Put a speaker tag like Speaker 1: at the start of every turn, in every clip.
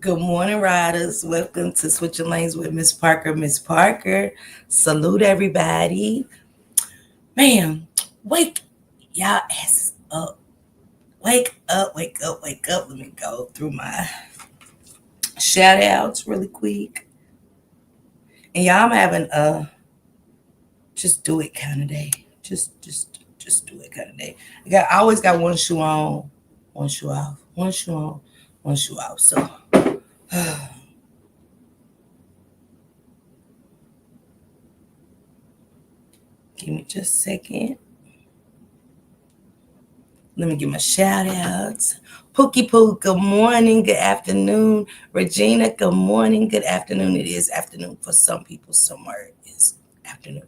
Speaker 1: Good morning, riders. Welcome to Switching Lanes with Miss Parker. Miss Parker, salute everybody. Man, wake y'all asses up. Wake up, wake up, wake up. Let me go through my shout outs really quick. And y'all, I'm having a just do it kind of day. Just do it kind of day. I always got one shoe on, one shoe off, one shoe on, one shoe off. So give me just a second. Let me give my shout outs. Pookie Poo, good morning, good afternoon. Regina, good morning, good afternoon. It is afternoon for some people, somewhere it is afternoon.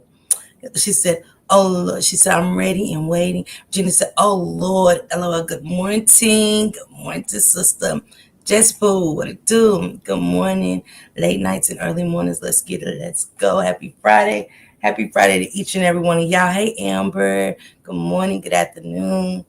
Speaker 1: She said, oh Lord, she said, I'm ready and waiting. Regina said, oh Lord, LOL, good morning. Good morning to sister. Jess Poo, what it do? Good morning. Late nights and early mornings. Let's get it. Let's go. Happy Friday. Happy Friday to each and every one of y'all. Hey, Amber. Good morning. Good afternoon.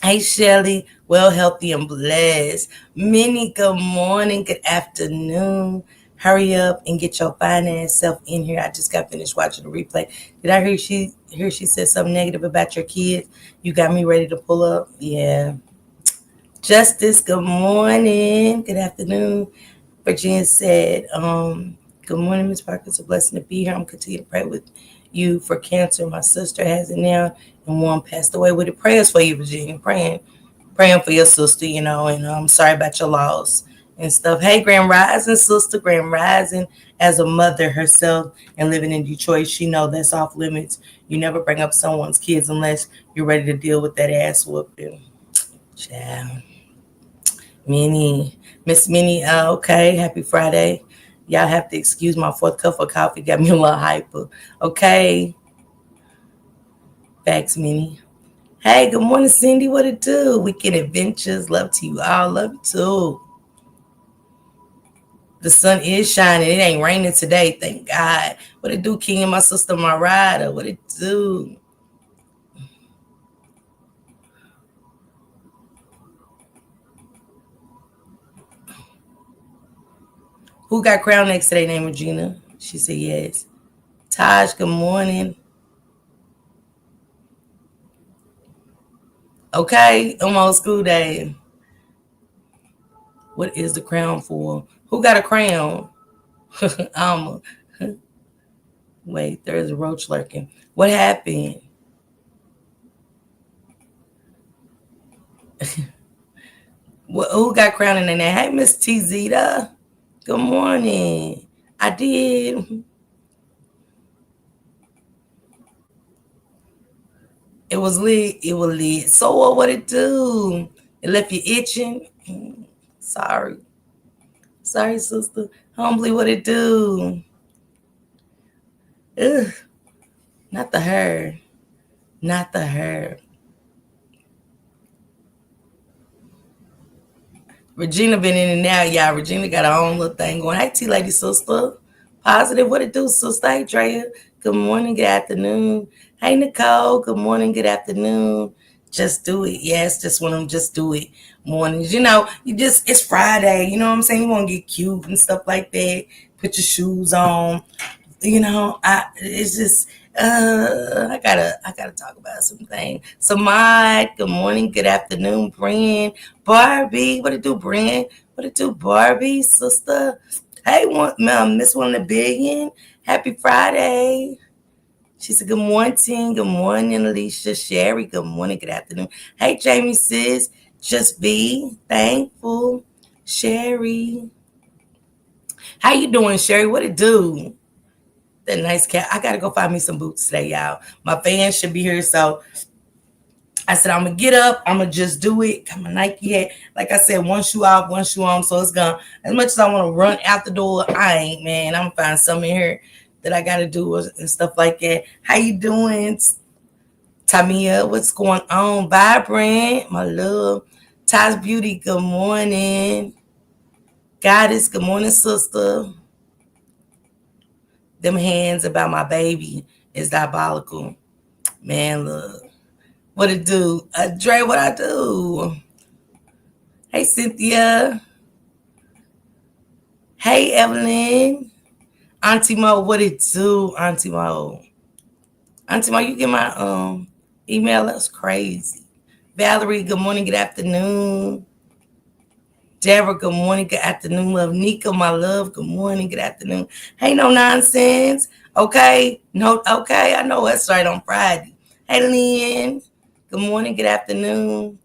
Speaker 1: Hey, Shelly, well, healthy, and blessed. Minnie, good morning, good afternoon. Hurry up and get your fine ass self in here. I just got finished watching the replay. Did I hear she said something negative about your kids? You got me ready to pull up? Yeah. Justice, good morning, good afternoon. Virginia said, good morning, Ms. Parker. It's a blessing to be here. I'm continuing to pray with you for cancer. My sister has it now, and one passed away with it. Prayers for you, Virginia. Praying for your sister, and I'm sorry about your loss and stuff. Hey, Grand Rising, sister, Grand Rising. As a mother herself and living in Detroit, she know that's off limits. You never bring up someone's kids unless you're ready to deal with that ass whooping. Child. Miss Minnie, okay, happy Friday. Y'all have to excuse my fourth cup of coffee, got me a little hyper. Okay, thanks, Minnie. Hey, good morning, Cindy. What it do? Weekend adventures. Love to you all. Love you too. The sun is shining. It ain't raining today, thank God. What it do, King and my sister, my rider? What it do? Who got crown next to their name, Regina? She said yes. Taj, good morning. Okay, I'm on school day. What is the crown for? Who got a crown? um, Wait, there's a roach lurking. What happened? Who got crown in their name? Hey, Miss T Zeta. Good morning. I did. It was lit. It was lit. So what it do? It left you itching. Sorry. Sorry, sister. Humbly, what it do? Ugh. Not the hair. Not the hair. Regina been in and out, y'all. Regina got her own little thing going. Hey, T Lady sister. Positive. What it do, sister? Hey, Drea. Good morning, good afternoon. Hey, Nicole. Good morning, good afternoon. Just do it. Yes, just want them just do it. Mornings. It's Friday. You know what I'm saying? You want to get cute and stuff like that. Put your shoes on. It's just I gotta talk about something. So Mike, good morning, good afternoon, Brian, Barbie, what it do, Brian? What it do, Barbie, sister? Hey, Miss One in a Billion, happy Friday. She said, good morning, Alicia, Sherry, good morning, good afternoon. Hey, Jamie, sis, just be thankful, Sherry. How you doing, Sherry? What it do? That nice cat. I gotta go find me some boots today, y'all. My fans should be here, so I said I'm gonna get up. I'm gonna just do it. Got my Nike hat. Like I said, one shoe off, one shoe on. So it's gone. As much as I want to run out the door, I ain't, man. I'm gonna find something in here that I gotta do and stuff like that. How you doing, Tamia? What's going on? Vibrant, my love. Ty's Beauty. Good morning. Goddess. Good morning, sister. Them hands about my baby is diabolical. Man, look. What it do? Dre, what I do? Hey, Cynthia. Hey, Evelyn. Auntie Mo, what it do, Auntie Mo? Auntie Mo, you get my email? That's crazy. Valerie, good morning, good afternoon. Deborah, good morning, good afternoon, love. Nika, my love, good morning, good afternoon. Hey, no nonsense. Okay, no, okay, I know that's right on Friday. Hey, Lynn, good morning, good afternoon.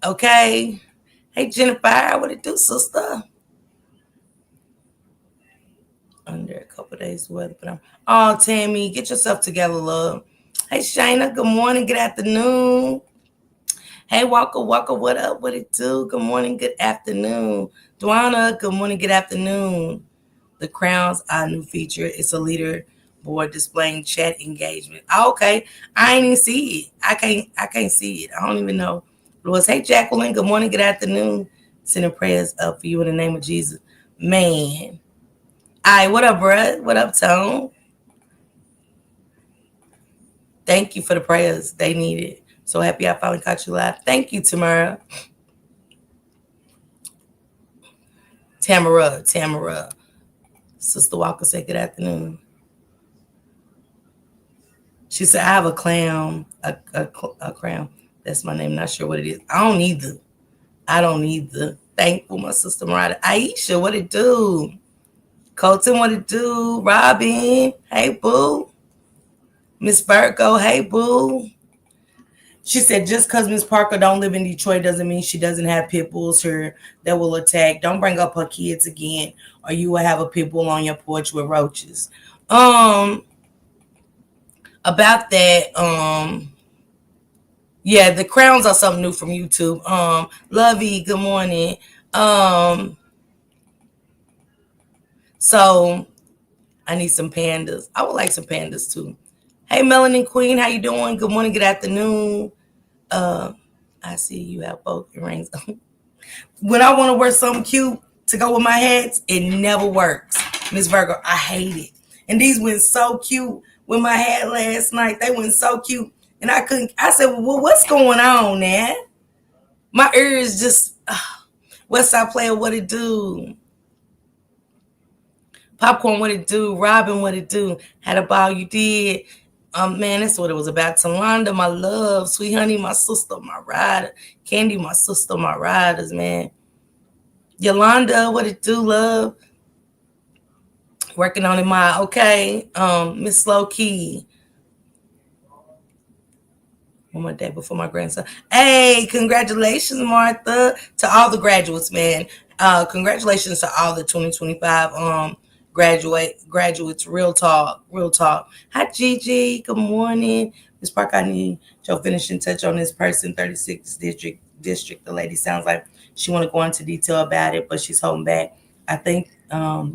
Speaker 1: Okay. Hey, Jennifer, what it do, sister? Under a couple days weather, but oh, Tammy, get yourself together, love. Hey, Shayna, good morning, good afternoon. Hey, Walker, Walker, what up? What it do? Good morning, good afternoon. Dwana, good morning, good afternoon. The Crowns, our new feature. It's a leader board displaying chat engagement. Oh, okay, I ain't even see it. I can't see it. I don't even know. It was, hey, Jacqueline, good morning, good afternoon. Sending prayers up for you in the name of Jesus. Man. All right, what up, bruh? What up, Tone? Thank you for the prayers. They need it. So happy I finally caught you live. Thank you, Tamara. Tamara. Sister Walker said good afternoon. She said, I have a clown, a crown. That's my name. Not sure what it is. I don't either. I don't either. Thankful, my sister Mariah. Aisha, what it do? Colton, what it do? Robin, hey, boo. Miss Virgo, hey, boo. She said, just because Miss Parker don't live in Detroit doesn't mean she doesn't have pit bulls here that will attack. Don't bring up her kids again, or you will have a pit bull on your porch with roaches. Um, about that, yeah, the crowns are something new from YouTube. Lovey, good morning. Um, so I need some pandas. I would like some pandas too. Hey, Melanin Queen, how you doing? Good morning, good afternoon. Uh, I see you have both earrings. When I want to wear something cute to go with my hats, it never works. Miss Virgo, I hate it. And these went so cute with my hat last night. They went so cute. And I couldn't, I said, well, what's going on, man? My ears just, what's I player, what it do? Popcorn, what it do? Robin, what it do? Had a ball, you did. Man, that's what it was about. Talonda, my love. Sweet honey, my sister, my rider. Candy, my sister, my riders, man. Yolanda, what it do, love? Working on it, my okay. Miss Low Key. One more day before my grandson. Hey, congratulations, Martha, to all the graduates, man. Congratulations to all the 2025 graduates. Real talk, real talk. Hi, Gigi. Good morning, Miss Park. I need your finishing touch on this person, 36th district. The lady sounds like she want to go into detail about it, but she's holding back. I think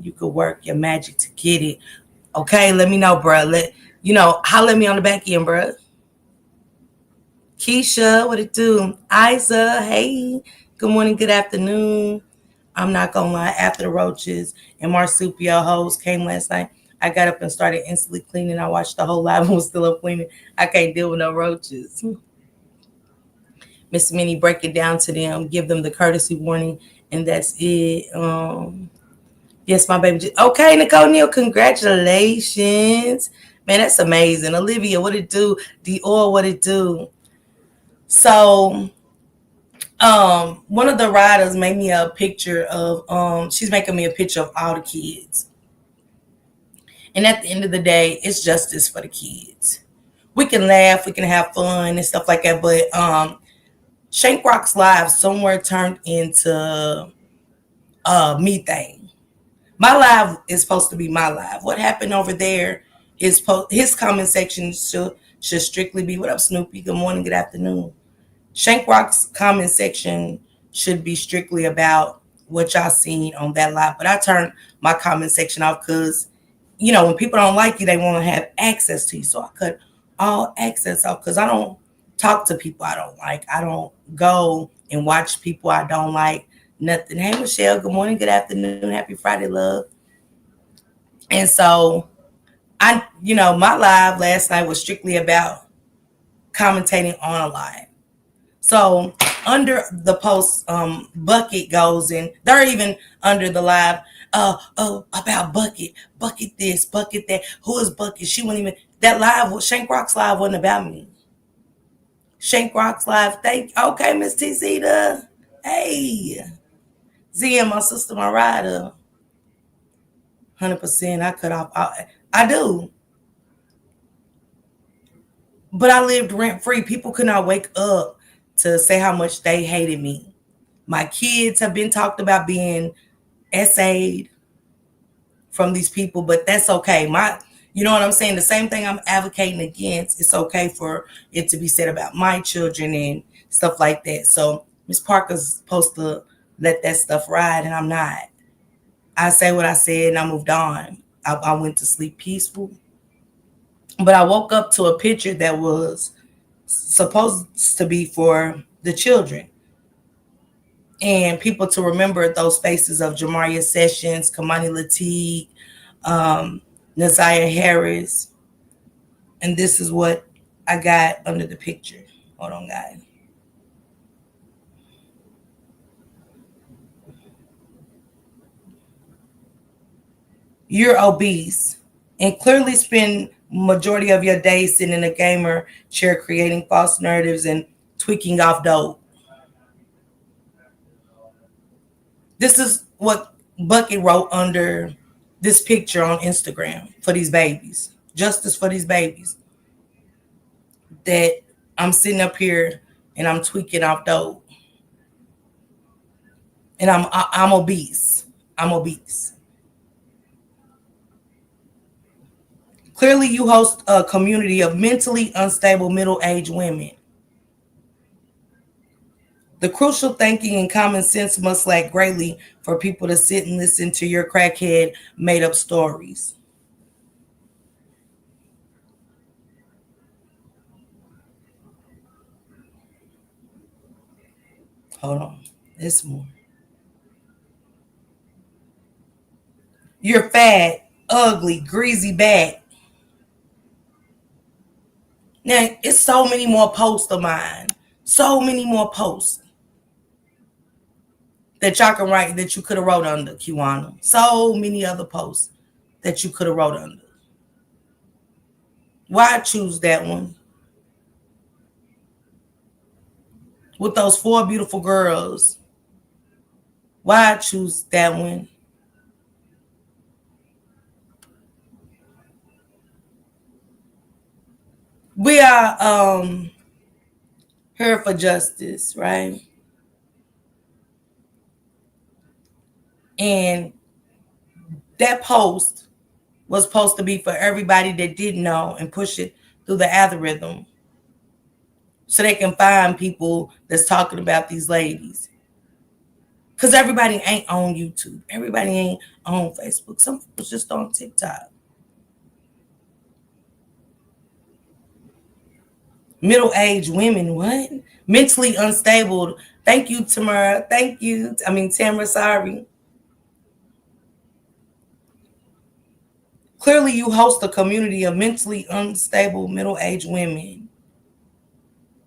Speaker 1: you could work your magic to get it. Okay, let me know, bro. Holler at me on the back end, bro. Keisha, what it do? Isa, hey. Good morning, good afternoon. I'm not gonna lie, after the roaches and marsupial hoes came last night, I got up and started instantly cleaning. I watched the whole live and was still up cleaning. I can't deal with no roaches. Miss Minnie, break it down to them, give them the courtesy warning, and that's it. Yes, my baby. Okay, Nicole Neal, congratulations. Man, that's amazing. Olivia, what it do? Dior, what it do? So one of the riders made me a picture of she's making me a picture of all the kids. And at the end of the day, it's justice for the kids. We can laugh, we can have fun and stuff like that, but Shank Rock's live somewhere turned into methane. My live is supposed to be my live. What happened over there is his comment section should strictly be, what up, Snoopy? Good morning, good afternoon. Shank Rock's comment section should be strictly about what y'all seen on that live. But I turned my comment section off because, when people don't like you, they want to have access to you. So I cut all access off because I don't talk to people I don't like. I don't go and watch people I don't like. Nothing. Hey, Michelle. Good morning. Good afternoon. Happy Friday, love. And so my live last night was strictly about commentating on a live. So under the post, Bucket goes in. They're even under the live. about Bucket this, Bucket that. Who is Bucket? She wouldn't even, that live, Shank Rock's live wasn't about me. Shank Rock's live, okay, Miss T Zeta. Hey. Z and my sister, my rider. 100% I cut off. I do. But I lived rent free. People could not wake up to say how much they hated me. My kids have been talked about being essayed from these people, but that's okay. You know what I'm saying? The same thing I'm advocating against, it's okay for it to be said about my children and stuff like that. So Miss Parker's supposed to let that stuff ride, and I'm not. I say what I said, and I moved on. I went to sleep peaceful. But I woke up to a picture that was supposed to be for the children. And people to remember those faces of Jamaria Sessions, Kamani Lateef, Naziah Harris. And this is what I got under the picture. Hold on, guys. You're obese and clearly spend majority of your day sitting in a gamer chair creating false narratives and tweaking off dope. This is what Bucky wrote under this picture on Instagram for these babies. Justice for these babies. That I'm sitting up here and I'm tweaking off dope. And I'm obese. I'm obese. Clearly, you host a community of mentally unstable middle-aged women. The crucial thinking and common sense must lack greatly for people to sit and listen to your crackhead made-up stories. Hold on. There's more. You're fat, ugly, greasy back. Now, it's so many more posts of mine. So many more posts that y'all can write, that you could have wrote under, Kiwana. So many other posts that you could have wrote under. Why choose that one? With those 4 beautiful girls. Why choose that one? We are here for justice, right? And that post was supposed to be for everybody that didn't know and push it through the algorithm so they can find people that's talking about these ladies. Because everybody ain't on YouTube. Everybody ain't on Facebook. Some people's just on TikTok. Middle-aged women, what? Mentally unstable. Thank you, Tamara. Thank you. Tamara, sorry. Clearly, you host a community of mentally unstable middle-aged women.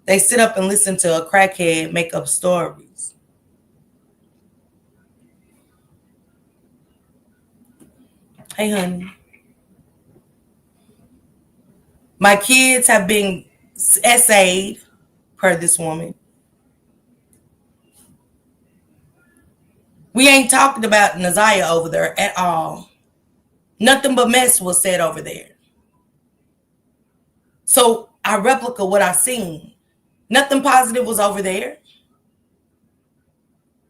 Speaker 1: They sit up and listen to a crackhead make up stories. Hey, honey. My kids have been essayed, per this woman. We ain't talking about Naziah over there at all. Nothing but mess was said over there. So I replica what I seen. Nothing positive was over there.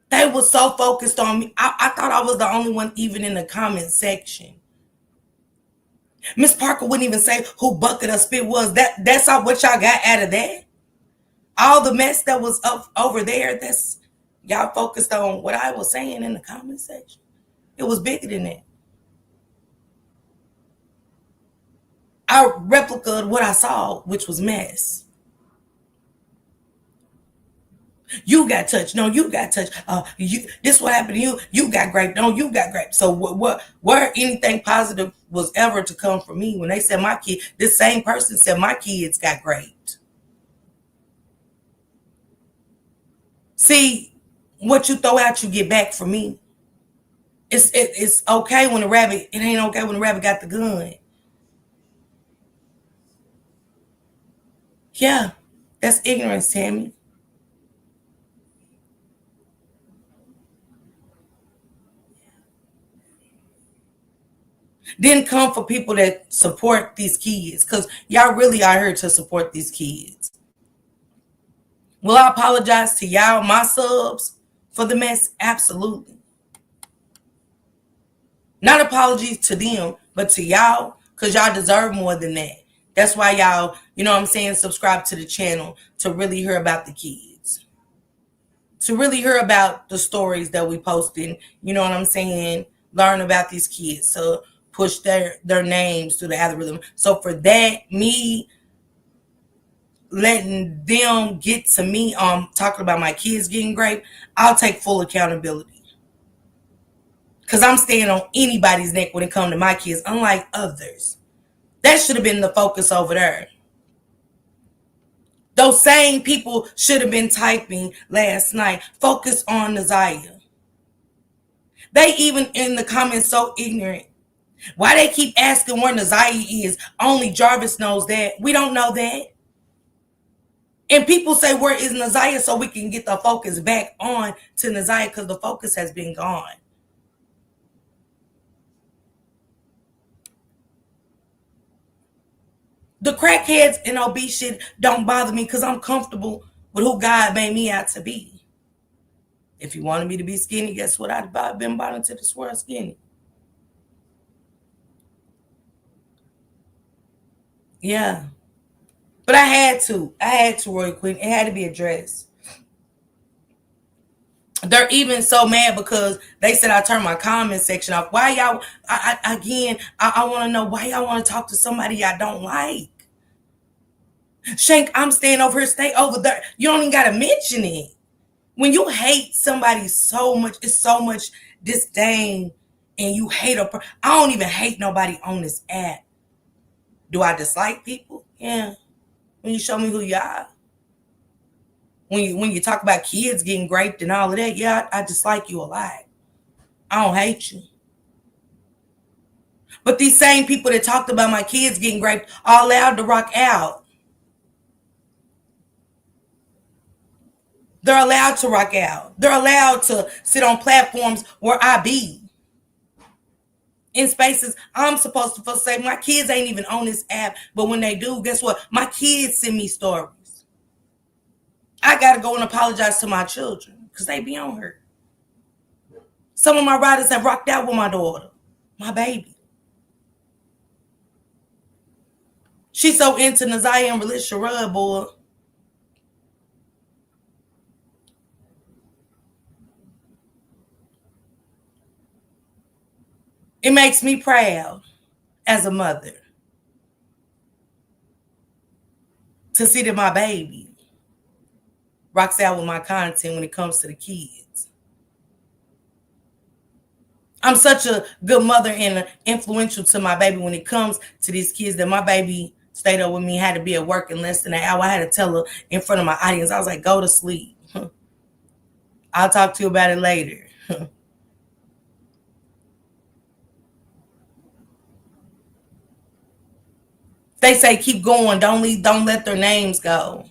Speaker 1: They were so focused on me. I thought I was the only one even in the comment section. Miss Parker wouldn't even say who Bucket or Spit was. That's what y'all got out of that. All the mess that was up over there, that's y'all focused on what I was saying in the comment section. It was bigger than that. I replicated what I saw, which was mess. You got touched. No, you got touched. This what happened to you. You got raped. No, you got raped. So where anything positive was ever to come from me when they said my kid, this same person said my kids got raped. See, what you throw out, you get back from me. It's okay when the rabbit. It ain't okay when the rabbit got the gun. Yeah, that's ignorance, Tammy. Didn't come for people that support these kids, because y'all really are here to support these kids. Will I apologize to y'all, my subs, for the mess? Absolutely. Not apologies to them, but to y'all, because y'all deserve more than that. That's why y'all, you know what I'm saying, subscribe to the channel to really hear about the kids. To really hear about the stories that we posting, you know what I'm saying? Learn about these kids. So push their names through the algorithm. So for that, me letting them get to me talking about my kids getting raped, I'll take full accountability. Cause I'm staying on anybody's neck when it comes to my kids, unlike others. That should have been the focus over there. Those same people should have been typing last night, focus on Naziah. They even in the comments so ignorant. Why they keep asking where Naziah is? Only Jarvis knows that. We don't know that. And people say, where is Naziah? So we can get the focus back on to Naziah, because the focus has been gone. The crackheads and obese shit don't bother me, because I'm comfortable with who God made me out to be. If you wanted me to be skinny, guess what? I'd been bought into this world skinny. Yeah. But I had to. Roy Quinn. It had to be addressed. They're even so mad because they said I turned my comment section off. Why y'all? I want to know why y'all want to talk to somebody I don't like. Shank, I'm staying over here. Stay over there. You don't even got to mention it. When you hate somebody so much, it's so much disdain, and you hate a person. I don't even hate nobody on this app. Do I dislike people? Yeah. When you show me who you are. When you talk about kids getting raped and all of that, yeah, I dislike you a lot. I don't hate you. But these same people that talked about my kids getting raped are allowed to rock out. They're allowed to rock out. They're allowed to sit on platforms where I be. In spaces I'm supposed to say my kids ain't even on this app, but when they do, guess what? My kids send me stories. I gotta go and apologize to my children because they be on her. Some of my riders have rocked out with my daughter, my baby. She's so into Naziah and Relish Sherrod, boy. It makes me proud as a mother to see that my baby rocks out with my content when it comes to the kids. I'm such a good mother and influential to my baby when it comes to these kids that my baby stayed up with me, had to be at work in less than an hour. I had to tell her in front of my audience, I was like, go to sleep. I'll talk to you about it later. They say keep going, don't let their names go.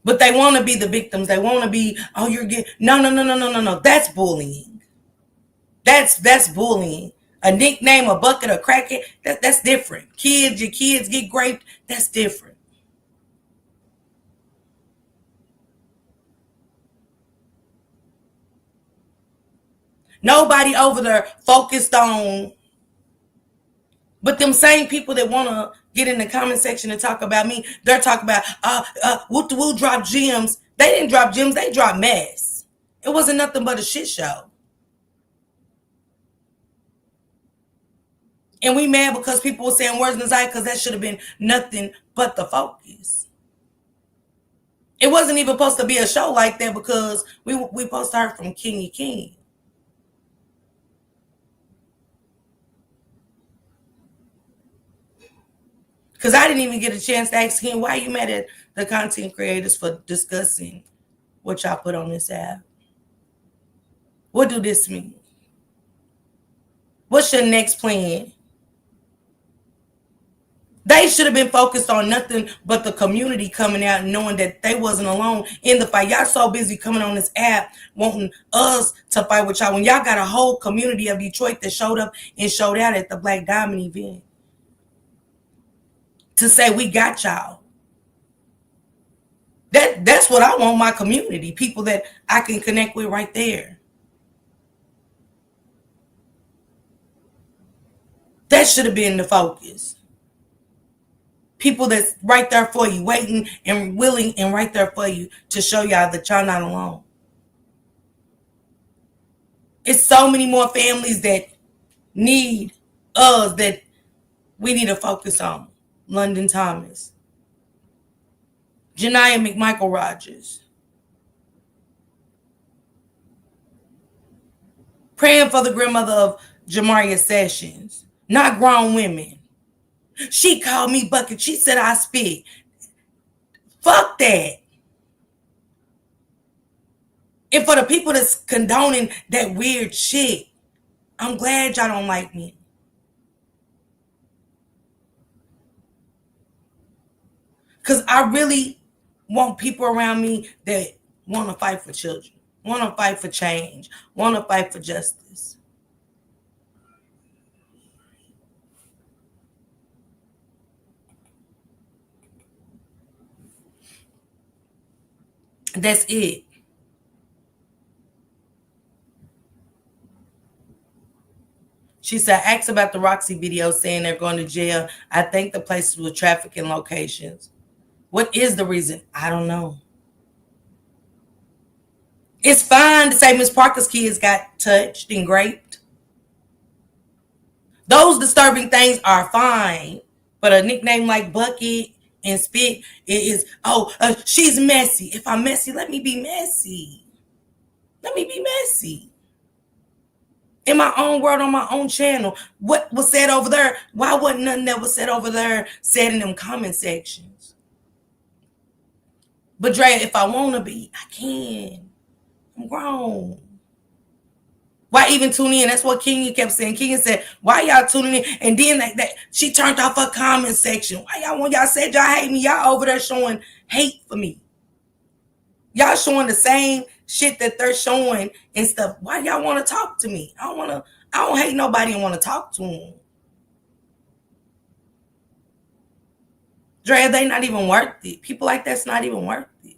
Speaker 1: But they want to be the victims. They want to be, oh, you're getting no. That's bullying. That's bullying. A nickname, a bucket, a crackhead, that's different. Your kids get raped, that's different. Nobody over there focused on, but them same people that want to get in the comment section and talk about me, they're talking about, Woot the Woo drop gems. They didn't drop gems, they dropped mess. It wasn't nothing but a shit show. And we mad because people were saying, where's Naziah? Because that should have been nothing but the focus. It wasn't even supposed to be a show like that because we supposed to hear from Kingy King. Because I didn't even get a chance to ask him why you mad at the content creators for discussing what y'all put on this app. What do this mean? What's your next plan? They should have been focused on nothing but the community coming out and knowing that they wasn't alone in the fight. Y'all so busy coming on this app wanting us to fight with y'all when y'all got a whole community of Detroit that showed up and showed out at the Black Diamond event to say we got y'all. That's what I want, my community, people that I can connect with right there. That should have been the focus. People that's right there for you, waiting and willing and right there for you to show y'all that y'all not alone. It's so many more families that need us that we need to focus on. London Thomas, Janiah McMichael Rogers, praying for the grandmother of Jamaria Sessions, not grown women. She called me bucket. She said I spit. Fuck that. And for the people that's condoning that weird shit, I'm glad y'all don't like me. Because I really want people around me that want to fight for children, want to fight for change, want to fight for justice. That's it. She said, ask about the Roxy video saying they're going to jail. I think the places with trafficking locations. What is the reason? I don't know. It's fine to say Miss Parker's kids got touched and raped. Those disturbing things are fine. But a nickname like Bucket and Spit is, she's messy. If I'm messy, let me be messy. Let me be messy. In my own world, on my own channel. What was said over there? Why wasn't nothing that was said over there said in them comment sections? But Drea, if I want to be, I can. I'm grown. Why even tune in? That's what Kenya kept saying. Kenya said, why y'all tuning in? And then that she turned off her comment section. Why y'all, when y'all said y'all hate me, y'all over there showing hate for me. Y'all showing the same shit that they're showing and stuff. Why y'all want to talk to me? I don't hate nobody and want to talk to them. Drea, they not even worth it. People like that's not even worth it.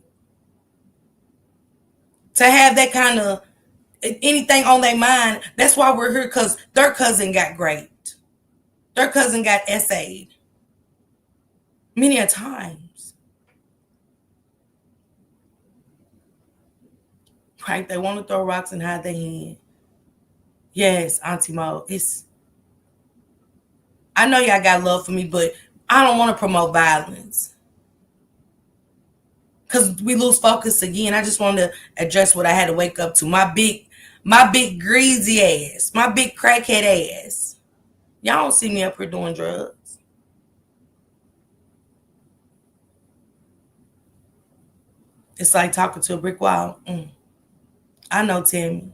Speaker 1: To have that kind of anything on their mind, that's why we're here, because their cousin got raped. Their cousin got essayed. Many a times. Right? They want to throw rocks and hide their hand. Yes, Auntie Mo. I know y'all got love for me, but I don't want to promote violence. Because we lose focus again. I just wanted to address what I had to wake up to. My big greasy ass. My big crackhead ass. Y'all don't see me up here doing drugs. It's like talking to a brick wall. I know, Tammy.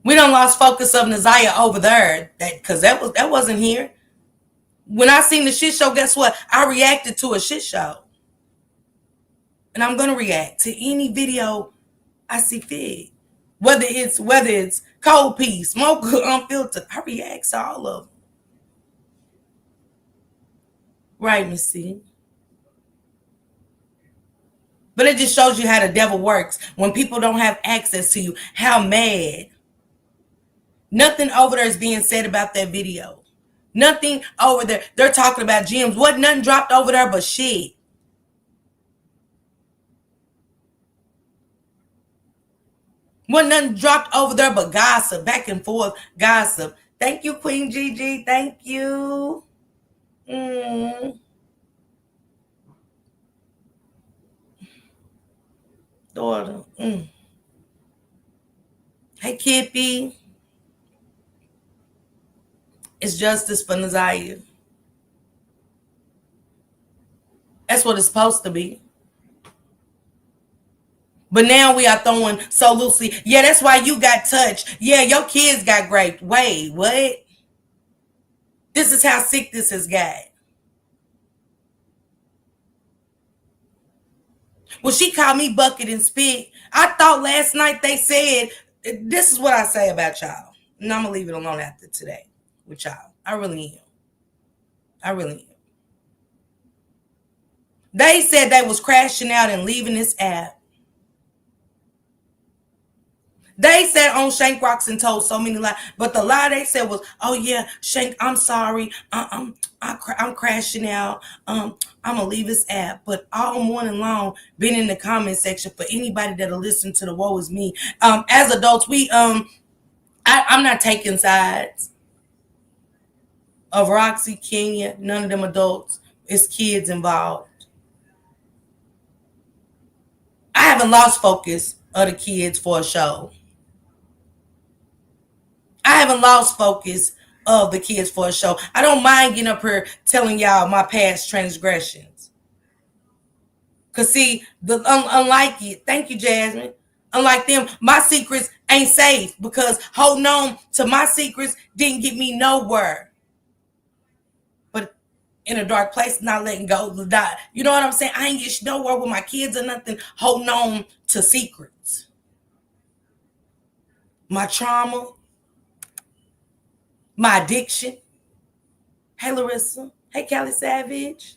Speaker 1: We done lost focus of Naziah over there. Because that wasn't here. When I seen the shit show, guess what? I reacted to a shit show. And I'm gonna react to any video I see fit. Whether it's cold pea, smoke, unfiltered, I react to all of them. Right, Miss C. But it just shows you how the devil works. When people don't have access to you, how mad. Nothing over there is being said about that video. Nothing over there. They're talking about gems. Wasn't nothing dropped over there but shit. Wasn't nothing dropped over there but gossip. Back and forth gossip. Thank you, Queen Gigi. Thank you. Daughter. Hey, Kippy. It's justice for Naziah. That's what it's supposed to be. But now we are throwing so loosely. Yeah, that's why you got touched. Yeah, your kids got raped. Wait, what? This is how sick this has got. Well, she called me bucket and spit. I thought last night they said, this is what I say about y'all. And I'm going to leave it alone after today with y'all. I really am. I really am. They said they was crashing out and leaving this app. They said on Shank Rocks and told so many lies, but the lie they said was, "Oh yeah, Shank, I'm sorry, I'm crashing out. I'm gonna leave this app." But all morning long, been in the comment section for anybody that'll listen to the "Woe Is Me." As adults, I'm not taking sides of Roxy, Kenya, none of them adults. It's kids involved. I haven't lost focus of the kids for a show. I haven't lost focus of the kids for a show. I don't mind getting up here telling y'all my past transgressions. Cause see, unlike it, thank you, Jasmine. Unlike them, my secrets ain't safe because holding on to my secrets didn't get me nowhere. But in a dark place, not letting go to die. You know what I'm saying? I ain't get nowhere with my kids or nothing holding on to secrets. My trauma, my addiction. Hey, Larissa. Hey, Callie Savage.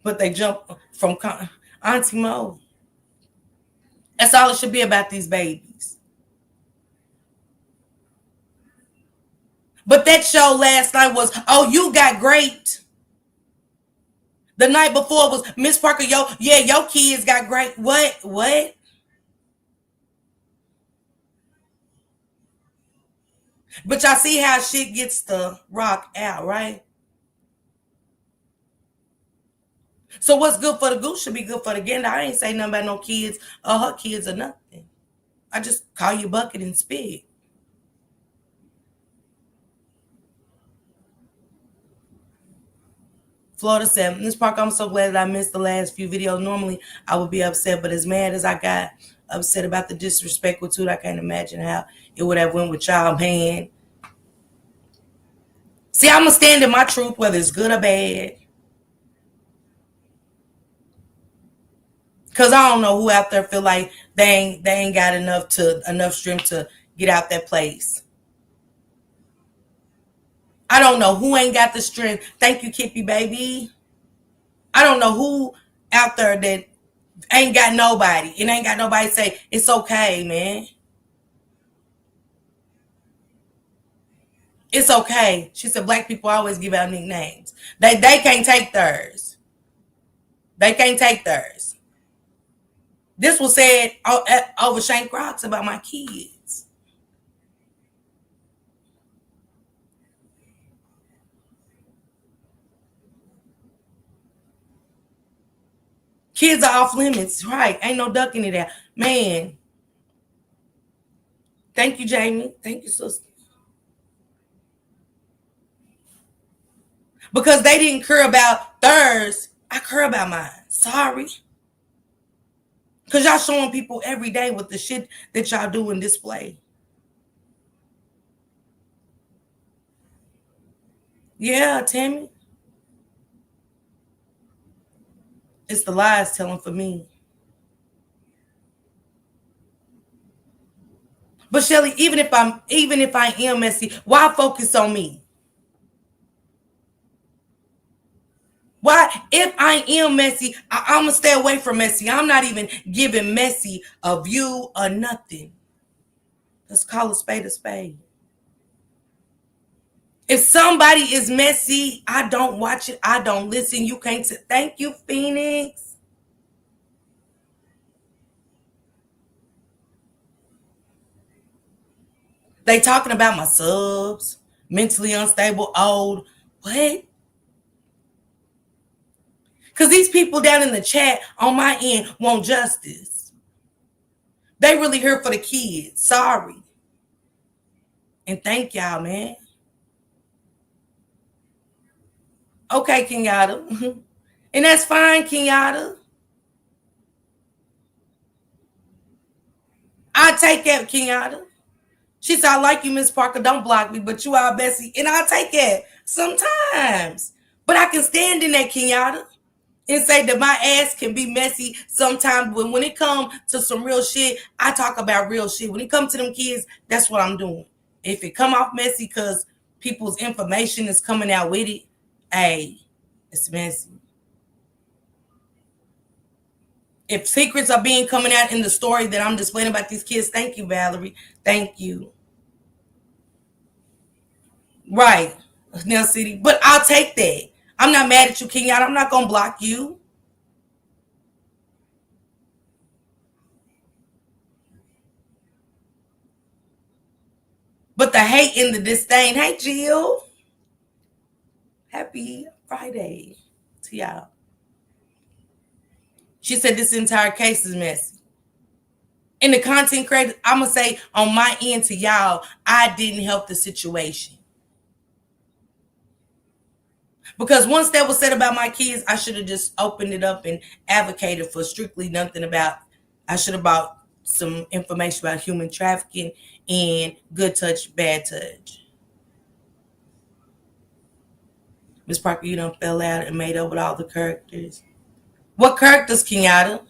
Speaker 1: But they jump from Auntie Mo. That's all it should be about these babies. But that show last night was, oh, you got great. The night before was Miss Parker, your kids got great. What? But y'all see how shit gets the rock out, right? So what's good for the goose should be good for the gander. I ain't say nothing about no kids or her kids or nothing. I just call you bucket and spit. Florida said, Miss Parker, I'm so glad that I missed the last few videos. Normally, I would be upset, but as mad as I got upset about the disrespect with Toot, I can't imagine how it would have went with y'all, man. See, I'm going to stand in my truth, whether it's good or bad. Because I don't know who out there feel like they ain't got enough strength to get out that place. I don't know who ain't got the strength. Thank you, Kippy, baby. I don't know who out there that ain't got nobody and ain't got nobody say, it's okay, man. It's okay. She said black people always give out nicknames. They can't take theirs. They can't take theirs. This was said over Shank Rocks about my kids. Kids are off limits, right? Ain't no ducking it out. Man. Thank you, Jamie. Thank you, sister. Because they didn't care about theirs, I care about mine. Sorry. Because y'all showing people every day with the shit that y'all do and display. Yeah, Tammy. It's the lies telling for me. But Shelly, even if I am messy, why focus on me? Why, if I am messy, I'm gonna stay away from messy. I'm not even giving messy a view or nothing. Let's call a spade a spade. If somebody is messy, I don't watch it. I don't listen. You can't say thank you, Phoenix. They talking about my subs, mentally unstable, old. What? Because these people down in the chat on my end want justice. They really here for the kids. Sorry. And thank y'all, man. Okay, Kenyatta. And that's fine, Kenyatta. I take that, Kenyatta. She said, I like you, Miss Parker. Don't block me, but you are Bessie. And I'll take that sometimes. But I can stand in that, Kenyatta, and say that my ass can be messy sometimes. But when it comes to some real shit, I talk about real shit. When it comes to them kids, that's what I'm doing. If it come off messy because people's information is coming out with it, hey, it's messy. If secrets are being coming out in the story that I'm displaying about these kids, thank you, Valerie. Thank you. Right, Snail City. But I'll take that. I'm not mad at you, Kenyatta. I'm not gonna block you. But the hate and the disdain. Hey, Jill. Happy Friday to y'all. She said this entire case is messy. And the content creator, I'm gonna say on my end to y'all, I didn't help the situation. Because once that was said about my kids, I should have just opened it up and advocated for strictly nothing about. I should have brought some information about human trafficking and good touch, bad touch. Miss Parker, you done fell out and made up with all the characters. What characters, Kenyatta?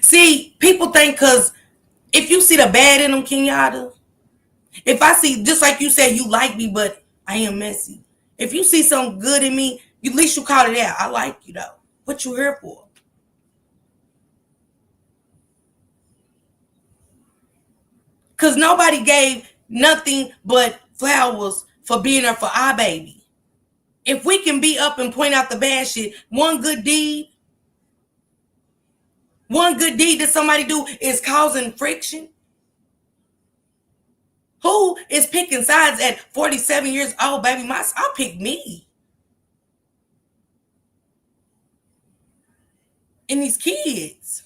Speaker 1: See, people think because if you see the bad in them, Kenyatta, if I see, just like you said, you like me, but I am messy. If you see some good in me, at least you call it out. I like you though. What you here for? Because nobody gave nothing but flowers for being there for our baby. If we can be up and point out the bad shit, one good deed that somebody do is causing friction. Who is picking sides at 47 years old, baby? I'll pick me and these kids.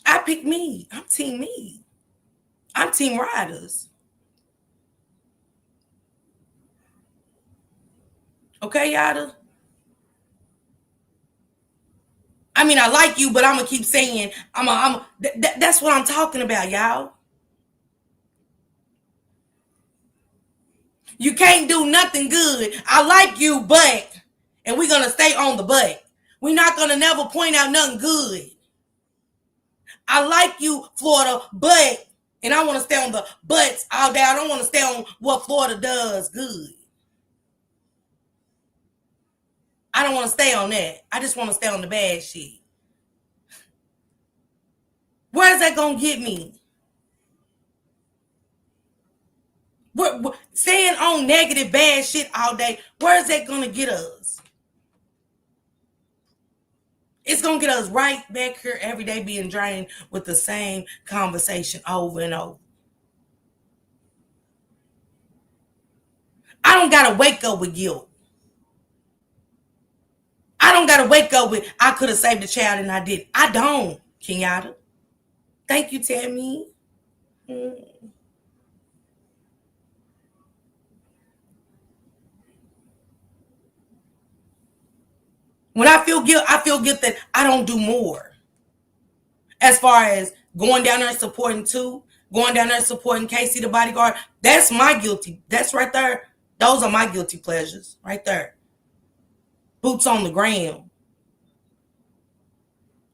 Speaker 1: I pick me. I'm team me. I'm team riders. Okay, Yada? I mean, I like you, but I'm going to keep saying, that's what I'm talking about, y'all. You can't do nothing good. I like you, but, and we're going to stay on the but. We're not going to never point out nothing good. I like you, Florida, but, and I want to stay on the buts all day. I don't want to stay on what Florida does good. I don't want to stay on that. I just want to stay on the bad shit. Where's that going to get me? Staying on negative, bad shit all day, where's that going to get us? It's going to get us right back here every day being drained with the same conversation over and over. I don't got to wake up with guilt. I don't got to wake up with, I could have saved the child and I didn't. I don't, Kenyatta. Thank you, Tammy. When I feel guilt that I don't do more. As far as going down there supporting two, going down there supporting Casey the bodyguard, that's my guilty. That's right there. Those are my guilty pleasures right there. Boots on the ground.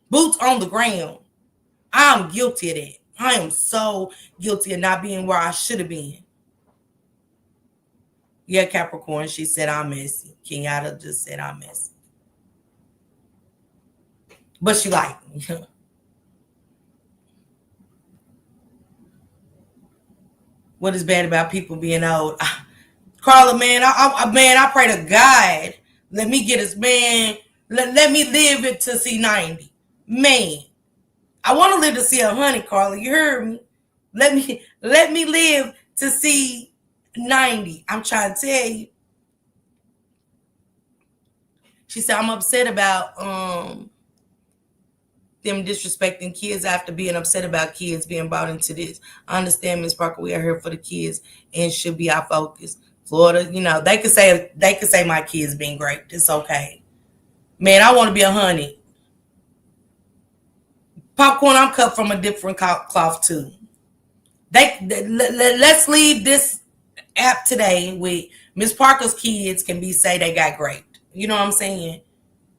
Speaker 1: Boots on the ground. I'm guilty of that. I am so guilty of not being where I should have been. Yeah, Capricorn, she said I'm messy. Kenyatta just said I'm messy. But she liked me. What is bad about people being old? Carla, man, I pray to God. Let me get this man. Let me live it to see 90. Man, I want to live to see 100, Carla. You heard me. Let me live to see 90. I'm trying to tell you. She said I'm upset about them disrespecting kids after being upset about kids being brought into this. I understand, Miss Parker, we are here for the kids and should be our focus. Florida, they could say my kids being great. It's okay. Man, I want to be a honey. Popcorn, I'm cut from a different cloth too. Let's leave this app today with Miss Parker's kids can be say they got great. You know what I'm saying?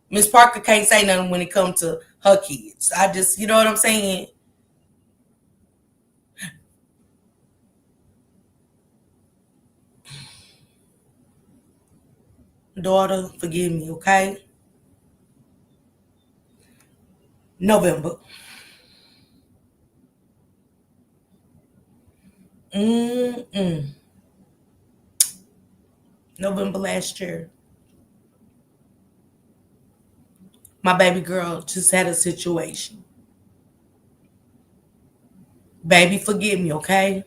Speaker 1: Miss Parker can't say nothing when it comes to her kids. I just, you know what I'm saying? Daughter, forgive me, okay? November. Mm-mm. November last year. My baby girl just had a situation. Baby, forgive me, okay?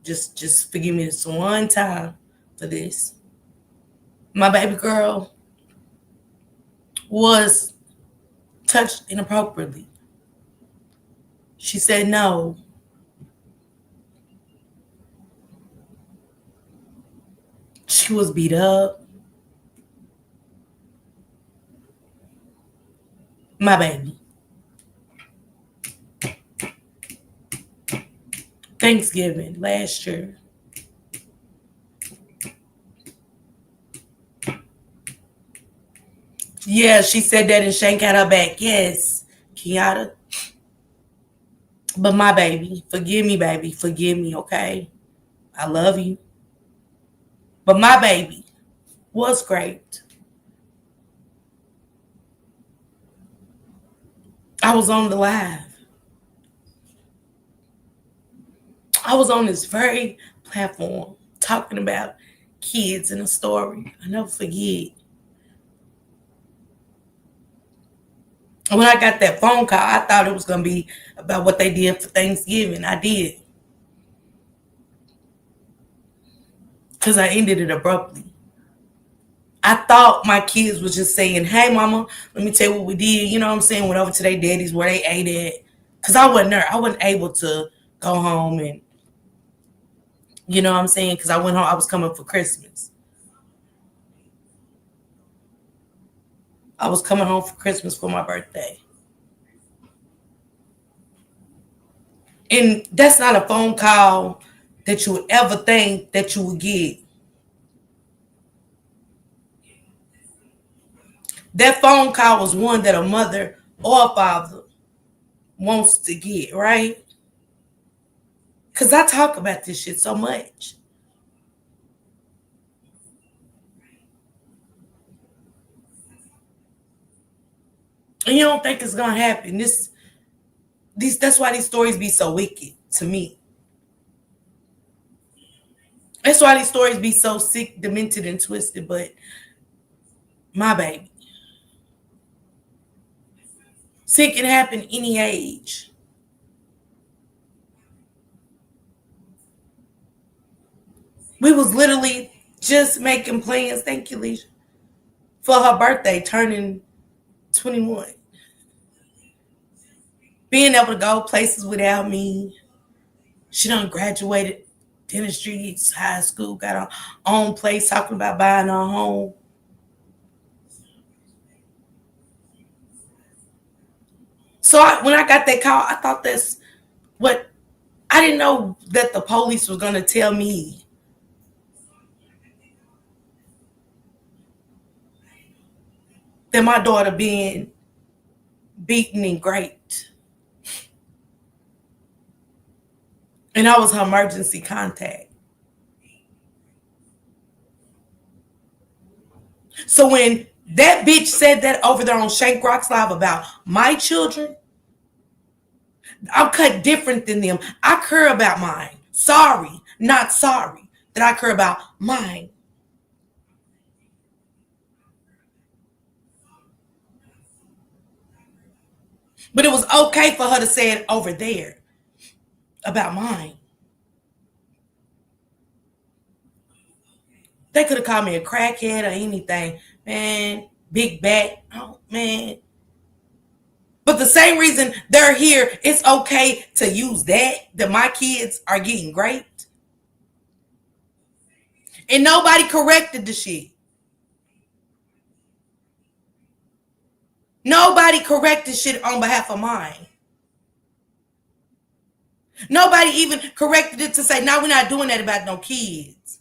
Speaker 1: Just forgive me this one time for this. My baby girl was touched inappropriately. She said no. She was beat up. My baby. Thanksgiving last year. Yeah, she said that and Shank had her back. Yes, Kiara. But my baby, forgive me, baby. Forgive me, okay? I love you. But my baby was great. I was on the live. I was on this very platform talking about kids in a story. I never forget. When I got that phone call, I thought it was going to be about what they did for Thanksgiving. I did. Because I ended it abruptly. I thought my kids was just saying, hey, mama, let me tell you what we did. You know what I'm saying? Went over to their daddies where they ate at. Because I wasn't there. I wasn't able to go home and, you know what I'm saying? Because I went home. I was coming for Christmas. I was coming home for Christmas for my birthday. And that's not a phone call that you would ever think that you would get. That phone call was one that a mother or a father wants to get, right? Because I talk about this shit so much. And you don't think it's going to happen. That's why these stories be so wicked to me. That's why these stories be so sick, demented, and twisted. But my baby, sick can happen any age. We was literally just making plans, thank you, Leisha, for her birthday, turning 21. Being able to go places without me. She done graduated dentistry, high school, got her own place, talking about buying her home. So when I got that call, I thought that's what I didn't know that the police was going to tell me that my daughter being beaten and raped. And I was her emergency contact. So when that bitch said that over there on Shank Rock's Live about my children, I'm cut different than them. I care about mine. Sorry, not sorry that I care about mine. But it was okay for her to say it over there about mine. They could have called me a crackhead or anything. Man, big back. Oh, man. But the same reason they're here, it's okay to use that my kids are getting great. And nobody corrected the shit. Nobody corrected shit on behalf of mine. Nobody even corrected it to say, no, we're not doing that about no kids.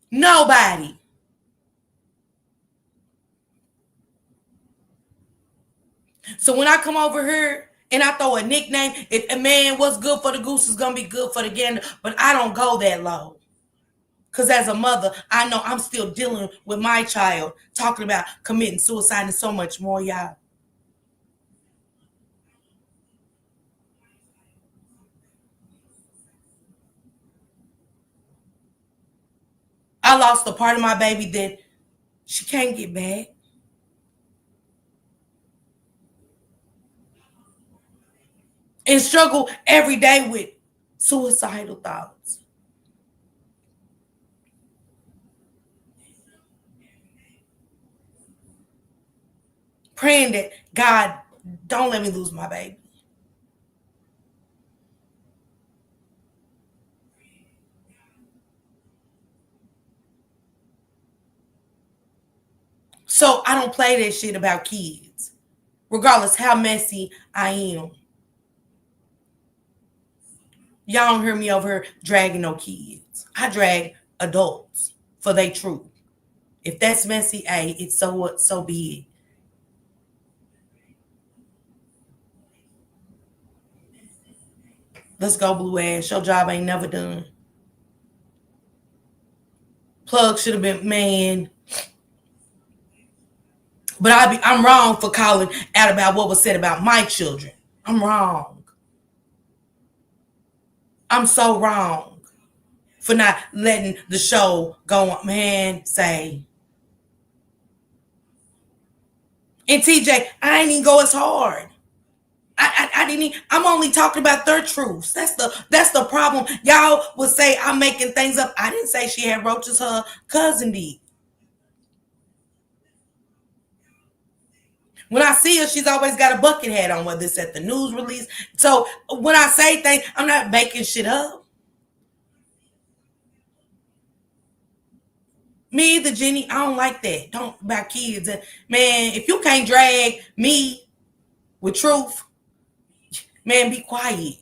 Speaker 1: Nobody. So when I come over here and I throw a nickname, if a man, what's good for the goose is gonna be good for the gander, but I don't go that low. Because as a mother, I know I'm still dealing with my child, talking about committing suicide and so much more, y'all. I lost a part of my baby that she can't get back. And struggle every day with suicidal thoughts. Praying that God don't let me lose my baby. So I don't play that shit about kids, regardless how messy I am. Y'all don't hear me over here dragging no kids. I drag adults for their truth. If that's messy, hey, it's so what, so be it. Let's go, blue ass. Your job ain't never done. Plug should have been man. But I'm wrong for calling out about what was said about my children. I'm wrong. I'm so wrong for not letting the show go on. Man, say. And TJ, I ain't even go as hard. I didn't even, I'm only talking about their truths. That's the problem. Y'all would say I'm making things up. I didn't say she had roaches, her cousin did. When I see her, she's always got a bucket hat on, whether it's at the news release. So when I say things, I'm not making shit up. Me either, Jenny. I don't like that. Don't about kids. Man, if you can't drag me with truth, man, be quiet.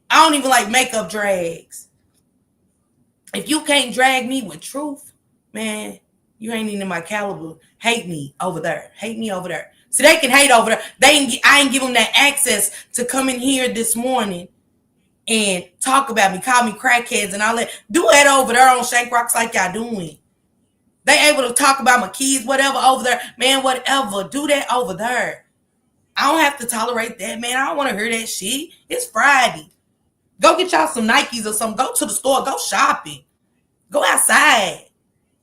Speaker 1: I don't even like makeup drags. If you can't drag me with truth, man, you ain't even in my caliber. Hate me over there. Hate me over there. So they can hate over there. I ain't give them that access to come in here this morning and talk about me, call me crackheads, and all that. Do that over there on Shank Rocks like y'all doing. They able to talk about my kids, whatever over there. Man, whatever. Do that over there. I don't have to tolerate that, man. I don't want to hear that shit. It's Friday. Go get y'all some Nikes or something. Go to the store. Go shopping. Go outside.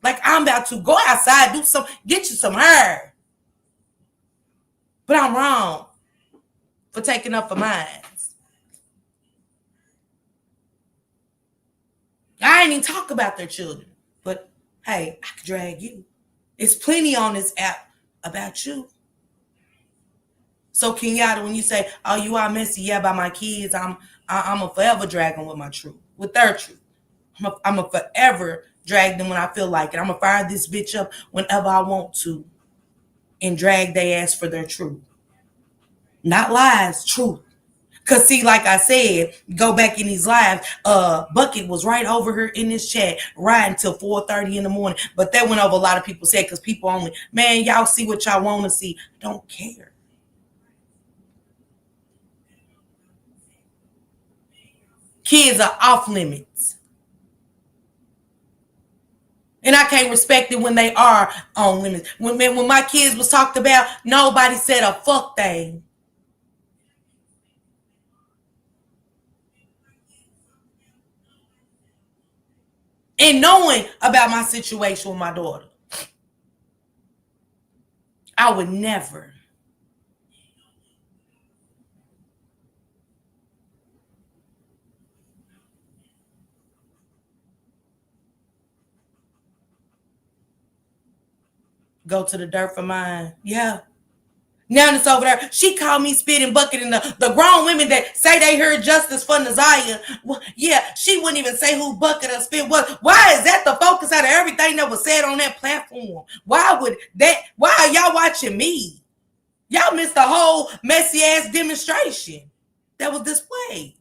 Speaker 1: Like I'm about to. Go outside. Do some. Get you some hair. But I'm wrong for taking up for mine. I ain't even talk about their children. But hey, I can drag you. It's plenty on this app about you. So Kenyatta, when you say, "Oh, you are messy," yeah, by my kids, I'm a forever drag them with my truth, with their truth. I'm a forever drag them when I feel like it. I'm gonna fire this bitch up whenever I want to, and drag they ass for their truth, not lies, truth. Cause see, like I said, go back in these lives. Bucket was right over here in this chat, riding till 4:30 in the morning. But that went over a lot of people said, cause people only, man, y'all see what y'all want to see. Don't care. Kids are off limits. And I can't respect it when they are on limits. When my kids was talked about, nobody said a fuck thing. And knowing about my situation with my daughter, I would never. Go to the dirt for mine. Yeah. Now it's over there. She called me spitting bucket, and the grown women that say they heard justice for Naziah. Well, yeah, she wouldn't even say who bucket or spit was. Why is that the focus out of everything that was said on that platform? Why would that? Why are y'all watching me? Y'all missed the whole messy ass demonstration that was displayed.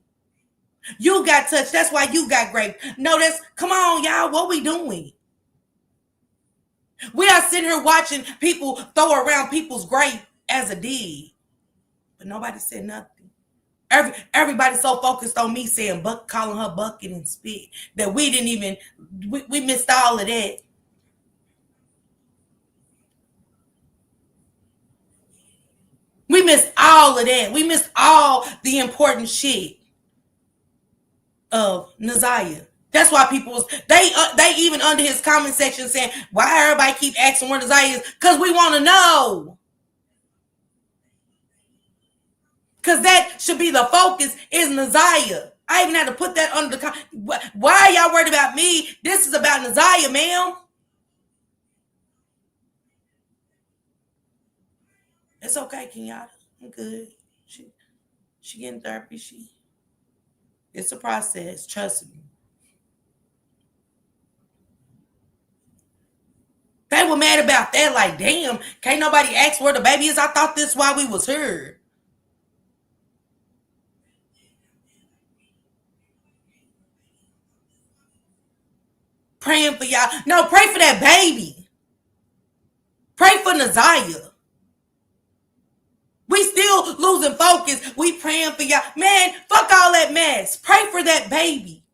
Speaker 1: You got touched. That's why you got raped. No, that's come on, y'all. What we doing? We are sitting here watching people throw around people's grape as a deed, but nobody said nothing. Everybody's so focused on me saying calling her bucket and spit that we didn't even we missed all of that. We missed all of that. We missed all the important shit of Naziah. That's why people was they even under his comment section saying why everybody keep asking where Naziah is, because we want to know. Because that should be the focus is Naziah. I even had to put that under the why are y'all worried about me? This is about Naziah, ma'am. It's okay, Kenyatta. I'm good. She getting therapy. It's a process. Trust me. They were mad about that. Like, damn, can't nobody ask where the baby is? I thought this why we was here. Praying for y'all. No, pray for that baby. Pray for Naziah. We still losing focus. We praying for y'all. Man, fuck all that mess. Pray for that baby.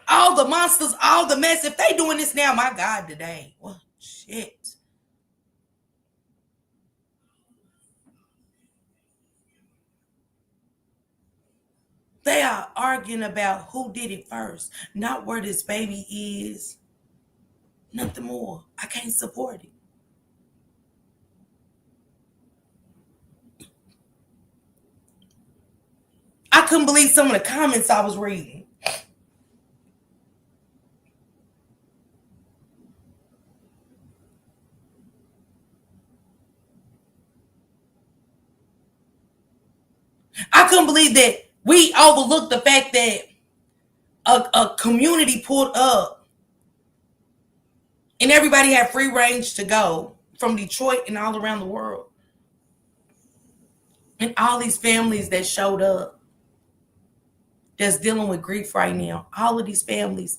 Speaker 1: All the monsters, all the mess. If they doing this now, my God, today. Well, shit. They are arguing about who did it first, not where this baby is. Nothing more. I can't support it. I couldn't believe some of the comments I was reading. I couldn't believe that we overlooked the fact that a community pulled up and everybody had free range to go from Detroit and all around the world. And all these families that showed up that's dealing with grief right now, all of these families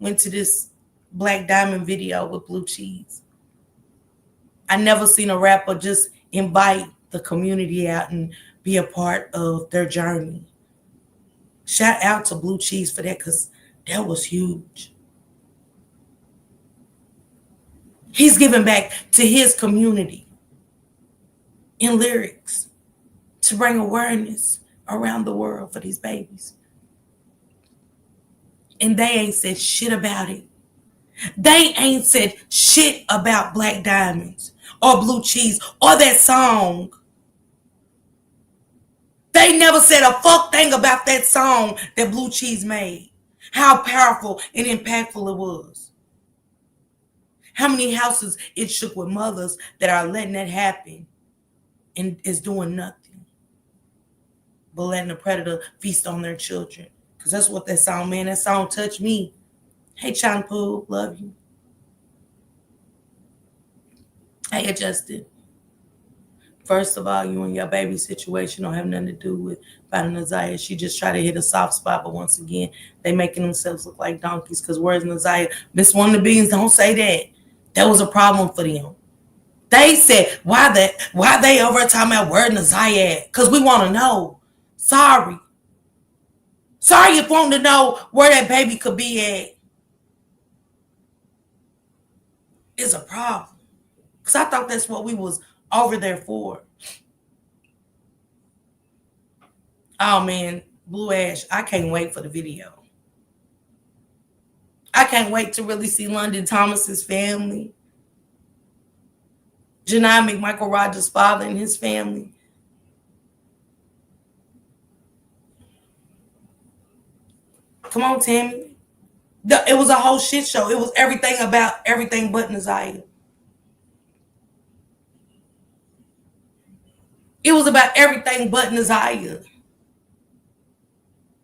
Speaker 1: went to this Black Diamond video with Blue Cheese. I never seen a rapper just invite the community out and be a part of their journey. Shout out to Blue Cheese for that, because that was huge. He's giving back to his community in lyrics to bring awareness around the world for these babies. And they ain't said shit about it. They ain't said shit about Black Diamonds or Blue Cheese or that song. They never said a fuck thing about that song that Blue Cheese made. How powerful and impactful it was. How many houses it shook with mothers that are letting that happen and is doing nothing but letting the predator feast on their children. Because that's what that song, man, that song touched me. Hey, China Poo, love you. Hey, Justin. First of all, you and your baby situation don't have nothing to do with finding Naziah. She just tried to hit a soft spot, but once again, they making themselves look like donkeys. Because where's Naziah? Miss One of the Beans, don't say that. That was a problem for them. They said, why they over talking about where Naziah at? Because we want to know. Sorry. Sorry if wanting to know where that baby could be at is a problem. Because I thought that's what we was over there for. Oh, man, Blue Ash, I can't wait for the video. I can't wait to really see London Thomas's family. Janai McMichael Rogers' father and his family. Come on, Tammy. It was a whole shit show. It was everything about everything but Nasiah. It was about everything but Nasiah.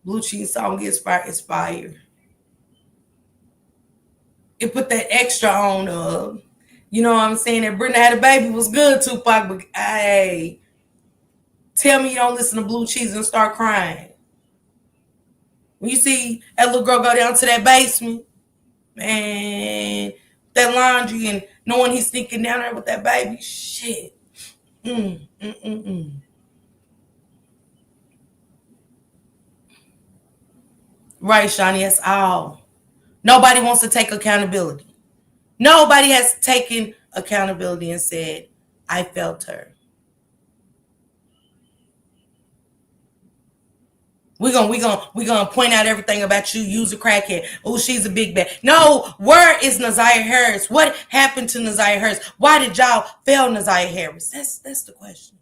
Speaker 1: Blue Cheese song is fire. It put that extra on. You know what I'm saying? That Brenda had a baby was good, Tupac. But hey, tell me you don't listen to Blue Cheese and start crying. When you see that little girl go down to that basement, man, that laundry and knowing he's sneaking down there with that baby, shit. Mm, mm, mm, mm. Right, Shawnee, that's all. Nobody wants to take accountability. Nobody has taken accountability and said, I felt her. We're gonna point out everything about you. Use a crackhead. Oh, she's a big bad. No, where is Nasiah Harris? What happened to Nasiah Harris? Why did y'all fail Nasiah Harris? That's the question.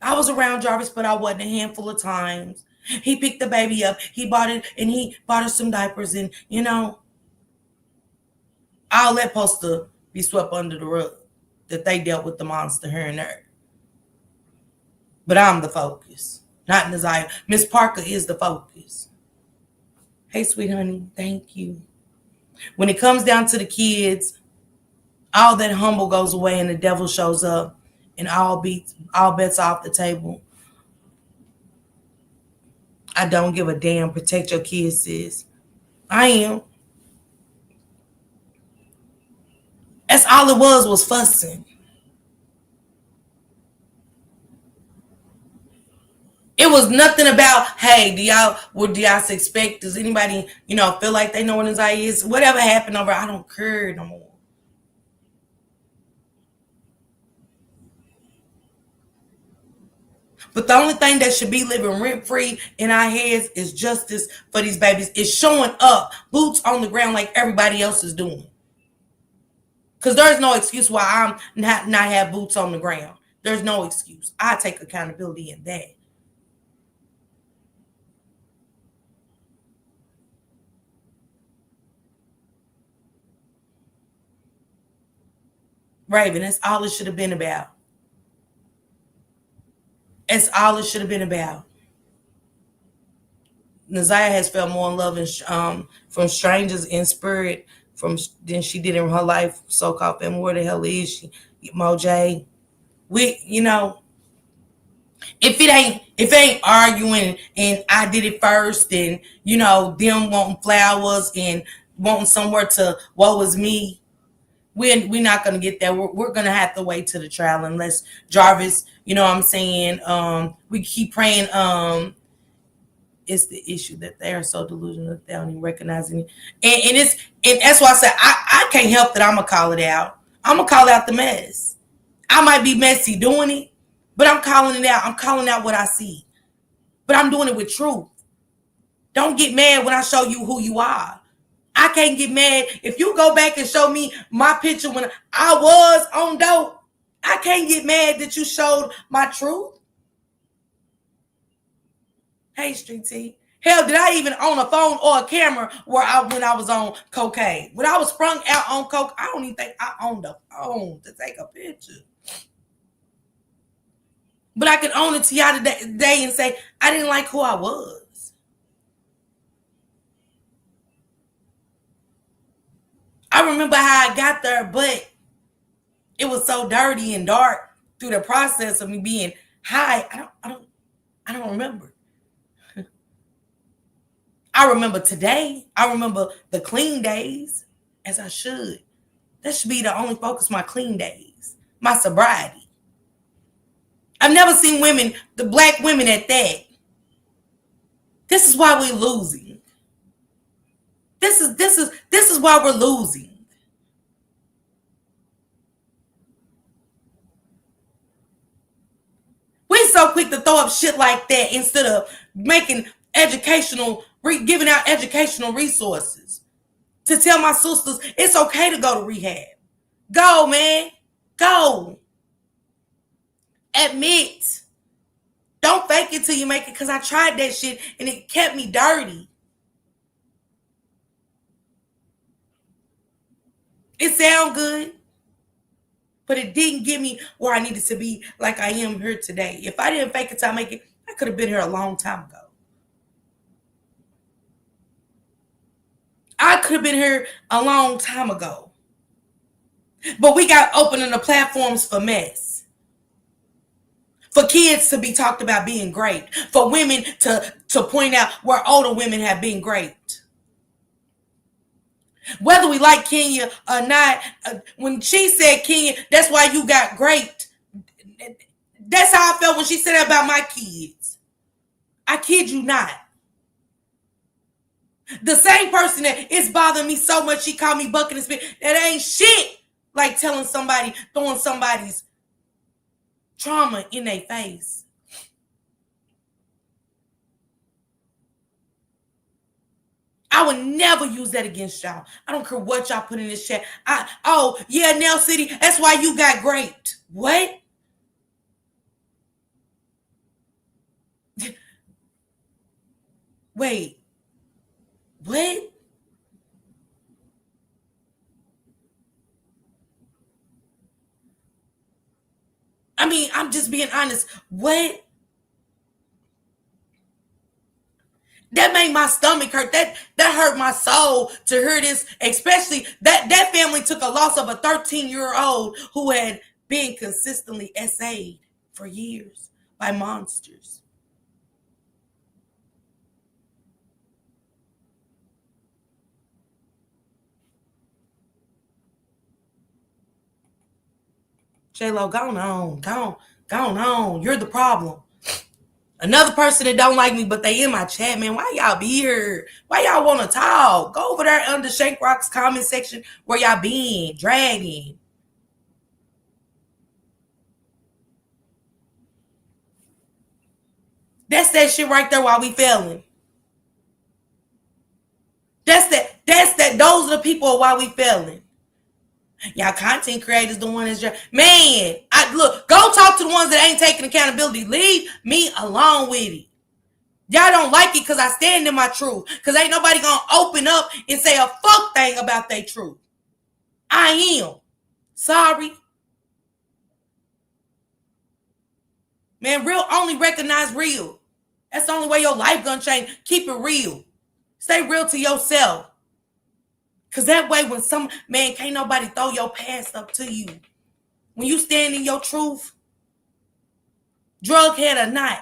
Speaker 1: I was around Jarvis, but I wasn't a handful of times. He picked the baby up. He bought it, and he bought her some diapers, and all that supposed to be swept under the rug that they dealt with the monster here and there. But I'm the focus, not Nasiah. Miss Parker is the focus. Hey, sweet honey, thank you. When it comes down to the kids, all that humble goes away and the devil shows up and all bets off the table. I don't give a damn. Protect your kids, sis. I am. That's all it was fussing. It was nothing about, hey, what do y'all expect? Does anybody, feel like they know what anxiety is? Whatever happened over, I don't care no more. But the only thing that should be living rent free in our heads is justice for these babies. It's showing up, boots on the ground like everybody else is doing. Because there's no excuse why I'm not have boots on the ground. There's no excuse. I take accountability in that. Raven, that's all it should have been about. That's all it should have been about. Nasiah has felt more in love from strangers in spirit than she did in her life, so-called family. Where the hell is she? Moj. If it ain't arguing and I did it first and them wanting flowers and wanting somewhere to woe is me, we're not gonna get that. We're gonna have to wait to the trial unless Jarvis, you know what I'm saying, we keep praying. It's the issue that they are so delusional that they don't even recognize it. And that's why I said I can't help that. I'm gonna call it out. I'm gonna call out the mess. I might be messy doing it, but I'm calling it out. I'm calling out what I see. But I'm doing it with truth. Don't get mad when I show you who you are. I can't get mad if you go back and show me my picture when I was on dope. I can't get mad that you showed my truth. Hey, Street T. Hell, did I even own a phone or a camera when I was on cocaine? When I was sprung out on coke, I don't even think I owned a phone to take a picture. But I can own it to y'all today and say I didn't like who I was. I remember how I got there, but it was so dirty and dark through the process of me being high. I don't remember. I remember today. I remember the clean days, as I should. That should be the only focus, my clean days, my sobriety. I've never seen women, the black women at that. This is why we're losing. This is why we're losing. We so quick to throw up shit like that instead of making giving out educational resources to tell my sisters it's okay to go to rehab. Go, man. Go. Admit. Don't fake it till you make it, because I tried that shit and it kept me dirty. It sound good, but it didn't get me where I needed to be like I am here today. If I didn't fake it till I make it, I could have been here a long time ago. I could have been here a long time ago. But we got opening the platforms for mess. For kids to be talked about being great. For women to point out where older women have been great. Whether we like Kenya or not, when she said Kenya, that's why you got great. That's how I felt when she said that about my kids. I kid you not. The same person that it's bothering me so much, she called me bucket and spit. That ain't shit like telling somebody, throwing somebody's trauma in their face. I would never use that against y'all. I don't care what y'all put in this chat. Oh, yeah, Nell City, that's why you got great. What? Wait. What? I mean, I'm just being honest. What? That made my stomach hurt. That hurt my soul to hear this. Especially that family took a loss of a 13-year-old who had been consistently SA'd for years by monsters. J-Lo, go on. Go on. You're the problem. Another person that don't like me, but they in my chat, man. Why y'all be here? Why y'all want to talk? Go over there under Shank Rock's comment section where y'all been dragging. That's that shit right there while we failing. That's that. Those are the people while we failing. Y'all content creators, the one that's man. I look, go talk to the ones that ain't taking accountability. Leave me alone with it. Y'all don't like it because I stand in my truth. Because ain't nobody gonna open up and say a fuck thing about their truth. I am. Sorry. Man, real only recognize real. That's the only way your life gonna change. Keep it real. Stay real to yourself. Cause that way when man, can't nobody throw your past up to you. When you stand in your truth, drug head or not,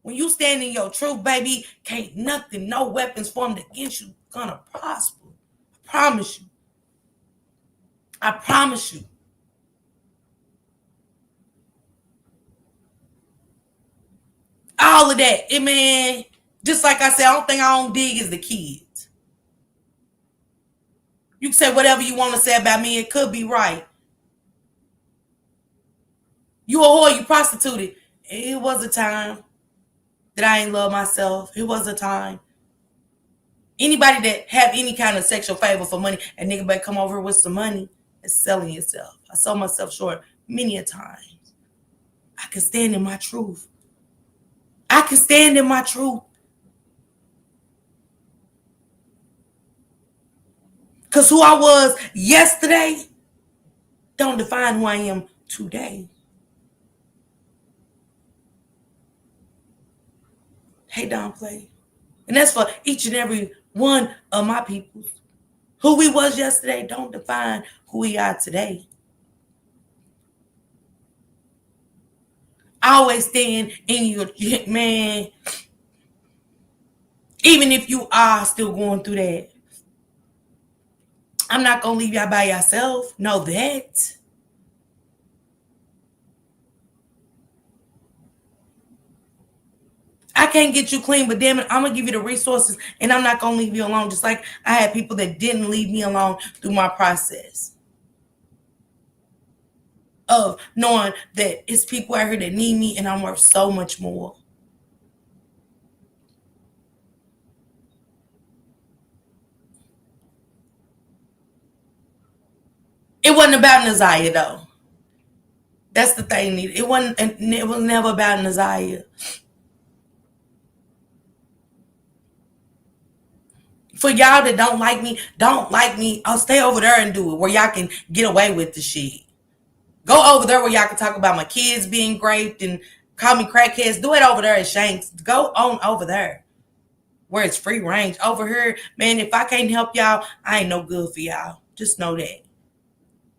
Speaker 1: when you stand in your truth, baby, can't nothing, no weapons formed against you gonna prosper. I promise you. I promise you. All of that. Man, just like I said, I don't think I don't dig is the kids. You can say whatever you want to say about me. It could be right. You a whore, you prostituted. It was a time that I ain't love myself. It was a time. Anybody that have any kind of sexual favor for money, and nigga better come over with some money, is selling yourself. I sold myself short many a times. I can stand in my truth. I can stand in my truth. Because who I was yesterday don't define who I am today. Hey, Don Play. And that's for each and every one of my peoples. Who we was yesterday don't define who we are today. I always stand in your, man, even if you are still going through that, I'm not going to leave y'all by yourself. Know that. I can't get you clean, but damn it, I'm going to give you the resources and I'm not going to leave you alone. Just like I had people that didn't leave me alone through my process of knowing that it's people out here that need me and I'm worth so much more. It wasn't about Naziah though. That's the thing. It wasn't. It was never about Naziah. For y'all that don't like me, I'll stay over there and do it where y'all can get away with the shit. Go over there where y'all can talk about my kids being raped and call me crackheads. Do it over there at Shanks. Go on over there where it's free range. Over here, man, if I can't help y'all, I ain't no good for y'all. Just know that.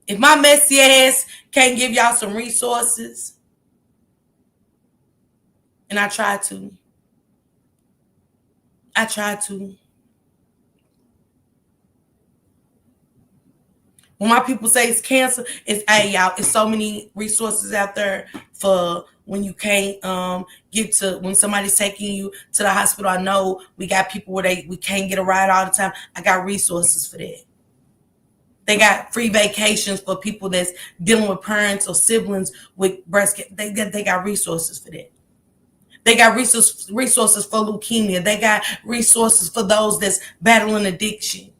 Speaker 1: If my messy ass can't give y'all some resources, and I try to. When my people say it's cancer, it's hey y'all, it's so many resources out there for when you can't get to when somebody's taking you to the hospital. I know we got people where we can't get a ride all the time. I got resources for that. They got free vacations for people that's dealing with parents or siblings with breast cancer. They got resources for that. They got resources for leukemia. They got resources for those that's battling addiction.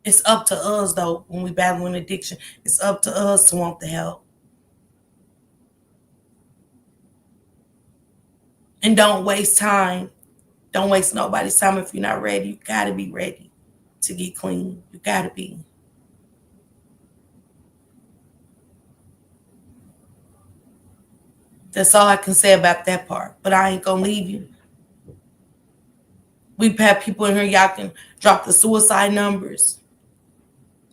Speaker 1: It's up to us, though, when we battle an addiction. It's up to us to want the help. And don't waste time. Don't waste nobody's time if you're not ready. You got to be ready to get clean. You got to be. That's all I can say about that part. But I ain't going to leave you. We've had people in here, y'all can drop the suicide numbers.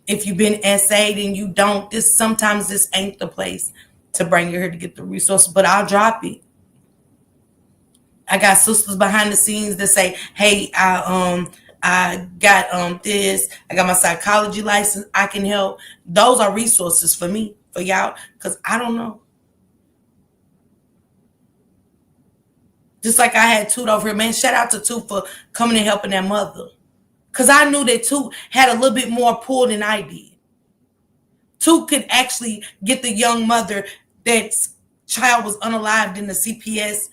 Speaker 1: If you've been essayed and you don't, sometimes this ain't the place to bring you here to get the resources, but I'll drop it. I got sisters behind the scenes that say, hey, I got this, I got my psychology license, I can help. Those are resources for me, for y'all, because I don't know. Just like I had Toot over here, man. Shout out to Toot for coming and helping that mother. Because I knew that Toot had a little bit more pull than I did. Toot could actually get the young mother that child was unalived in the CPS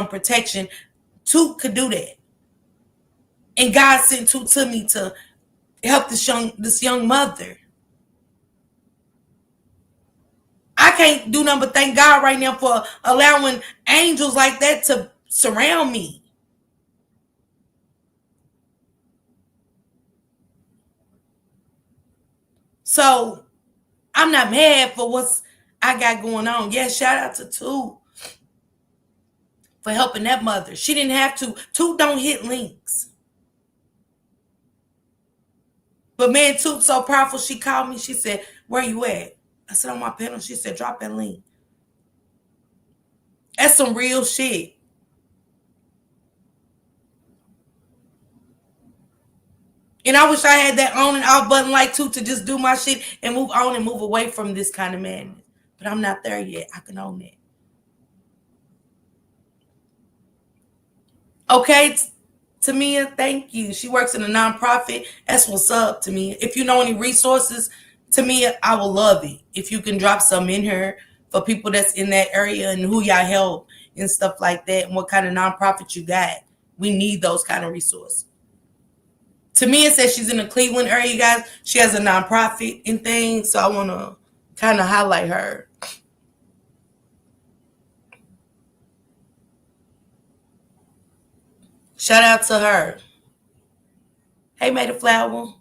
Speaker 1: protection. Toot could do that. And God sent Toot to me to help this young mother. I can't do nothing but thank God right now for allowing angels like that to surround me. So I'm not mad for what's I got going on. Yeah, shout out to Toot for helping that mother. She didn't have to. Toot don't hit links. But man, Toot so powerful, she called me. She said, where you at? I said, on my panel. She said, drop that link. That's some real shit. And I wish I had that on and off button like Toot to just do my shit and move on and move away from this kind of madness. But I'm not there yet. I can own that. Okay, Tamia, thank you. She works in a nonprofit. That's what's up, Tamia. If you know any resources, Tamia, I will love it. If you can drop some in here for people that's in that area and who y'all help and stuff like that and what kind of nonprofit you got. We need those kind of resources. Tamia says she's in the Cleveland area, you guys. She has a nonprofit and things, so I want to kind of highlight her. Shout out to her. Hey, Made a Flower.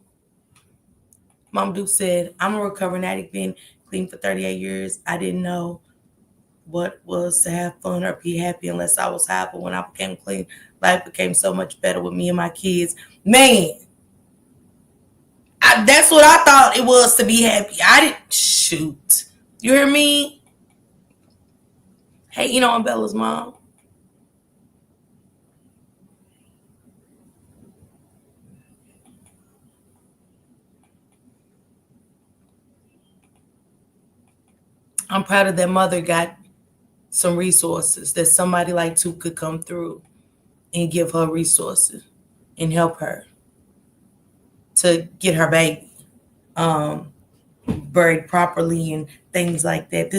Speaker 1: Mom Duke said, I'm a recovering addict, been clean for 38 years. I didn't know what was to have fun or be happy unless I was high. But when I became clean, life became so much better with me and my kids. Man, that's what I thought it was to be happy. I didn't shoot. You hear me? Hey, I'm Bella's mom. I'm proud of that mother got some resources that somebody like Toot could come through and give her resources and help her to get her baby buried properly and things like that.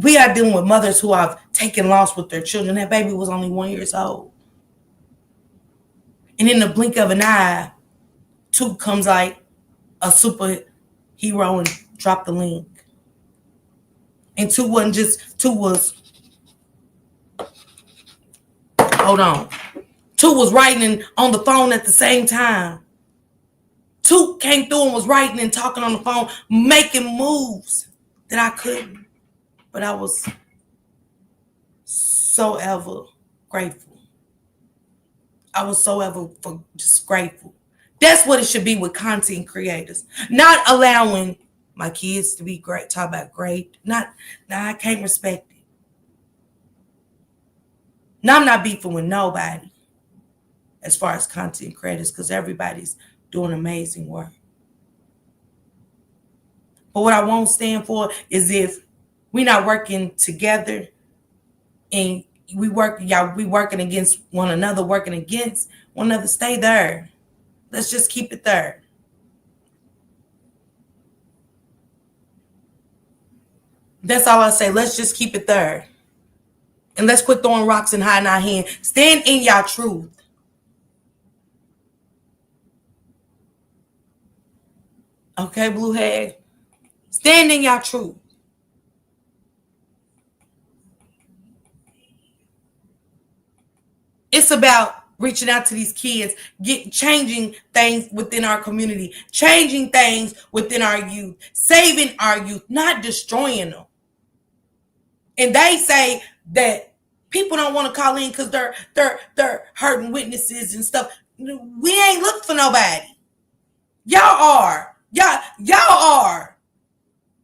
Speaker 1: We are dealing with mothers who have taken loss with their children. That baby was only 1 year old. And in the blink of an eye, Toot comes like a superhero and drop the link. And Toot was, hold on. Two was writing on the phone at the same time. Two came through and was writing and talking on the phone, making moves that I couldn't. But I was so ever grateful. I was so ever just grateful. That's what it should be with content creators. Not allowing my kids to be great, talk about great. Not, I can't respect it. Now I'm not beefing with nobody as far as content creators because everybody's doing amazing work. But what I won't stand for is if we're not working together and we working against one another, stay there. Let's just keep it there. That's all I say. Let's just keep it there. And let's quit throwing rocks and hiding our hand. Stand in y'all truth. Okay, blue head. Stand in y'all truth. It's about reaching out to these kids, changing things within our community, changing things within our youth, saving our youth, not destroying them. And they say that people don't want to call in because they're hurting witnesses and stuff. We ain't looking for nobody. Y'all are. Y'all are.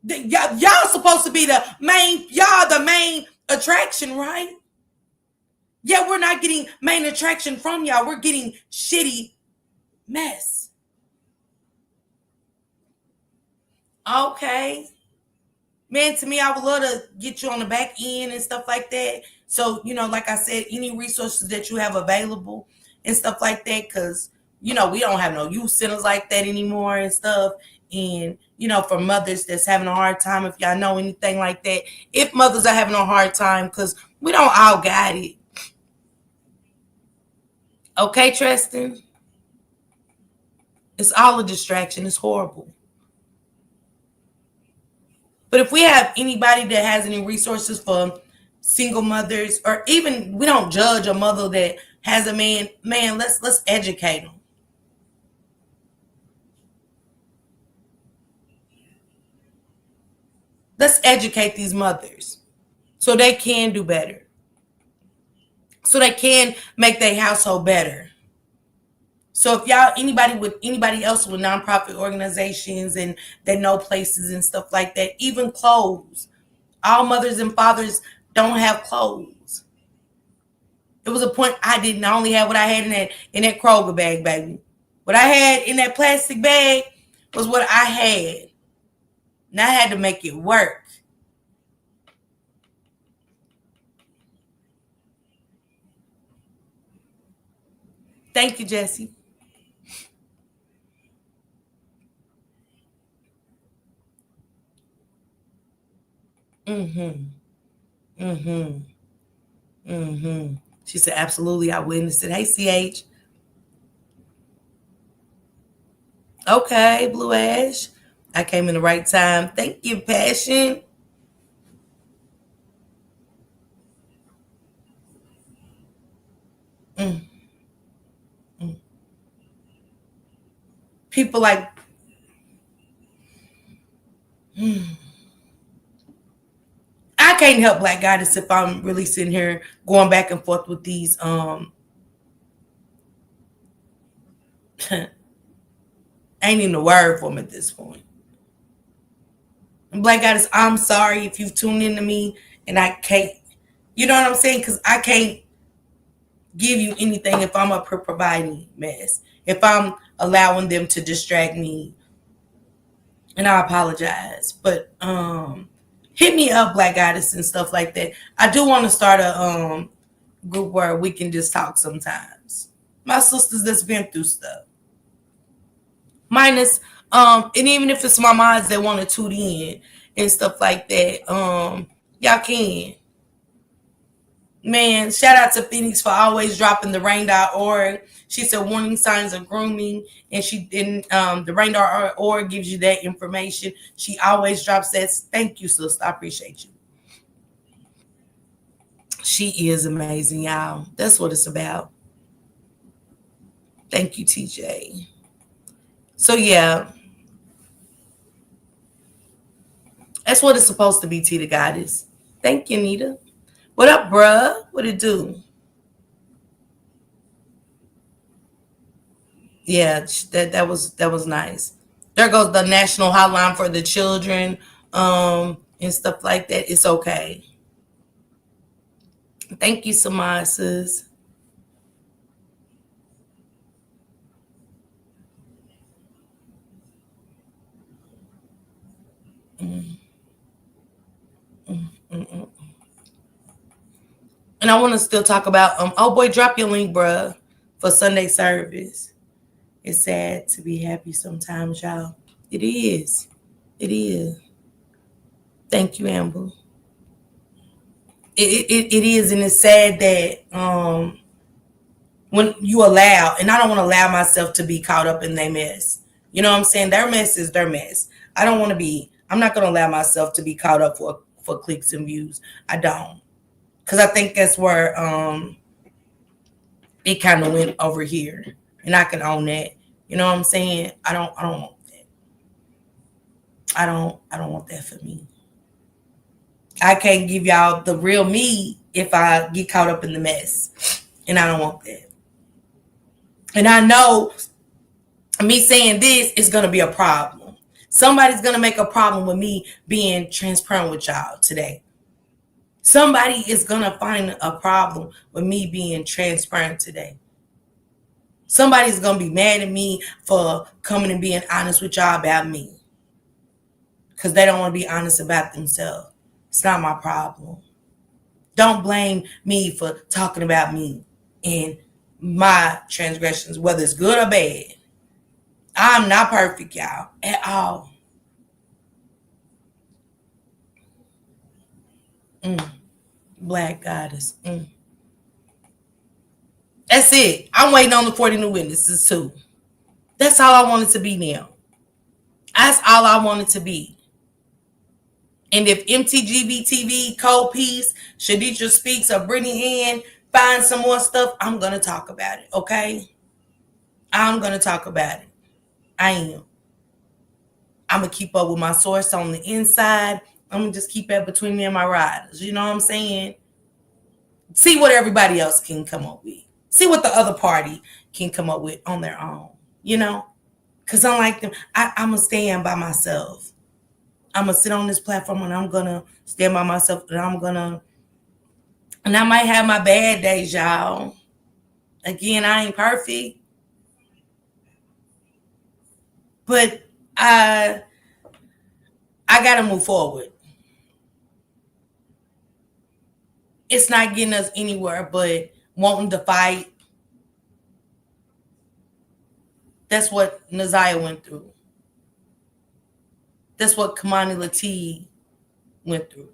Speaker 1: Y'all supposed to be the main attraction, right? Yeah, we're not getting main attraction from y'all. We're getting shitty mess. Okay. Man, to me, I would love to get you on the back end and stuff like that. So, like I said, any resources that you have available and stuff like that, because, we don't have no youth centers like that anymore and stuff. And, for mothers that's having a hard time, if y'all know anything like that, if mothers are having a hard time, because we don't all got it. Okay, Tristan? It's all a distraction. It's horrible. But if we have anybody that has any resources for single mothers, or even we don't judge a mother that has a man, let's educate them. Let's educate these mothers so they can do better. So they can make their household better. So if anybody else with nonprofit organizations and they know places and stuff like that, even clothes. All mothers and fathers don't have clothes. It was a point I didn't. I only had what I had in that Kroger bag, baby. What I had in that plastic bag was what I had. And I had to make it work. Thank you, Jesse. Mm-hmm. Mm-hmm. Mm-hmm. She said, absolutely, I witnessed it. Hey, CH. Okay, Blue Ash. I came in the right time. Thank you, Passion. Mm, mm. People like, I can't help Black Goddess if I'm really sitting here going back and forth with these ain't even a word for them at this point. And Black Goddess, I'm sorry if you've tuned into me and I can't, you know what I'm saying? Because I can't give you anything if I'm up here providing mess. If I'm allowing them to distract me, and I apologize. But hit me up, Black Goddess, and stuff like that. I do want to start a group where we can just talk sometimes. My sisters that's been through stuff. Minus and even if it's my mods that want to tune in and stuff like that, y'all can. Man, shout out to Phoenix for always dropping the rain.org. She said warning signs of grooming, and she didn't. The rain.org gives you that information. She always drops that. Thank you, sister. I appreciate you. She is amazing, y'all. That's what it's about. Thank you, TJ. So yeah, that's what it's supposed to be, T the Goddess. Thank you, Nita. What up, bruh? What it do? Yeah, that was nice. There goes the national hotline for the children, and stuff like that. It's okay. Thank you so much, sis. Mm, mm, mm. And I want to still talk about oh boy, drop your link, bruh, for Sunday service. It's sad to be happy sometimes, y'all. It is. It is. Thank you, Amber. It is, and it's sad that when you allow, and I don't want to allow myself to be caught up in their mess. You know what I'm saying? Their mess is their mess. I don't want to be. I'm not going to allow myself to be caught up for clicks and views. I don't, because I think that's where it kind of went over here, and I can own that. You know what I'm saying? I don't want that. I don't want that for me. I can't give y'all the real me if I get caught up in the mess, and I don't want that. And I know me saying this is going to be a problem. Somebody's going to make a problem with me being transparent with y'all today. Somebody is going to find a problem with me being transparent today. Somebody's going to be mad at me for coming and being honest with y'all about me because they don't want to be honest about themselves. It's not my problem. Don't blame me for talking about me and my transgressions, whether it's good or bad. I'm not perfect, y'all, at all. Mm, Black goddess. That's it. I'm waiting on the 40 new witnesses too. That's all I wanted to be now. That's all I wanted to be. And if MTGB TV, Cold Peace, Shaditra Speaks, or Brittany Ann find some more stuff, I'm going to talk about it, okay? I'm going to talk about it. I am. I'm going to keep up with my source on the inside. I'm going to just keep that between me and my riders. You know what I'm saying? See what everybody else can come up with. See what the other party can come up with on their own, you know? Because unlike them, I'm going to stand by myself. I'm going to sit on this platform and I'm going to stand by myself and and I might have my bad days, y'all. Again, I ain't perfect, but I I got to move forward. It's not getting us anywhere, but wanting to fight. That's what Naziah went through. That's what Kamani Latif went through.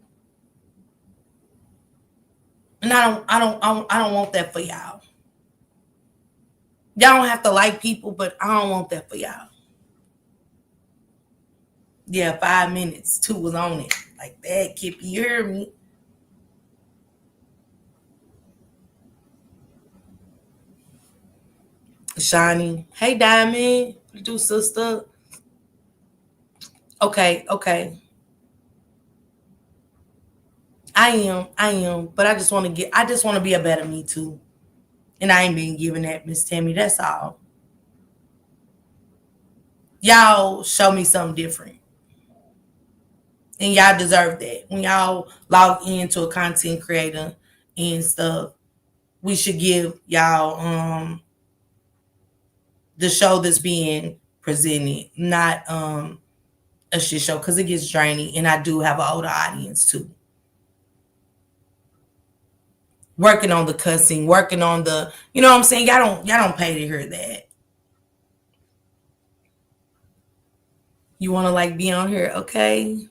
Speaker 1: And I don't want that for y'all. Y'all don't have to like people, but I don't want that for y'all. Yeah, 5 minutes. 2 was on it. Like that, Kip, you hear me? Shiny. Hey, Diamond. What you do, sister? Okay, okay. I am. But I just want to be a better me too. And I ain't been giving that, Miss Tammy. That's all. Y'all show me something different. And y'all deserve that. When y'all log into a content creator and stuff, we should give y'all the show that's being presented, not a shit show, because it gets draining. And I do have an older audience too. Working on the cussing, working on the, you know what I'm saying? Y'all don't pay to hear that. You want to like be on here, okay?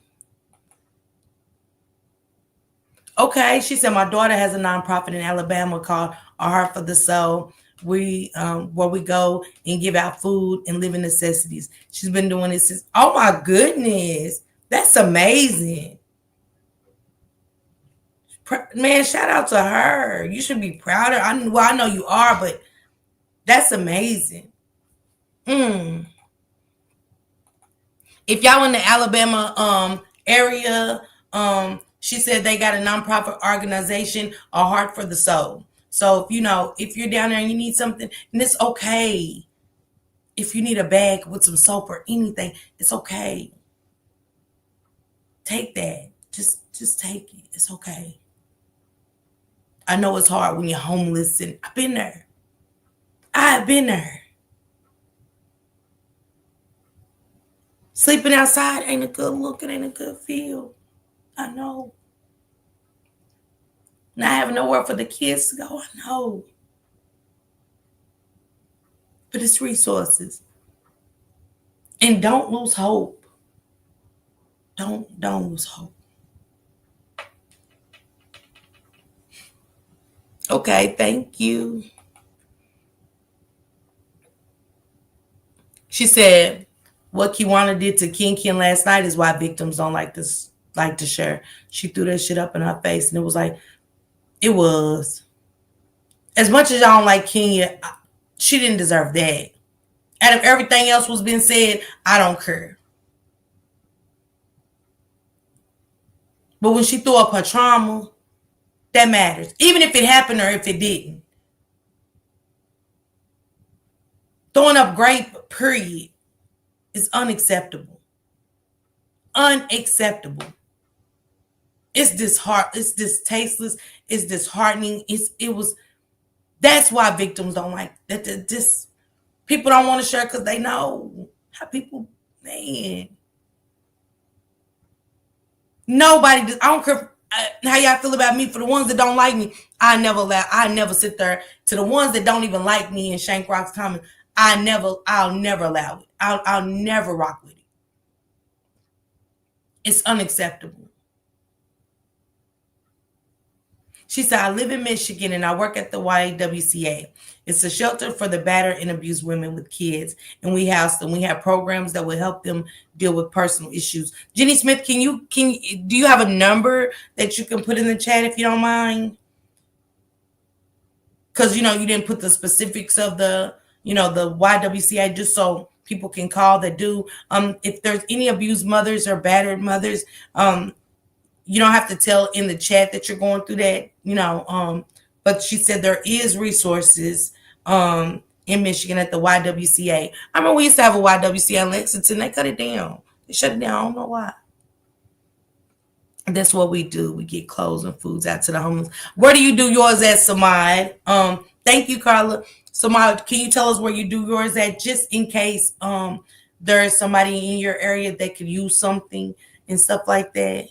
Speaker 1: Okay, she said my daughter has a nonprofit in Alabama called A Heart for the Soul. We where we go and give out food and living necessities. She's been doing this since. Oh my goodness, that's amazing, man! Shout out to her. You should be proud of her. I know you are, but That's amazing. Mm. If y'all in the Alabama area, she said they got a nonprofit organization, A Heart for the Soul. So if if you're down there and you need something, and it's okay. If you need a bag with some soap or anything, it's okay. Take that. Just take it. It's okay. I know it's hard when you're homeless, and I've been there. I've been there. Sleeping outside ain't a good look. It ain't a good feel. I know. Not having nowhere for the kids to go. I know. But it's resources. And don't lose hope. Don't lose hope. Okay, thank you. She said, what Kiwana did to Ken last night is why victims don't like to share. She threw that shit up in her face, and it was like, it was. As much as y'all don't like Kenya, she didn't deserve that. And if everything else was being said, I don't care. But when she threw up her trauma, that matters. Even if it happened or if it didn't. Throwing up grape, period, is unacceptable. Unacceptable. It's it's distasteless, it's disheartening. That's why victims don't like that. This people don't want to share because they know how people, man. Nobody. I don't care how y'all feel about me. For the ones that don't like me, I never sit there. To the ones that don't even like me and Shank Rock's comments, I'll never allow it. I'll never rock with it. It's unacceptable. She said, I live in Michigan and I work at the YWCA. It's a shelter for the battered and abused women with kids. And we house them. We have programs that will help them deal with personal issues. Jenny Smith, do you have a number that you can put in the chat if you don't mind? Because you didn't put the specifics of the YWCA, just so people can call that do. If there's any abused mothers or battered mothers, you don't have to tell in the chat that you're going through that, but she said there is resources in Michigan at the YWCA. I remember we used to have a YWCA in Lexington. They cut it down. They shut it down. I don't know why. That's what we do. We get clothes and foods out to the homeless. Where do you do yours at, Samad? Thank you, Carla. Samad, can you tell us where you do yours at, just in case there's somebody in your area that could use something and stuff like that?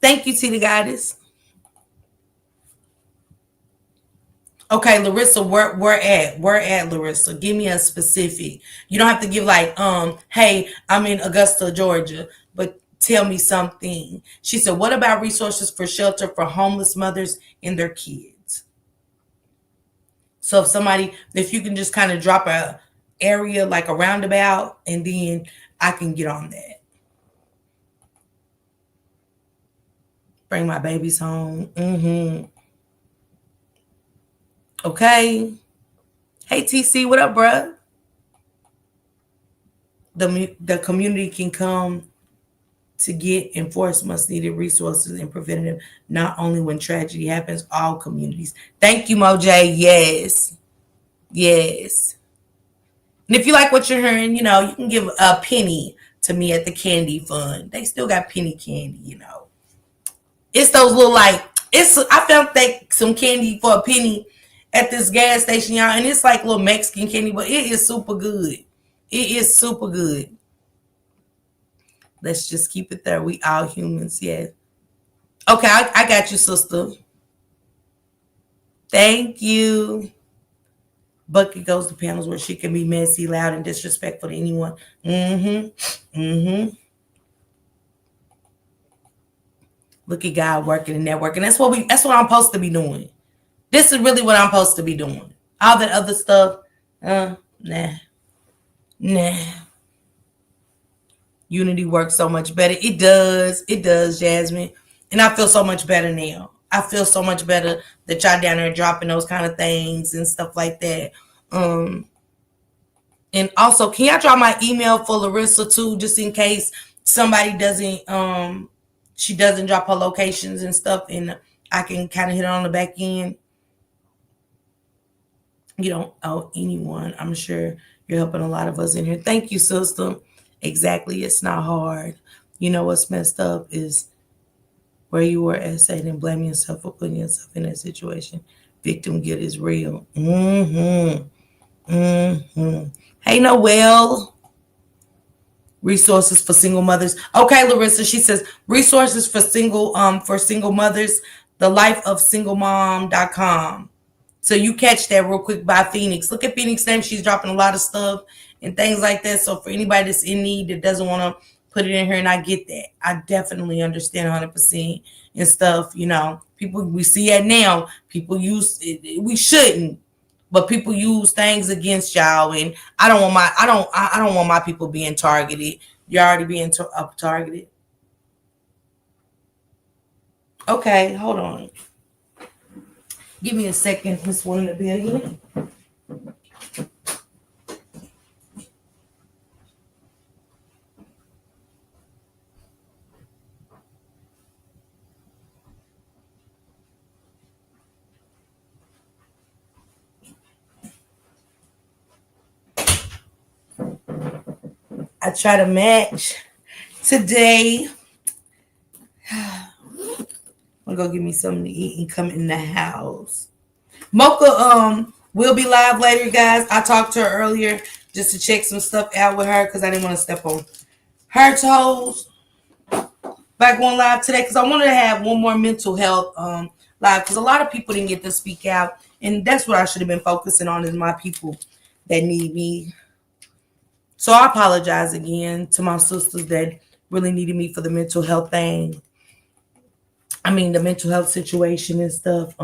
Speaker 1: Thank you, Tina Goddess. Okay, Larissa, where at Larissa? Give me a specific. You don't have to give like, hey, I'm in Augusta, Georgia, but tell me something. She said, what about resources for shelter for homeless mothers and their kids? So if you can just kind of drop a area like a roundabout, and then I can get on that. Bring my babies home. Okay. Hey, TC, what up, bruh? The community can come to get enforce much needed resources and preventative, not only when tragedy happens, all communities. Thank you, Moj. Yes. Yes. And if you like what you're hearing, you can give a penny to me at the candy fund. They still got penny candy, It's those little I found some candy for a penny at this gas station, y'all, and it's like little Mexican candy, but it is super good. It is super good. Let's just keep it there. We all humans, yeah. Okay, I got you, sister. Thank you. Bucket goes to panels where she can be messy, loud, and disrespectful to anyone. Look at God working and networking. That's what I'm supposed to be doing. This is really what I'm supposed to be doing. All that other stuff, nah. Unity works so much better. It does, Jasmine. And I feel so much better now. I feel so much better that y'all down there dropping those kind of things and stuff like that. Um, and also, can y'all drop my email for Larissa too, just in case somebody doesn't she doesn't drop her locations and stuff, and I can kind of hit it on the back end. You don't owe anyone. I'm sure you're helping a lot of us in here. Thank you, sister. Exactly. It's not hard. You know what's messed up is where you were at saying and blaming yourself for putting yourself in that situation. Victim guilt is real. Hey, Noel. Resources for single mothers. Okay, Larissa. She says resources for single mothers. The life of TheLifeOfSingleMom.com. So you catch that real quick by Phoenix. Look at Phoenix's name. She's dropping a lot of stuff and things like that. So for anybody that's in need that doesn't want to put it in here, and I get that. I definitely understand 100% and stuff. You know, people, we see it now. People use it. We shouldn't, but people use things against y'all, and I don't want my people being targeted. You're already being targeted. Okay, hold on. Give me a second. Miss One to be again. I try to match today. I'm gonna go get me something to eat and come in the house. Mocha will be live later, guys. I talked to her earlier just to check some stuff out with her because I didn't want to step on her toes. Back on live today because I wanted to have one more mental health live because a lot of people didn't get to speak out, and that's what I should have been focusing on is my people that need me. So I apologize again to my sisters that really needed me for the mental health thing. I mean the mental health situation and stuff.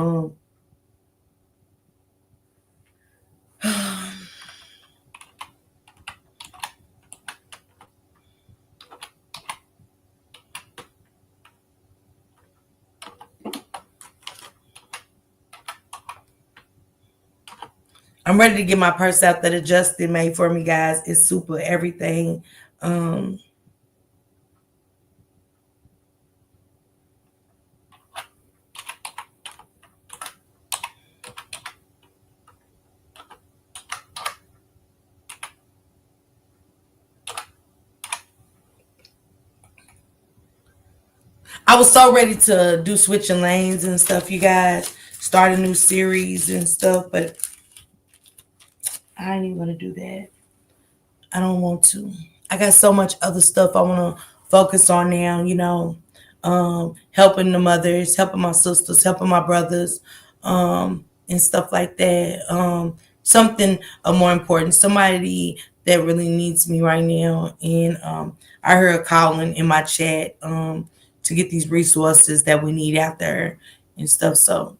Speaker 1: I'm ready to get my purse out that Justin made for me, guys. It's super everything. Um, I was so ready to do switching lanes and stuff, you guys. Start a new series and stuff, but I ain't even gonna do that. I don't want to. I got so much other stuff I want to focus on now, you know, helping the mothers, helping my sisters, helping my brothers, and stuff like that. Something more important, somebody that really needs me right now. And I heard calling in my chat to get these resources that we need out there and stuff. So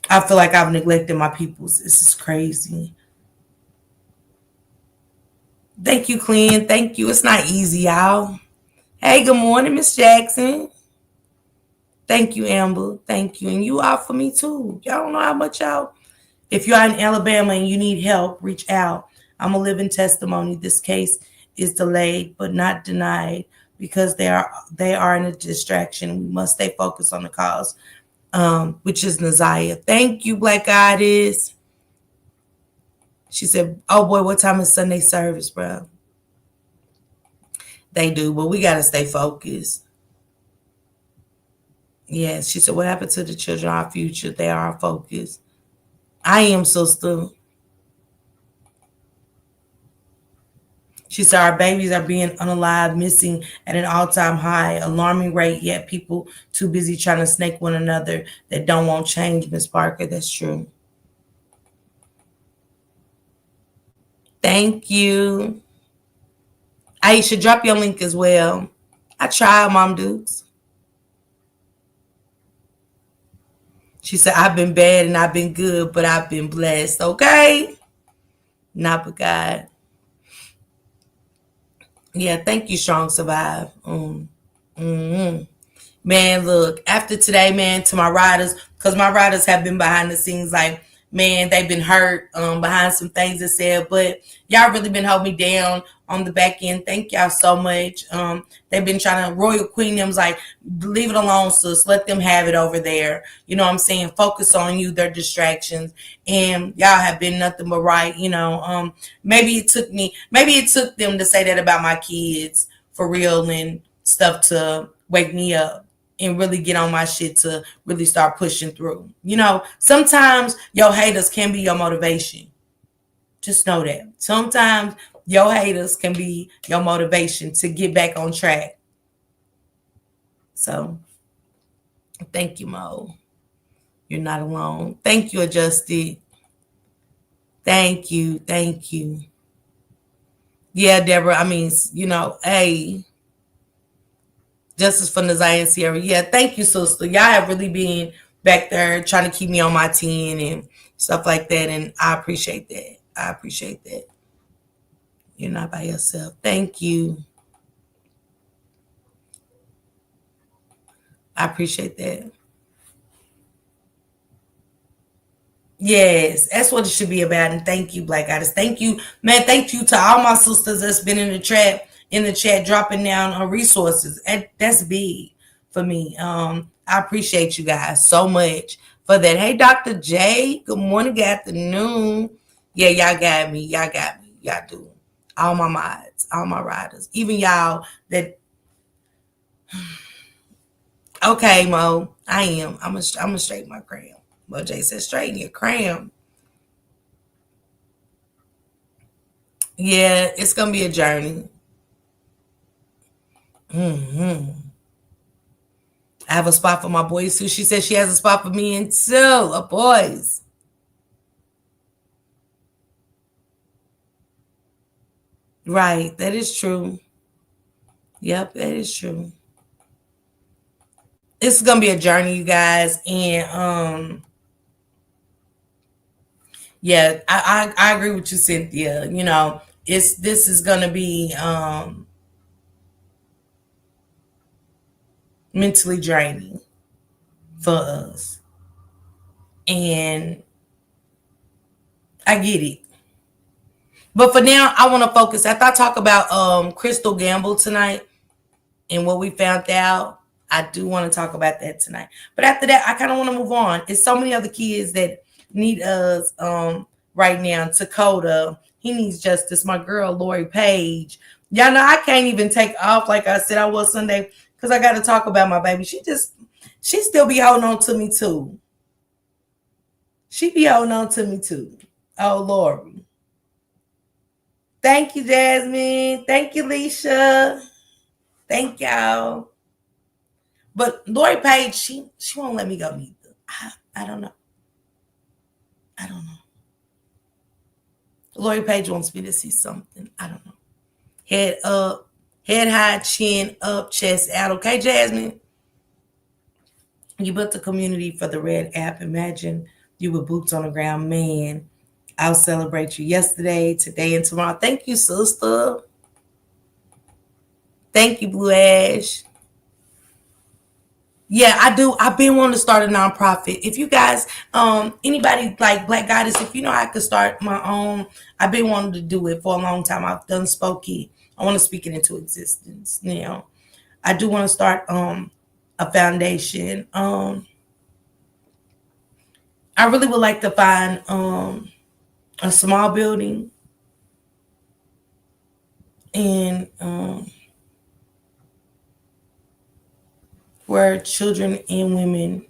Speaker 1: I feel like I've neglected my peoples. This is crazy. Thank you, Clint. Thank you. It's not easy, y'all. Hey, good morning, Miss Jackson. Thank you, Amber. Thank you. And you out for me too. Y'all don't know how much y'all. If you're in Alabama and you need help, reach out. I'm a living testimony. This case is delayed but not denied because they are in a distraction. We must stay focused on the cause, which is Naziah. Thank you, Black Goddess. She said, "Oh boy, what time is Sunday service, bro?" They do, but we gotta stay focused. Yes, she said, "What happened to the children? Our future. They are our focus." I am, sister. She said, "Our babies are being unalive, missing at an all-time high, alarming rate. Yet people too busy trying to snake one another that don't want change." Miss Parker, that's true. Thank you. Aisha, drop your link as well. I tried, Mom Dukes. She said, "I've been bad and I've been good, but I've been blessed." Okay, not but God. Yeah, thank you, Strong Survive. Mm. Man, look, after today, man, to my riders, because my riders have been behind the scenes, like, man, they've been hurt behind some things that said, but y'all really been holding me down on the back end. Thank y'all so much. They've been trying to, Royal Queen, them's like, leave it alone, sis. Let them have it over there. You know what I'm saying? Focus on you, their distractions. And y'all have been nothing but right. Maybe it took them to say that about my kids for real and stuff to wake me up and really get on my shit to really start pushing through. Sometimes your haters can be your motivation. Just know that. Sometimes your haters can be your motivation to get back on track. So thank you, Mo. You're not alone. Thank you, Adjusted. Thank you. Thank you. Yeah, Deborah. I mean, hey, Justice for Nazaya and Sierra. Yeah, thank you, sister. Y'all have really been back there trying to keep me on my 10 and stuff like that. And I appreciate that. I appreciate that. You're not by yourself. Thank you. I appreciate that. Yes, that's what it should be about. And thank you, Black Goddess. Thank you, man. Thank you to all my sisters that's been in the chat, dropping down on resources. That's big for me. I appreciate you guys so much for that. Hey, Dr. J. Good morning, good afternoon. Yeah, y'all got me. Y'all got me. Y'all do. All my mods, all my riders, even y'all that. Okay, Mo, I am. I'm a straighten my crown. Well, Jay said straighten your crown. Yeah, it's gonna be a journey. Hmm. I have a spot for my boys too. She said she has a spot for me and two of boys. Right, that is true. Yep, that is true. It's gonna be a journey, you guys, and yeah, I agree with you, Cynthia. This is gonna be mentally draining for us, and I get it. But for now, I want to focus. After I talk about Crystal Gamble tonight and what we found out, I do want to talk about that tonight. But after that, I kind of want to move on. It's so many other kids that need us right now. Dakota, he needs justice. My girl, Lori Page. Y'all know I can't even take off like I said I was Sunday because I got to talk about my baby. She still be holding on to me too. She be holding on to me too. Oh, Lori. Thank you, Jasmine. Thank you, Leisha. Thank y'all. But Lori Page, she won't let me go neither. I don't know. I don't know. Lori Page wants me to see something. I don't know. Head up, head high, chin up, chest out. Okay, Jasmine? You built the community for the Red app. Imagine you with boots on the ground. Man, I'll celebrate you yesterday, today, and tomorrow. Thank you, sister. Thank you, Blue Ash. Yeah, I do. I've been wanting to start a nonprofit. If you guys, anybody like Black Goddess, if you know I could start my own, I've been wanting to do it for a long time. I've done Spokey. I want to speak it into existence. I do want to start a foundation. I really would like to find a small building and where children and women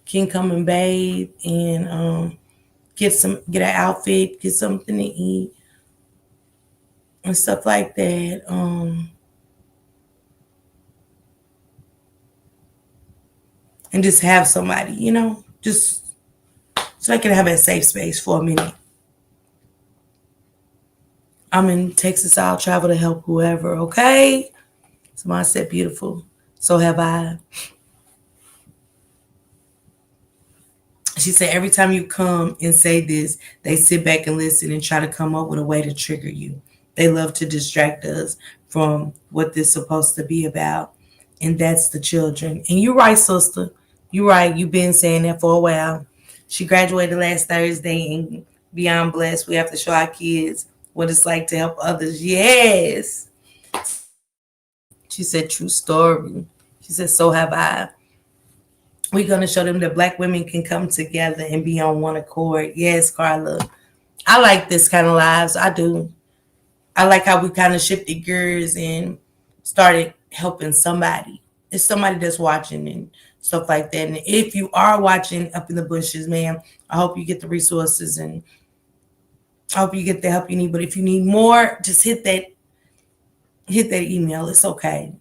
Speaker 1: can come and bathe and get an outfit, get something to eat, and stuff like that. And just have somebody, just so I can have a safe space for a minute. I'm in Texas. I'll travel to help whoever. Okay. Somebody said beautiful. So have I. She said, every time you come and say this, they sit back and listen and try to come up with a way to trigger you. They love to distract us from what this is supposed to be about. and that's the children. And you're right, sister. You're right. You've been saying that for a while. She graduated last Thursday, and beyond blessed, we have to show our kids what it's like to help others. Yes. She said, true story. She said, so have I. We're going to show them that black women can come together and be on one accord. Yes, Carla. I like this kind of lives. I do. I like how we kind of shifted gears and started helping somebody. It's somebody that's watching and stuff like that. And if you are watching Up in the Bushes, man, I hope you get the resources and I hope you get the help you need. But if you need more, just hit that email. It's okay.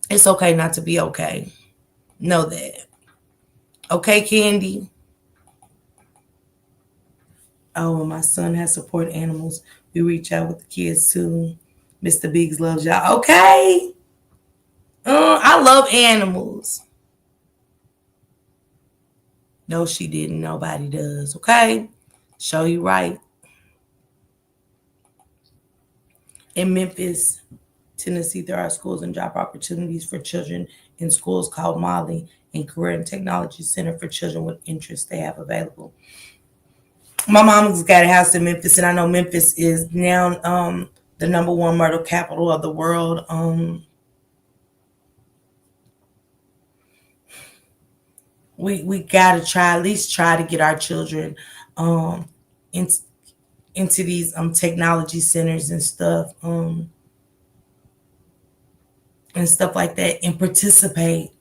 Speaker 1: It's okay not to be okay. Know that. Okay, Candy. Oh, and my son has support animals. We reach out with the kids too. Mr. Biggs loves y'all. Okay. I love animals. No, she didn't. Nobody does. Okay. Show you right. In Memphis, Tennessee, there are schools and job opportunities for children in schools called Molly and Career and Technology Center for children with interests they have available. My mom's got a house in Memphis, and I know Memphis is now the number one murder capital of the world. We gotta try, at least try to get our children um in, into these technology centers and stuff like that and participate.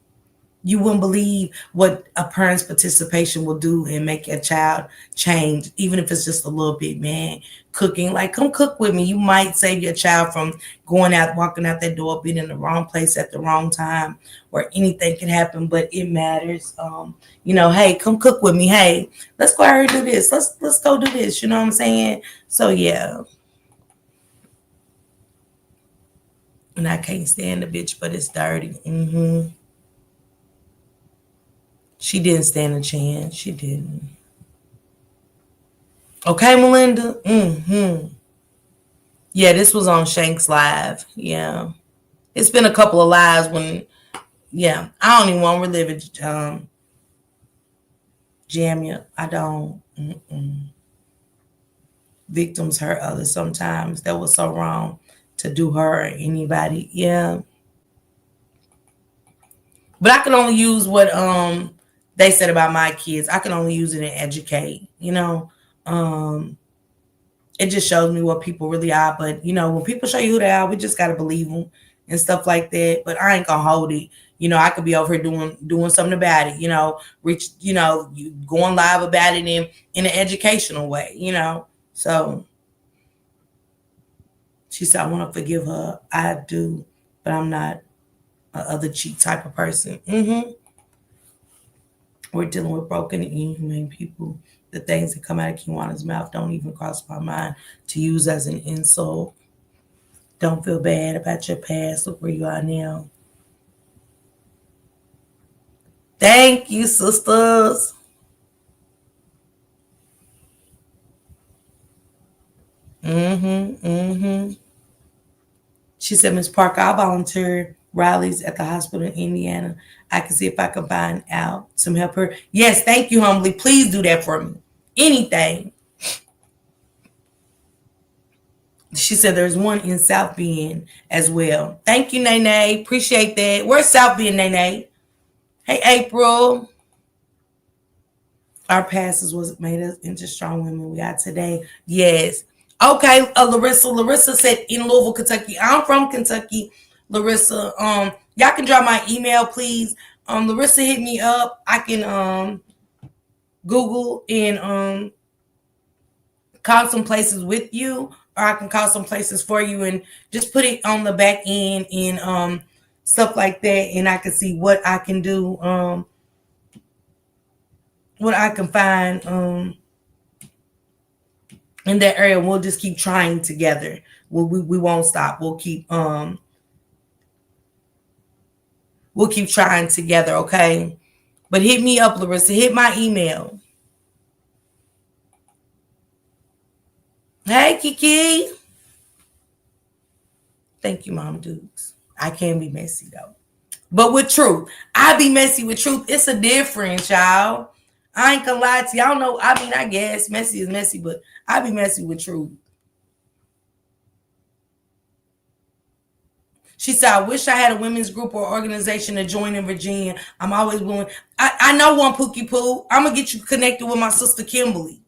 Speaker 1: You wouldn't believe what a parent's participation will do and make a child change, even if it's just a little bit, man. Cooking, like, come cook with me. You might save your child from going out, walking out that door, being in the wrong place at the wrong time, where anything can happen, but it matters. Hey, come cook with me. Hey, let's go out and do this. Let's go do this. You know what I'm saying? So yeah. And I can't stand the bitch, but it's dirty. She didn't stand a chance. She didn't. Okay, Melinda. Yeah, this was on Shanks Live. Yeah. It's been a couple of lives when, yeah, I don't even want to relive it. Jamia, I don't. Victims hurt others sometimes. That was so wrong to do her or anybody. Yeah. But I can only use what they said about my kids. I can only use it and educate, it just shows me what people really are. But when people show you who they are, we just gotta believe them and stuff like that. But I ain't gonna hold it. I could be over here doing something about it. Reach. You going live about it in an educational way. So she said, I want to forgive her. I do, but I'm not a other cheat type of person. We're dealing with broken and inhumane people. The things that come out of Kiwana's mouth don't even cross my mind to use as an insult. Don't feel bad about your past. Look where you are now. Thank you, sisters. She said, Miss Parker, I volunteer rallies at the hospital in Indiana. I can see if I can find out some help her. Yes, thank you, humbly. Please do that for me. Anything. She said there's one in South Bend as well. Thank you, Nene. Appreciate that. Where's South Bend, Nene? Hey, April. Our pastors was made us into strong women we are today. Yes. Okay, Larissa. Larissa said in Louisville, Kentucky. I'm from Kentucky, Larissa. Y'all can drop my email, please. Larissa, hit me up. I can Google and call some places with you, or I can call some places for you and just put it on the back end and stuff like that, and I can see what I can do, what I can find in that area. We'll just keep trying together. We won't stop. We'll keep trying together, okay? But hit me up, Larissa. Hit my email. Hey, Kiki. Thank you, Mom Dukes. I can be messy though. But with truth, I be messy with truth. It's a difference, y'all. I ain't gonna lie to y'all. Know, I mean, I guess messy is messy, but I be messy with truth. She said, I wish I had a women's group or organization to join in Virginia. I'm always willing. I know one, Pookie Poo. I'm going to get you connected with my sister, Kimberly.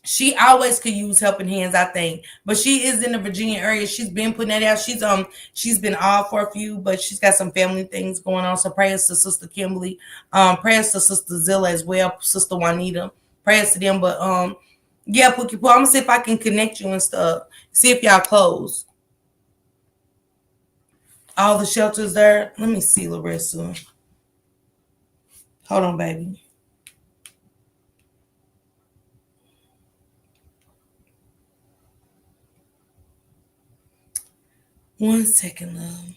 Speaker 1: She always could use helping hands, I think. But she is in the Virginia area. She's been putting that out. She's been off for a few, but she's got some family things going on. So prayers to Sister Kimberly. Prayers to Sister Zilla as well, Sister Juanita. Prayers to them. But yeah, Pookie Poo, I'm gonna see if I can connect you and stuff. See if y'all close. All the shelters there. Let me see, Larissa. Hold on, baby. One second, love.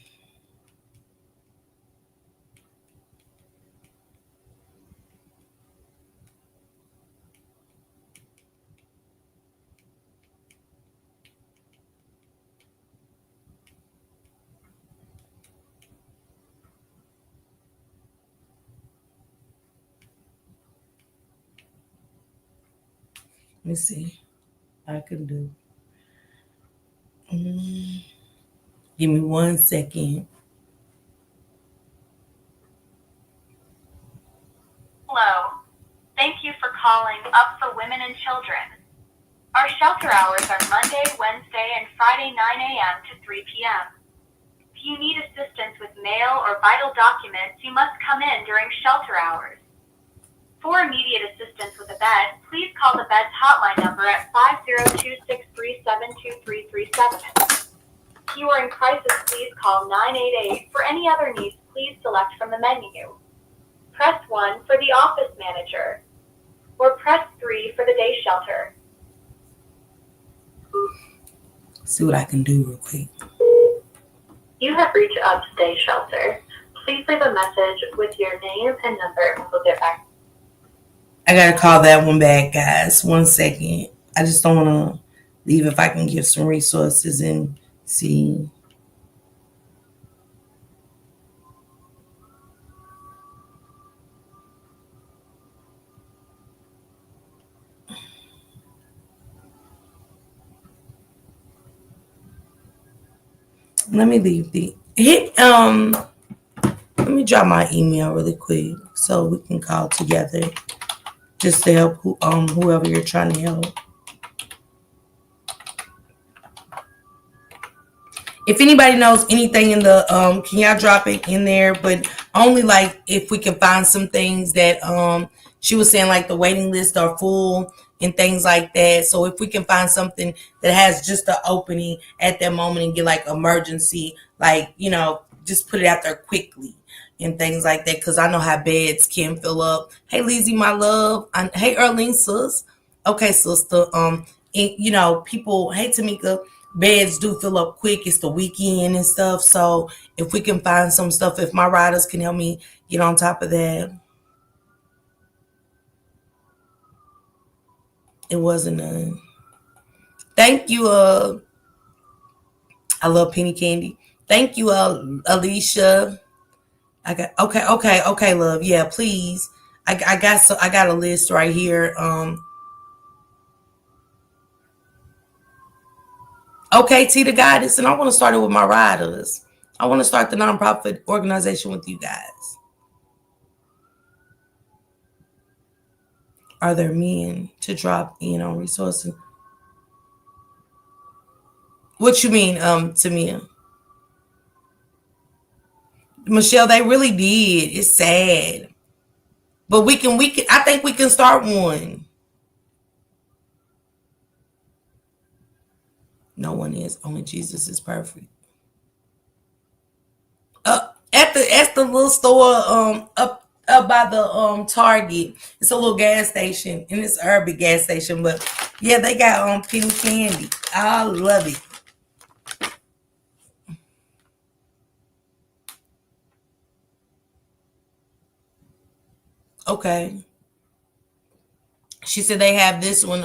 Speaker 1: Let me see. I can do. Give me 1 second.
Speaker 2: Hello. Thank you for calling Up for Women and Children. Our shelter hours are Monday, Wednesday, and Friday 9 a.m. to 3 p.m. If you need assistance with mail or vital documents, you must come in during shelter hours. For immediate assistance with a bed, please call the bed's hotline number at 502-637-2337. If you are in crisis, please call 988. For any other needs, please select from the menu. Press 1 for the office manager, or press 3 for the day shelter.
Speaker 1: See what I can do real quick.
Speaker 2: You have reached Up Day Shelter. Please leave a message with your name and number, and we'll get back.
Speaker 1: I gotta call that one back, guys. 1 second. I just don't want to leave if I can give some resources and see. Let me leave the hit. Let me drop my email really quick so we can call together, just to help whoever you're trying to help. If anybody knows anything in the can y'all drop it in there? But only like if we can find some things that she was saying, like the waiting list are full and things like that. So if we can find something that has just the opening at that moment and get like emergency, like, just put it out there quickly and things like that. Cause I know how beds can fill up. Hey Lizzie, my love. Hey Erlene, sis. Okay, sister. And, people, hey Tamika, beds do fill up quick. It's the weekend and stuff. So if we can find some stuff, if my riders can help me get on top of that. It wasn't none. Thank you. I love penny candy. Thank you, Alicia. I got okay, love. Yeah, please. I got a list right here. Okay, T the Goddess, and I want to start it with my riders. I want to start the nonprofit organization with you guys. Are there men to drop in on resources? What you mean, Tamia? Michelle, they really did. It's sad. But we can I think we can start one. No one is. Only Jesus is perfect. At the little store up by the Target. It's a little gas station, and it's an urban gas station. But yeah, they got penny candy. I love it. Okay. She said they have this one.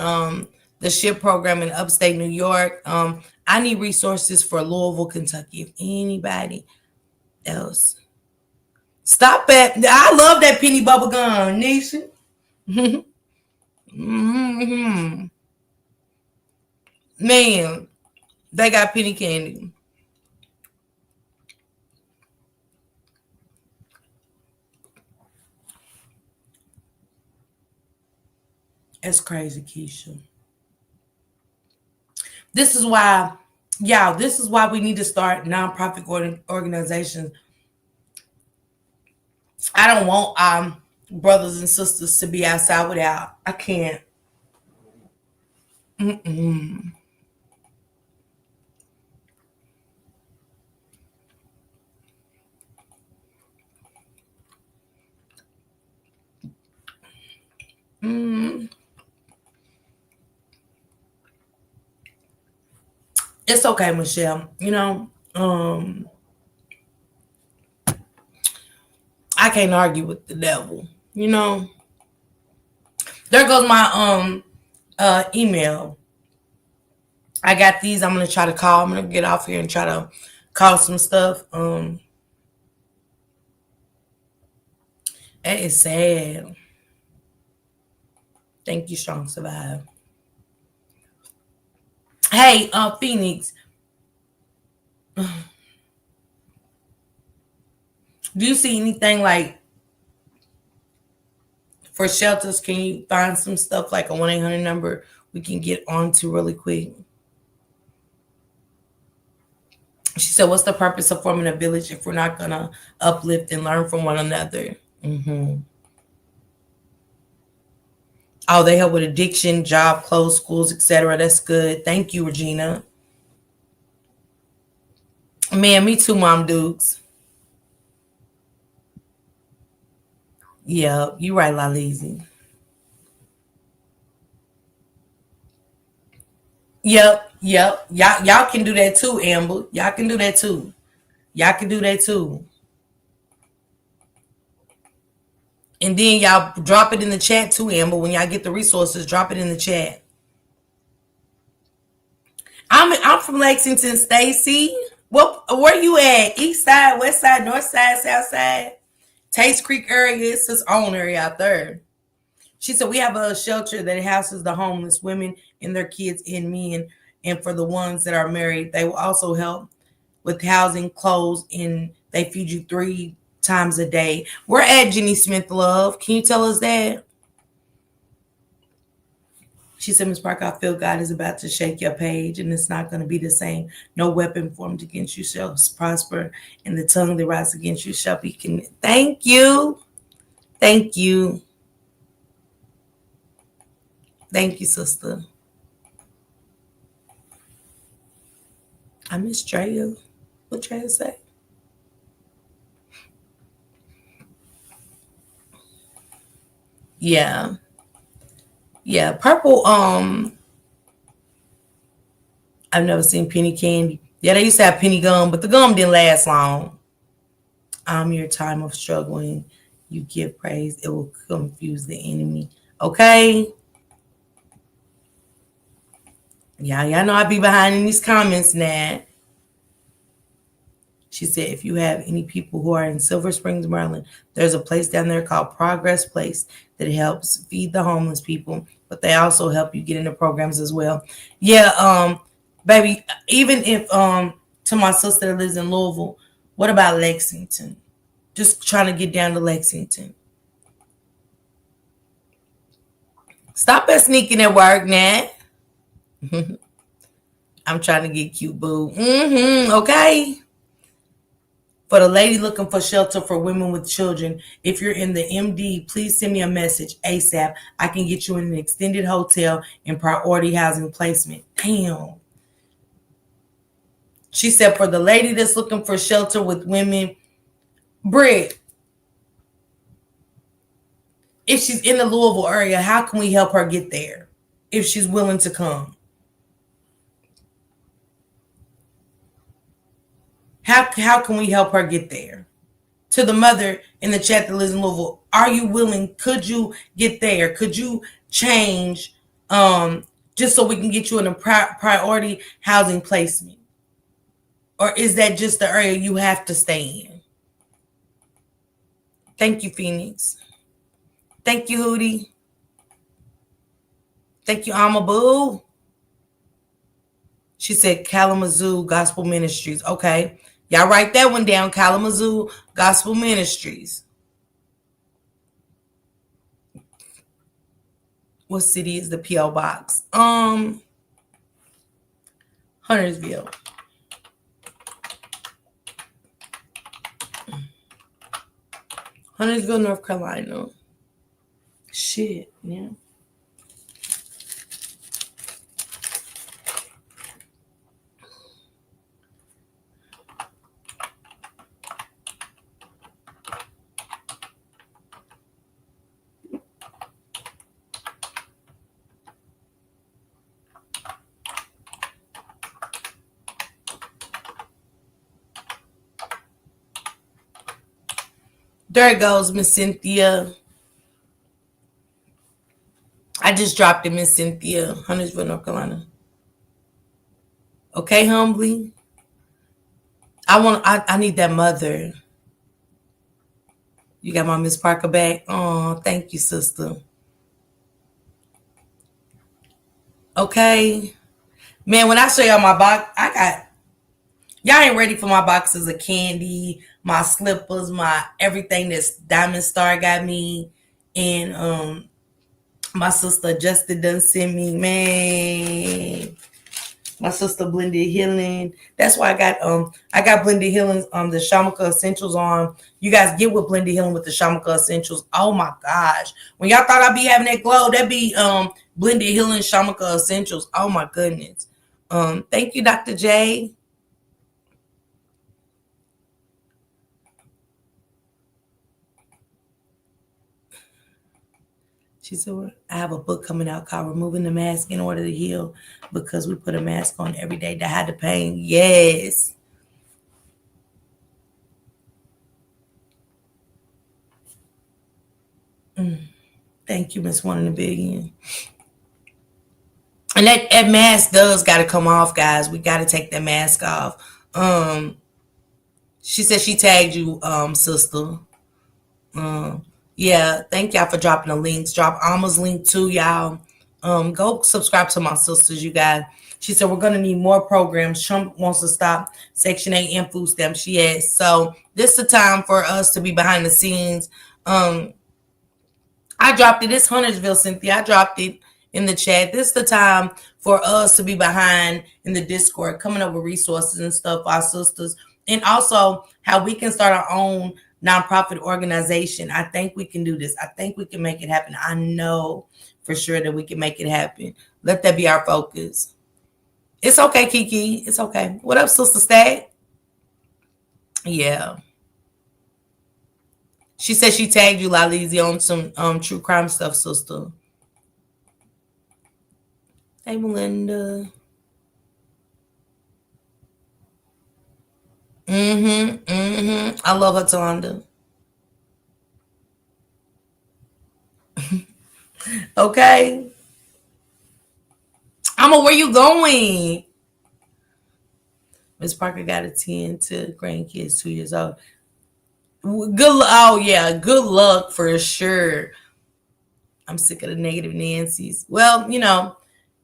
Speaker 1: the SHIP program in upstate New York. I need resources for Louisville, Kentucky. If anybody else, stop it. I love that penny bubble gum, Nisha. Hmm. Man, they got penny candy. That's crazy, Keisha. This is why, y'all, this is why we need to start nonprofit organizations. I don't want brothers and sisters to be outside without. I can't. Mm-mm. Mm. It's okay, Michelle. I can't argue with the devil. There goes my email. I got these. I'm gonna try to call. I'm gonna get off here and try to call some stuff. That is sad. Thank you, Strong Survive. Hey, Phoenix, do you see anything like for shelters? Can you find some stuff like a 1-800 number we can get onto really quick? She said, "What's the purpose of forming a village if we're not gonna uplift and learn from one another?" Hmm. Oh, they help with addiction, job, clothes, schools, etc. That's good. Thank you, Regina. Man, me too, Mom Dukes. Yeah, you right, Laleezy. Yep. Y'all can do that too, Amber. Y'all can do that too. Y'all can do that too. And then y'all drop it in the chat too, Amber. When y'all get the resources, drop it in the chat. I'm from Lexington, Stacy. Where you at? East side, west side, north side, south side? Taste Creek area. It's his own area out there. She said we have a shelter that houses the homeless women and their kids and men. And for the ones that are married, they will also help with housing, clothes, and they feed you 3 times a day. We're at Jenny Smith, love. Can you tell us that? She said, Ms. Parker, I feel God is about to shake your page and it's not going to be the same. No weapon formed against you shall prosper, and the tongue that rises against you shall be condemned. Thank you. Thank you. Thank you, sister. I miss Drea. What Drea say? Yeah. Yeah. Purple, I've never seen penny candy. Yeah, they used to have penny gum, but the gum didn't last long. I'm your time of struggling. You give praise, it will confuse the enemy. Okay? Yeah, y'all know I be behind in these comments now. She said, if you have any people who are in Silver Springs, Maryland, there's a place down there called Progress Place that helps feed the homeless people, but they also help you get into programs as well. Yeah, baby, even if to my sister that lives in Louisville, what about Lexington? Just trying to get down to Lexington. Stop at sneaking at work, Nat. I'm trying to get cute, boo. Okay. For the lady looking for shelter for women with children, if you're in the MD, please send me a message ASAP. I can get you in an extended hotel and priority housing placement. Damn. She said, for the lady that's looking for shelter with women, Britt, if she's in the Louisville area, how can we help her get there if she's willing to come? How can we help her get there? To the mother in the chat that lives in Louisville, are you willing? Could you get there? Could you change just so we can get you in a priority housing placement? Or is that just the area you have to stay in? Thank you, Phoenix. Thank you, Hootie. Thank you, Amaboo. She said Kalamazoo Gospel Ministries. Okay. Y'all write that one down. Kalamazoo Gospel Ministries. What city is the P.O. box? Huntersville. Huntersville, North Carolina. Shit, yeah. There it goes, Miss Cynthia. I just dropped it, Miss Cynthia. Huntersville, North Carolina. Okay, humbly. I need that mother. You got my Miss Parker back. Oh, thank you, sister. Okay. Man, when I show y'all my box, y'all ain't ready for my boxes of candy, my slippers, my everything that's Diamond Star got me. And my sister Justin done sent me, man. My sister Blended Healing. That's why I got Blended Healing the Shamika Essentials on. You guys get with Blended Healing with the Shamika Essentials. Oh my gosh. When y'all thought I'd be having that glow, that'd be Blended Healing Shamika Essentials. Oh my goodness. Thank you, Dr. J. She said, well, I have a book coming out called Removing the Mask in Order to Heal, because we put a mask on every day to hide the pain. Yes. Thank you, Miss One in a Billion. And that mask does got to come off, guys. We got to take that mask off. She said she tagged you, sister. Yeah, thank y'all for dropping the links. Drop Alma's link too, y'all. Go subscribe to my sisters, you guys. She said we're gonna need more programs. Trump wants to stop Section 8 and food stamps. She has. So this is the time for us to be behind the scenes. I dropped it. It's Huntersville, Cynthia. I dropped it in the chat. This is the time for us to be behind in the Discord, coming up with resources and stuff for our sisters, and also how we can start our own nonprofit organization. I think we can do this. I think we can make it happen. I know for sure that we can make it happen. Let that be our focus. It's okay, Kiki. It's okay. What up, Sister Stag? Yeah. She said she tagged you, Lalizi, on some true crime stuff, sister. Hey, Melinda. I love her, Tonda. Okay. I'ma, where you going? Miss Parker got a 10 to grandkids 2 years old. Oh yeah, good luck for sure. I'm sick of the negative Nancy's. Well,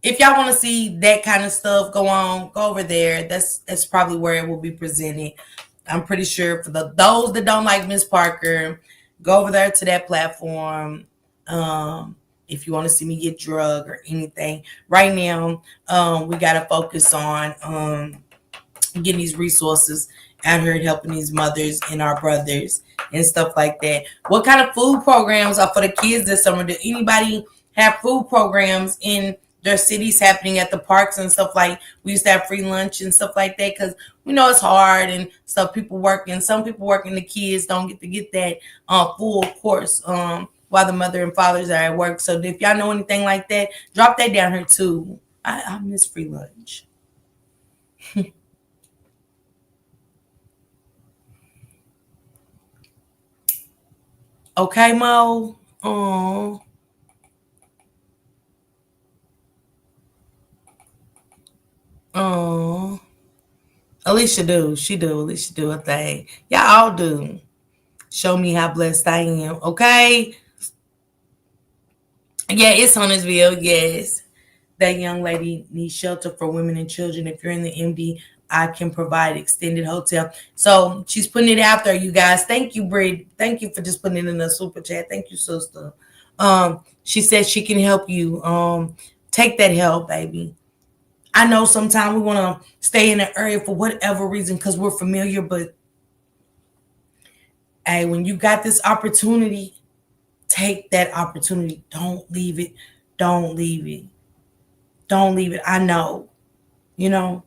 Speaker 1: if y'all want to see that kind of stuff go on, go over there. That's probably where it will be presented. I'm pretty sure for those that don't like Miss Parker, go over there to that platform. If you want to see me get drugged or anything, right now, we got to focus on getting these resources out here and helping these mothers and our brothers and stuff like that. What kind of food programs are for the kids this summer? Do anybody have food programs in their cities happening at the parks and stuff? Like, we used to have free lunch and stuff like that, because we know it's hard and stuff. People working, some people working, the kids don't get to get that full course while the mother and fathers are at work. So if y'all know anything like that, drop that down here too. I miss free lunch. Okay, Mo. Oh, Alicia do. She do. Alicia do a thing. Y'all all do. Show me how blessed I am. Okay. Yeah, it's Huntersville. Yes. That young lady needs shelter for women and children. If you're in the MD, I can provide extended hotel. So she's putting it out there, you guys. Thank you, Brid. Thank you for just putting it in the super chat. Thank you, sister. She said she can help you. Take that help, baby. I know sometimes we want to stay in an area for whatever reason because we're familiar, but hey, when you got this opportunity, take that opportunity. Don't leave it. Don't leave it. Don't leave it. I know, you know,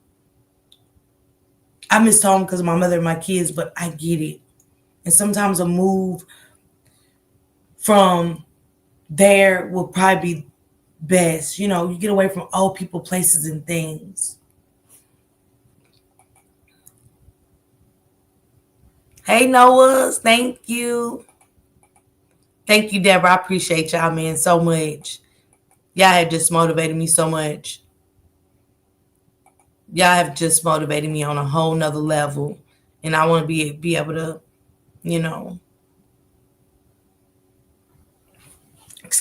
Speaker 1: I missed home because of my mother and my kids, but I get it. And sometimes a move from there will probably be best. You know, you get away from old people, places, and things. Hey, Noahs, thank you. Thank you, Deborah. I appreciate y'all, man, so much. Y'all have just motivated me so much. Y'all have just motivated me on a whole nother level. And I want to be able to, you know,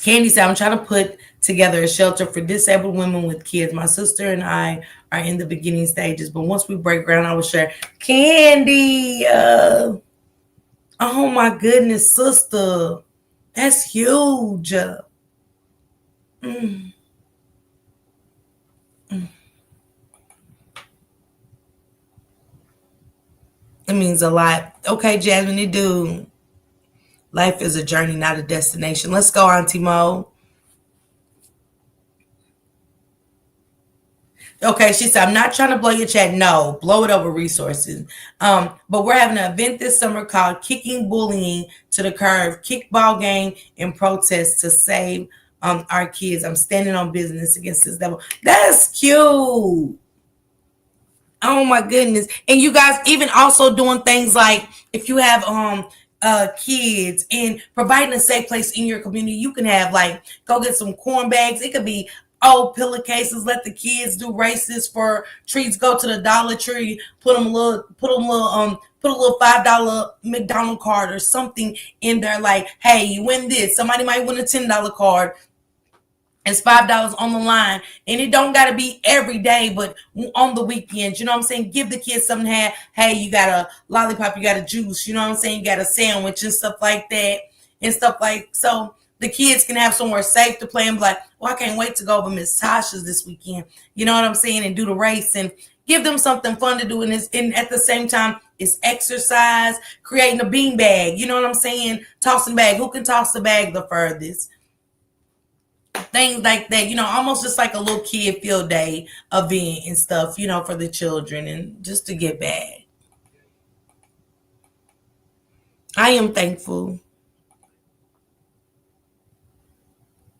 Speaker 1: Candy said, I'm trying to put together a shelter for disabled women with kids. My sister and I are in the beginning stages, but once we break ground, I will share. Candy, oh my goodness, sister, that's huge. Mm, mm. It means a lot. Okay, Jasmine, it do. Life is a journey, not a destination. Let's go, Auntie Mo. Okay, she said, I'm not trying to blow your chat. No, blow it over resources. But we're having an event this summer called Kicking Bullying to the Curb, kickball game and protest to save our kids. I'm standing on business against this devil. That's cute. Oh my goodness. And you guys even also doing things like if you have kids and providing a safe place in your community, you can have like go get some corn bags. It could be old pillowcases, let the kids do races for treats, go to the Dollar Tree, put a little $5 McDonald card or something in there like, hey, you win this. Somebody might win a $10 card. It's $5 on the line, and it don't gotta be every day, but on the weekends, you know what I'm saying? Give the kids something to have. Hey, you got a lollipop, you got a juice, you know what I'm saying? You got a sandwich and stuff like that, and stuff like so the kids can have somewhere safe to play and be like, well, I can't wait to go over Miss Tasha's this weekend. You know what I'm saying? And do the race and give them something fun to do. And at the same time, it's exercise, creating a bean bag. You know what I'm saying? Tossing bag. Who can toss the bag the furthest? Things like that, almost just like a little kid field day event and stuff, for the children and just to get back. I am thankful.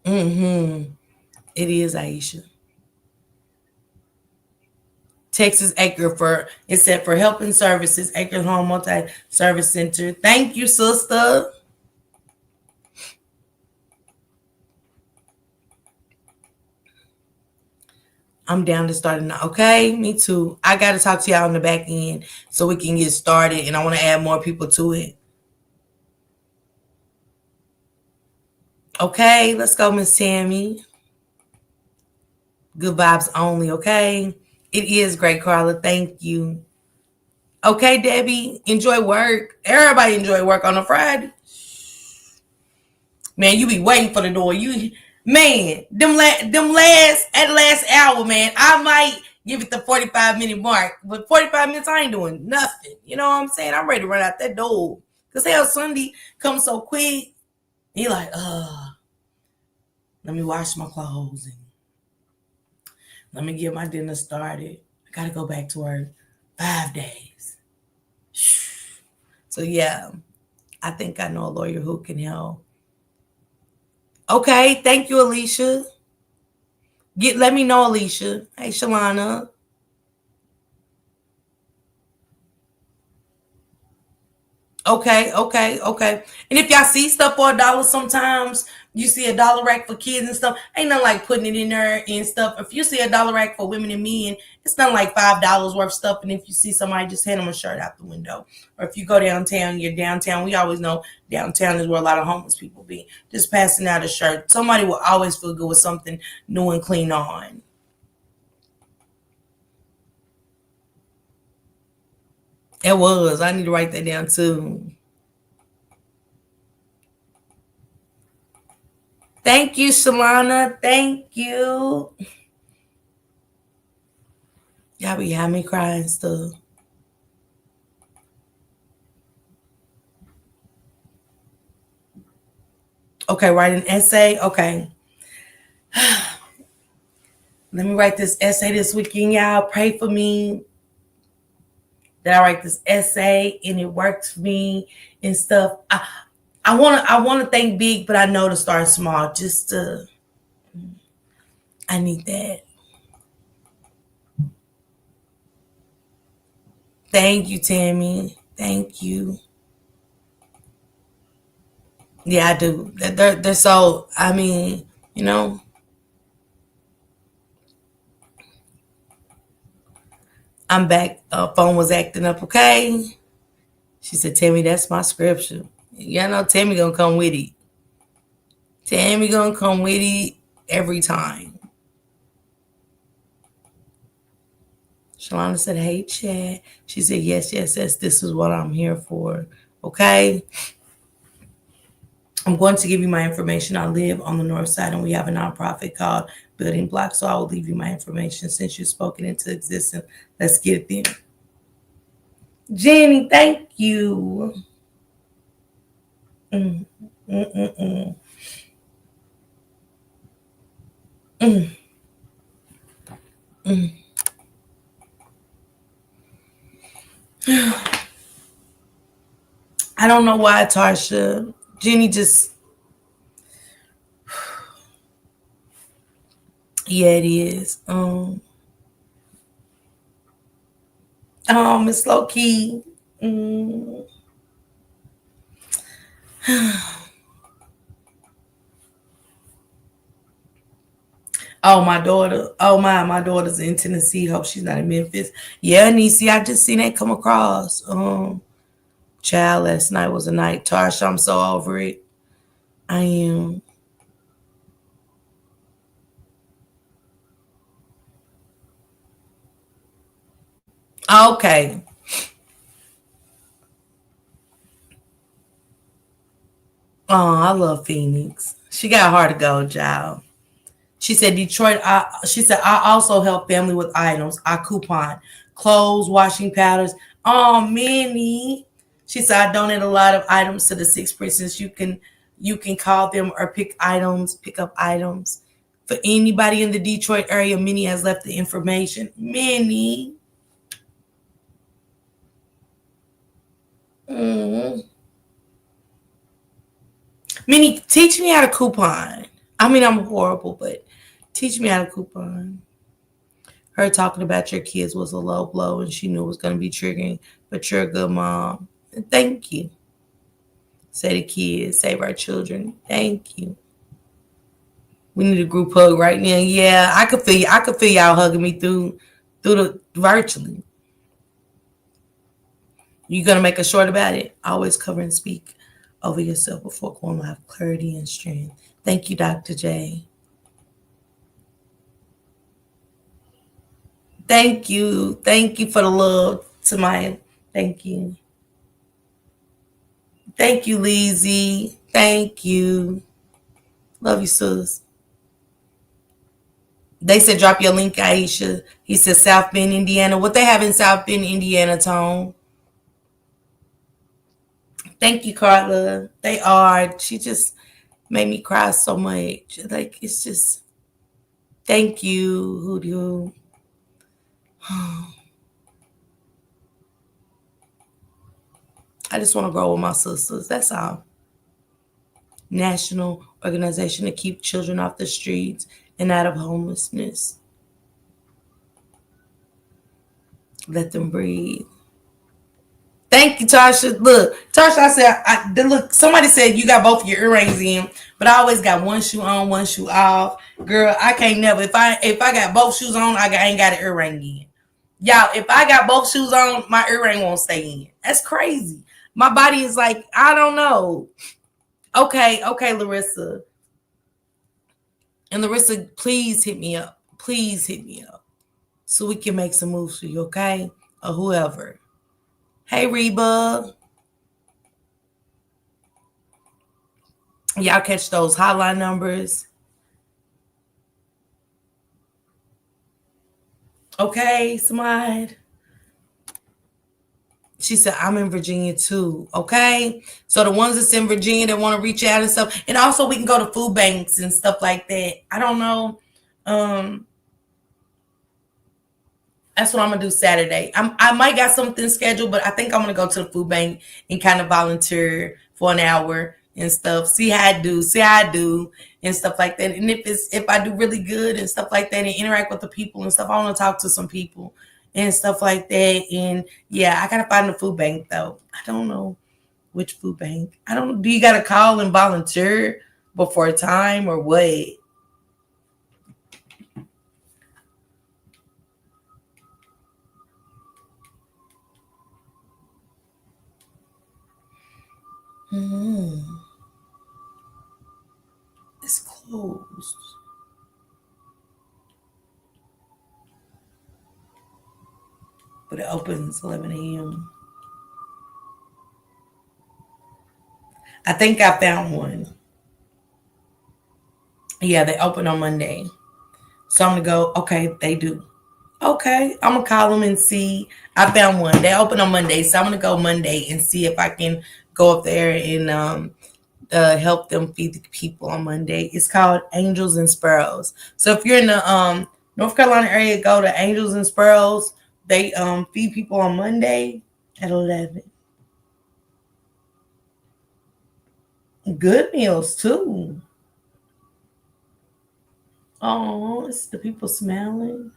Speaker 1: Mm-hmm. It is Aisha. Texas Acre for it said for helping services, Acre Home Multi Service Center. Thank you, sister. I'm down to start it. Okay, me too. I got to talk to y'all on the back end so we can get started, and I want to add more people to it. Okay, let's go, Miss Tammy. Good vibes only, okay? It is great, Carla. Thank you. Okay, Debbie, enjoy work. Everybody enjoy work on a Friday. Man, you be waiting for the door. Man, them last at last hour, man. I might give it the 45-minute mark, but 45 minutes I ain't doing nothing. You know what I'm saying? I'm ready to run out that door. Cause hell, Sunday comes so quick. You like, let me wash my clothes and let me get my dinner started. I gotta go back to work 5 days. So yeah, I think I know a lawyer who can help. Okay, thank you, Alicia. Let me know, Alicia. Hey, Shalana. Okay, okay, okay. And if y'all see stuff for $1, sometimes you see a dollar rack for kids and stuff. Ain't nothing like putting it in there and stuff. If you see a dollar rack for women and men, it's not like $5 worth of stuff. And if you see somebody, just hand them a shirt out the window. Or if you go downtown, you're downtown. We always know downtown is where a lot of homeless people be. Just passing out a shirt. Somebody will always feel good with something new and clean on. It was. I need to write that down too. Thank you, Shalana. Thank you. Y'all be having me crying stuff. Okay, write an essay. Okay. Let me write this essay this weekend, y'all. Pray for me that I write this essay and it works for me and stuff. I wanna think big, but I know to start small. Just to I need that. Thank you, Tammy. Thank you. Yeah, I do. They're so. I mean, you know, I'm back. Phone was acting up. Okay. She said, "Tammy, that's my scripture." Y'all know Tammy gonna come with it. Tammy gonna come with it every time. Shalana said, "Hey, Chad." She said, "Yes, yes, yes. This is what I'm here for." Okay. I'm going to give you my information. I live on the north side and we have a nonprofit called Building Blocks. So I will leave you my information since you've spoken into existence. Let's get it then. Jenny, thank you. Mm, mm, mm, mm, mm, mm. I don't know why, Tarsha. Jenny just, yeah, it is. Miss Low Key. Mm. Oh, my daughter. Oh, my daughter's in Tennessee. Hope she's not in Memphis. Yeah, Niecy, I just seen that come across. Child, last night was a night. Tarsha, I'm so over it. I am. Okay. Oh, I love Phoenix. She got hard to go, child. She said Detroit. She said I also help family with items. I coupon clothes, washing powders. Oh, many. She said I donate a lot of items to the six prisons. You can call them or pick up items for anybody in the Detroit area. Minnie has left the information. Minnie, mm. Minnie, teach me how to coupon. I mean, I'm horrible, but teach me how to coupon. Her talking about your kids was a low blow and she knew it was going to be triggering, but you're a good mom. Thank you. Say the kids, save our children. Thank you. We need a group hug right now. Yeah, I could feel y'all hugging me through the virtually. You gonna make a short about it? Always cover and speak over yourself before going live. Clarity and strength. Thank you, Dr. J. Thank you. Thank you for the love to my. Thank you. Thank you, Lizzie. Thank you. Love you, sis. They said drop your link, Aisha. He said South Bend, Indiana. What they have in South Bend, Indiana, Tone? Thank you, Carla. They are. She just made me cry so much. Like it's just thank you, Hoodoo. I just want to grow with my sisters. That's all. National organization to keep children off the streets and out of homelessness. Let them breathe. Thank you, Tasha. Look, Tasha, I said, look, somebody said you got both your earrings in, but I always got one shoe on, one shoe off. Girl, I can't never. If I got both shoes on, ain't got an earring in. Y'all, if I got both shoes on, my earring won't stay in. That's crazy. My body is like, I don't know. Okay, okay, Larissa. And Larissa, please hit me up. Please hit me up so we can make some moves for you, okay? Or whoever. Hey, Reba. Y'all catch those hotline numbers. Okay, Smile. She said, I'm in Virginia too. Okay. So the ones that's in Virginia that want to reach out and stuff. And also we can go to food banks and stuff like that. I don't know. Um, That's what I'm gonna do Saturday. I might got something scheduled, but I think I'm gonna go to the food bank and kind of volunteer for an hour and stuff. See how I do, and stuff like that. And if I do really good and stuff like that, and interact with the people and stuff, I want to talk to some people and stuff like that. And yeah, I gotta find the food bank though. I don't know which food bank. I don't. Do you gotta call and volunteer before time or what? Hmm. It's closed. But it opens 11 a.m. I think I found one. Yeah, they open on Monday. So I'm gonna go, okay, they do. Okay, I'm gonna call them and see. I found one. They open on Monday, so I'm gonna go Monday and see if I can go up there and help them feed the people on Monday. It's called Angels and Sparrows. So if you're in the North Carolina area, go to Angels and Sparrows. They feed people on Monday at 11. Good meals too. Oh, it's the people smiling.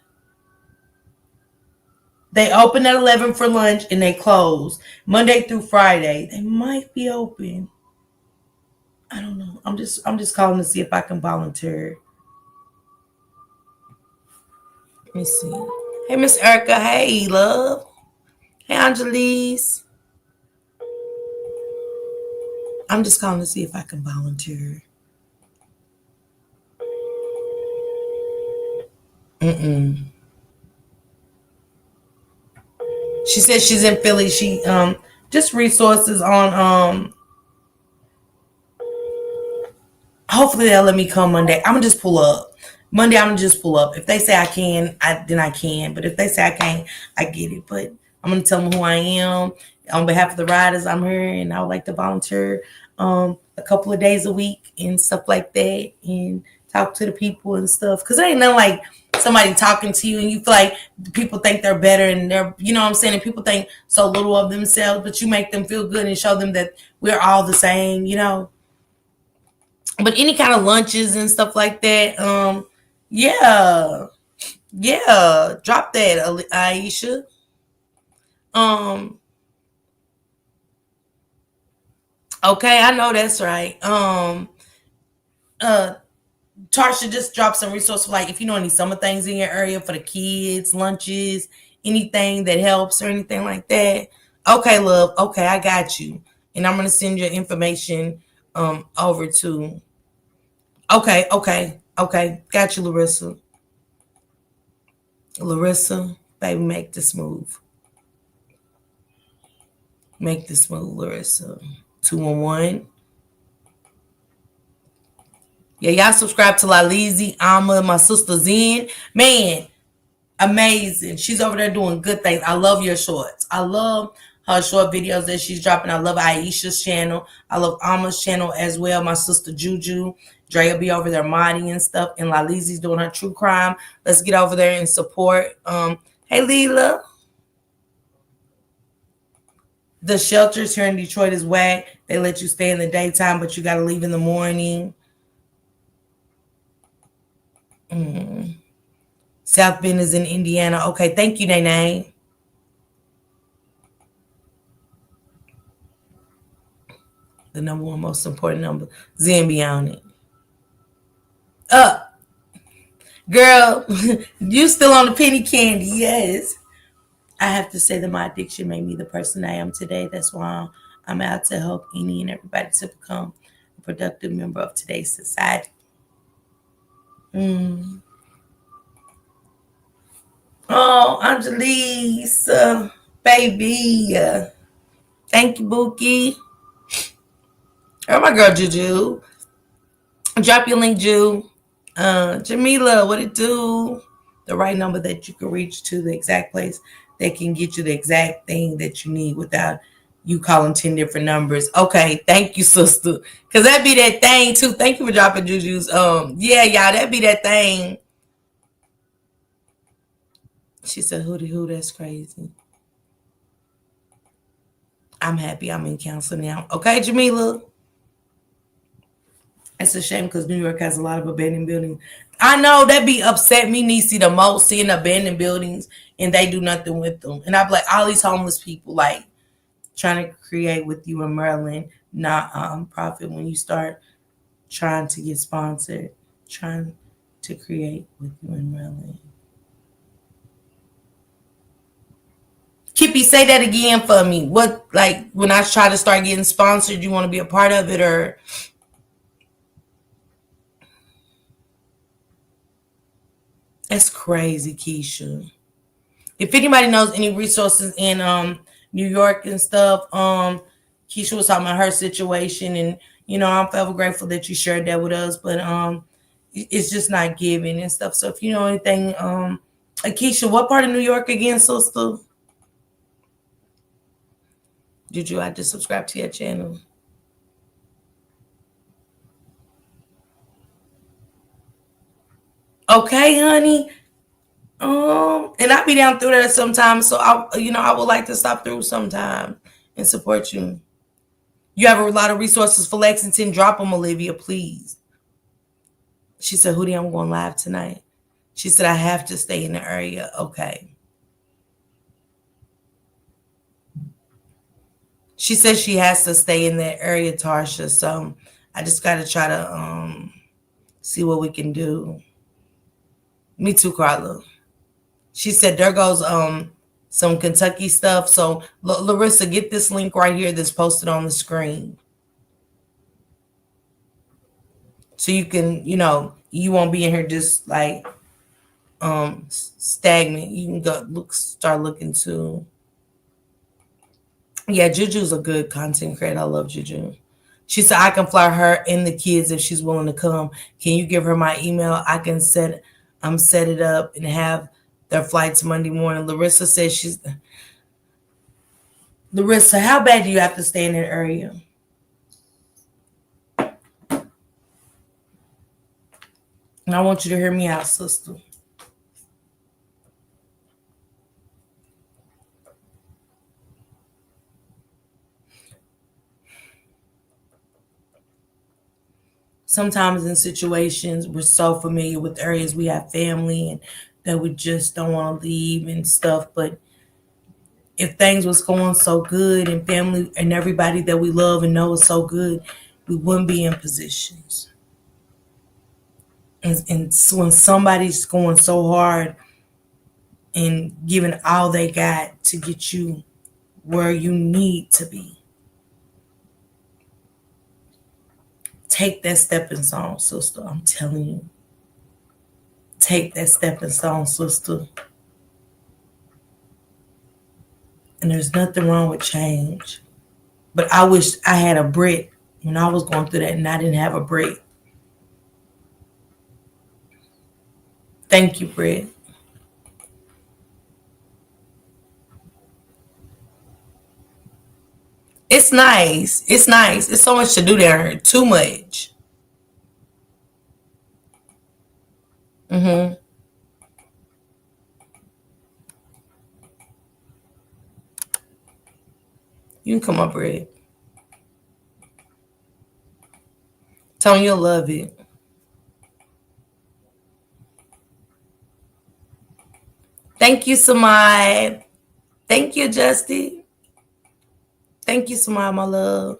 Speaker 1: They open at 11 for lunch and they close Monday through Friday. They might be open. I don't know. I'm just calling to see if I can volunteer. Let me see. Hey, Miss Erica. Hey, love. Hey, Angelise. I'm just calling to see if I can volunteer. Mm-mm. She said she's in Philly. She just resources on hopefully they'll let me come Monday. I'm gonna just pull up. Monday I'm gonna just pull up. If they say I can, then I can. But if they say I can't, I get it. But I'm gonna tell them who I am on behalf of the riders. I'm here and I would like to volunteer a couple of days a week and stuff like that and talk to the people and stuff. Cause it ain't nothing like somebody talking to you and you feel like people think they're better and they're, you know what I'm saying? And people think so little of themselves, but you make them feel good and show them that we're all the same, you know? But any kind of lunches and stuff like that, yeah, yeah, drop that, Aisha. Um, okay, I know that's right. Uh, Tarsha just dropped some resources like if you know any summer things in your area for the kids, lunches, anything that helps or anything like that. Okay, love. Okay, I got you, and I'm gonna send your information over to. Okay, okay, okay, got you, Larissa. Larissa, baby, make this move. Make this move, Larissa. 211. Yeah, y'all subscribe to Lalizi, Alma, my sister Zen. Man, amazing. She's over there doing good things. I love your shorts. I love her short videos that she's dropping. I love Aisha's channel. I love Alma's channel as well. My sister Juju. Dre will be over there modding and stuff. And Lalizi's doing her true crime. Let's get over there and support. Hey, Leela. The shelters here in Detroit is whack. They let you stay in the daytime, but you got to leave in the morning. Mm. South Bend is in Indiana. Okay, thank you, Nene. The number one most important number. Zen be on it. Up. Girl, you still on the penny candy. Yes. I have to say that my addiction made me the person I am today. That's why I'm out to help any and everybody to become a productive member of today's society. Mm. Oh, Angelise, baby. Thank you, Bookie. Oh, my girl, Juju. Drop your link, Ju. Jamila, what it do? The right number that you can reach to the exact place that can get you the exact thing that you need without you calling 10 different numbers. Okay, thank you, sister. Cause that be that thing too. Thank you for dropping Juju's. Yeah, y'all, that be that thing. She said, "Hootie hoo, that's crazy." I'm happy I'm in counseling now. Okay, Jamila. It's a shame because New York has a lot of abandoned buildings. I know that be upset me, Niecy, the most seeing abandoned buildings and they do nothing with them. And I'm like, all these homeless people, like trying to create with you in Maryland, not profit when you start trying to get sponsored, trying to create with you in Maryland. Kippy, say that again for me. What, like, when I try to start getting sponsored, you want to be a part of it, or that's crazy, Keisha. If anybody knows any resources in New York and stuff, Keisha was talking about her situation, and I'm forever grateful that you shared that with us. But it's just not giving and stuff. So if you know anything, Keisha, what part of New York again, sister? Did you? I just subscribe to your channel. Okay, honey. And I be down through there sometimes, so I would like to stop through sometime and support you. You have a lot of resources for Lexington. Drop them, Olivia, please. She said, Hootie, I'm going live tonight. She said, I have to stay in the area. Okay. She said she has to stay in that area, Tarsha. So I just got to try to see what we can do. Me too, Carla. She said, there goes some Kentucky stuff. So Larissa, get this link right here that's posted on the screen. So you can, you won't be in here just like stagnant. You can start looking to. Yeah, Juju's a good content creator. I love Juju. She said I can fly her and the kids if she's willing to come. Can you give her my email? I can set it up and have their flights Monday morning. Larissa, how bad do you have to stay in that area? And I want you to hear me out, sister. Sometimes in situations we're so familiar with areas we have family and that we just don't want to leave and stuff. But if things was going so good and family and everybody that we love and know is so good, we wouldn't be in positions. And so when somebody's going so hard and giving all they got to get you where you need to be, take that stepping stone, sister. I'm telling you. Take that stepping stone, sister. And there's nothing wrong with change. But I wish I had a brick when I was going through that and I didn't have a brick. Thank you, Britt. It's nice. It's nice. It's so much to do there. Too much. Mm-hmm. You can come up, Britt. Tell me you'll love it. Thank you, Samai. Thank you, Justy. Thank you, Samai, my love.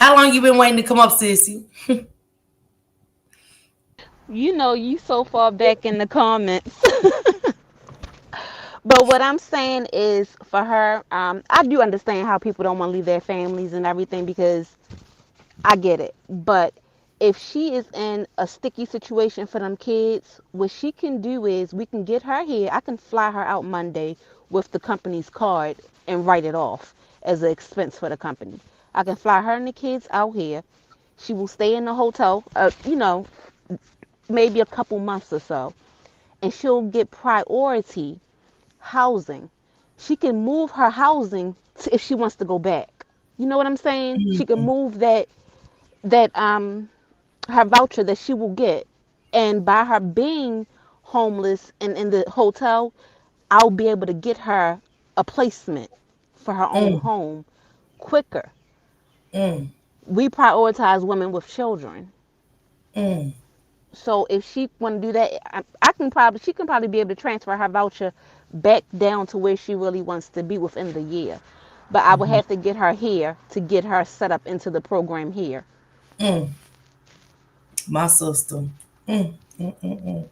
Speaker 1: How long you been waiting to come up, sissy?
Speaker 3: You know, you so far back in the comments. But what I'm saying is for her, I do understand how people don't want to leave their families and everything because I get it. But if she is in a sticky situation for them kids, what she can do is we can get her here. I can fly her out Monday with the company's card and write it off as an expense for the company. I can fly her and the kids out here. She will stay in the hotel, maybe a couple months or so, and she'll get priority housing. She can move her housing if she wants to go back. You know what I'm saying? She can move that her voucher that she will get, and by her being homeless and in the hotel, I'll be able to get her a placement for her own
Speaker 1: Mm,
Speaker 3: home quicker.
Speaker 1: mm,
Speaker 3: We prioritize women with children.
Speaker 1: mm,
Speaker 3: So if she want to do that, I can probably she can probably be able to transfer her voucher back down to where she really wants to be within the year. But I would
Speaker 1: mhm,
Speaker 3: have to get her here to get her set up into the program here.
Speaker 1: mm. My sister. Mm, mm, mm, mm.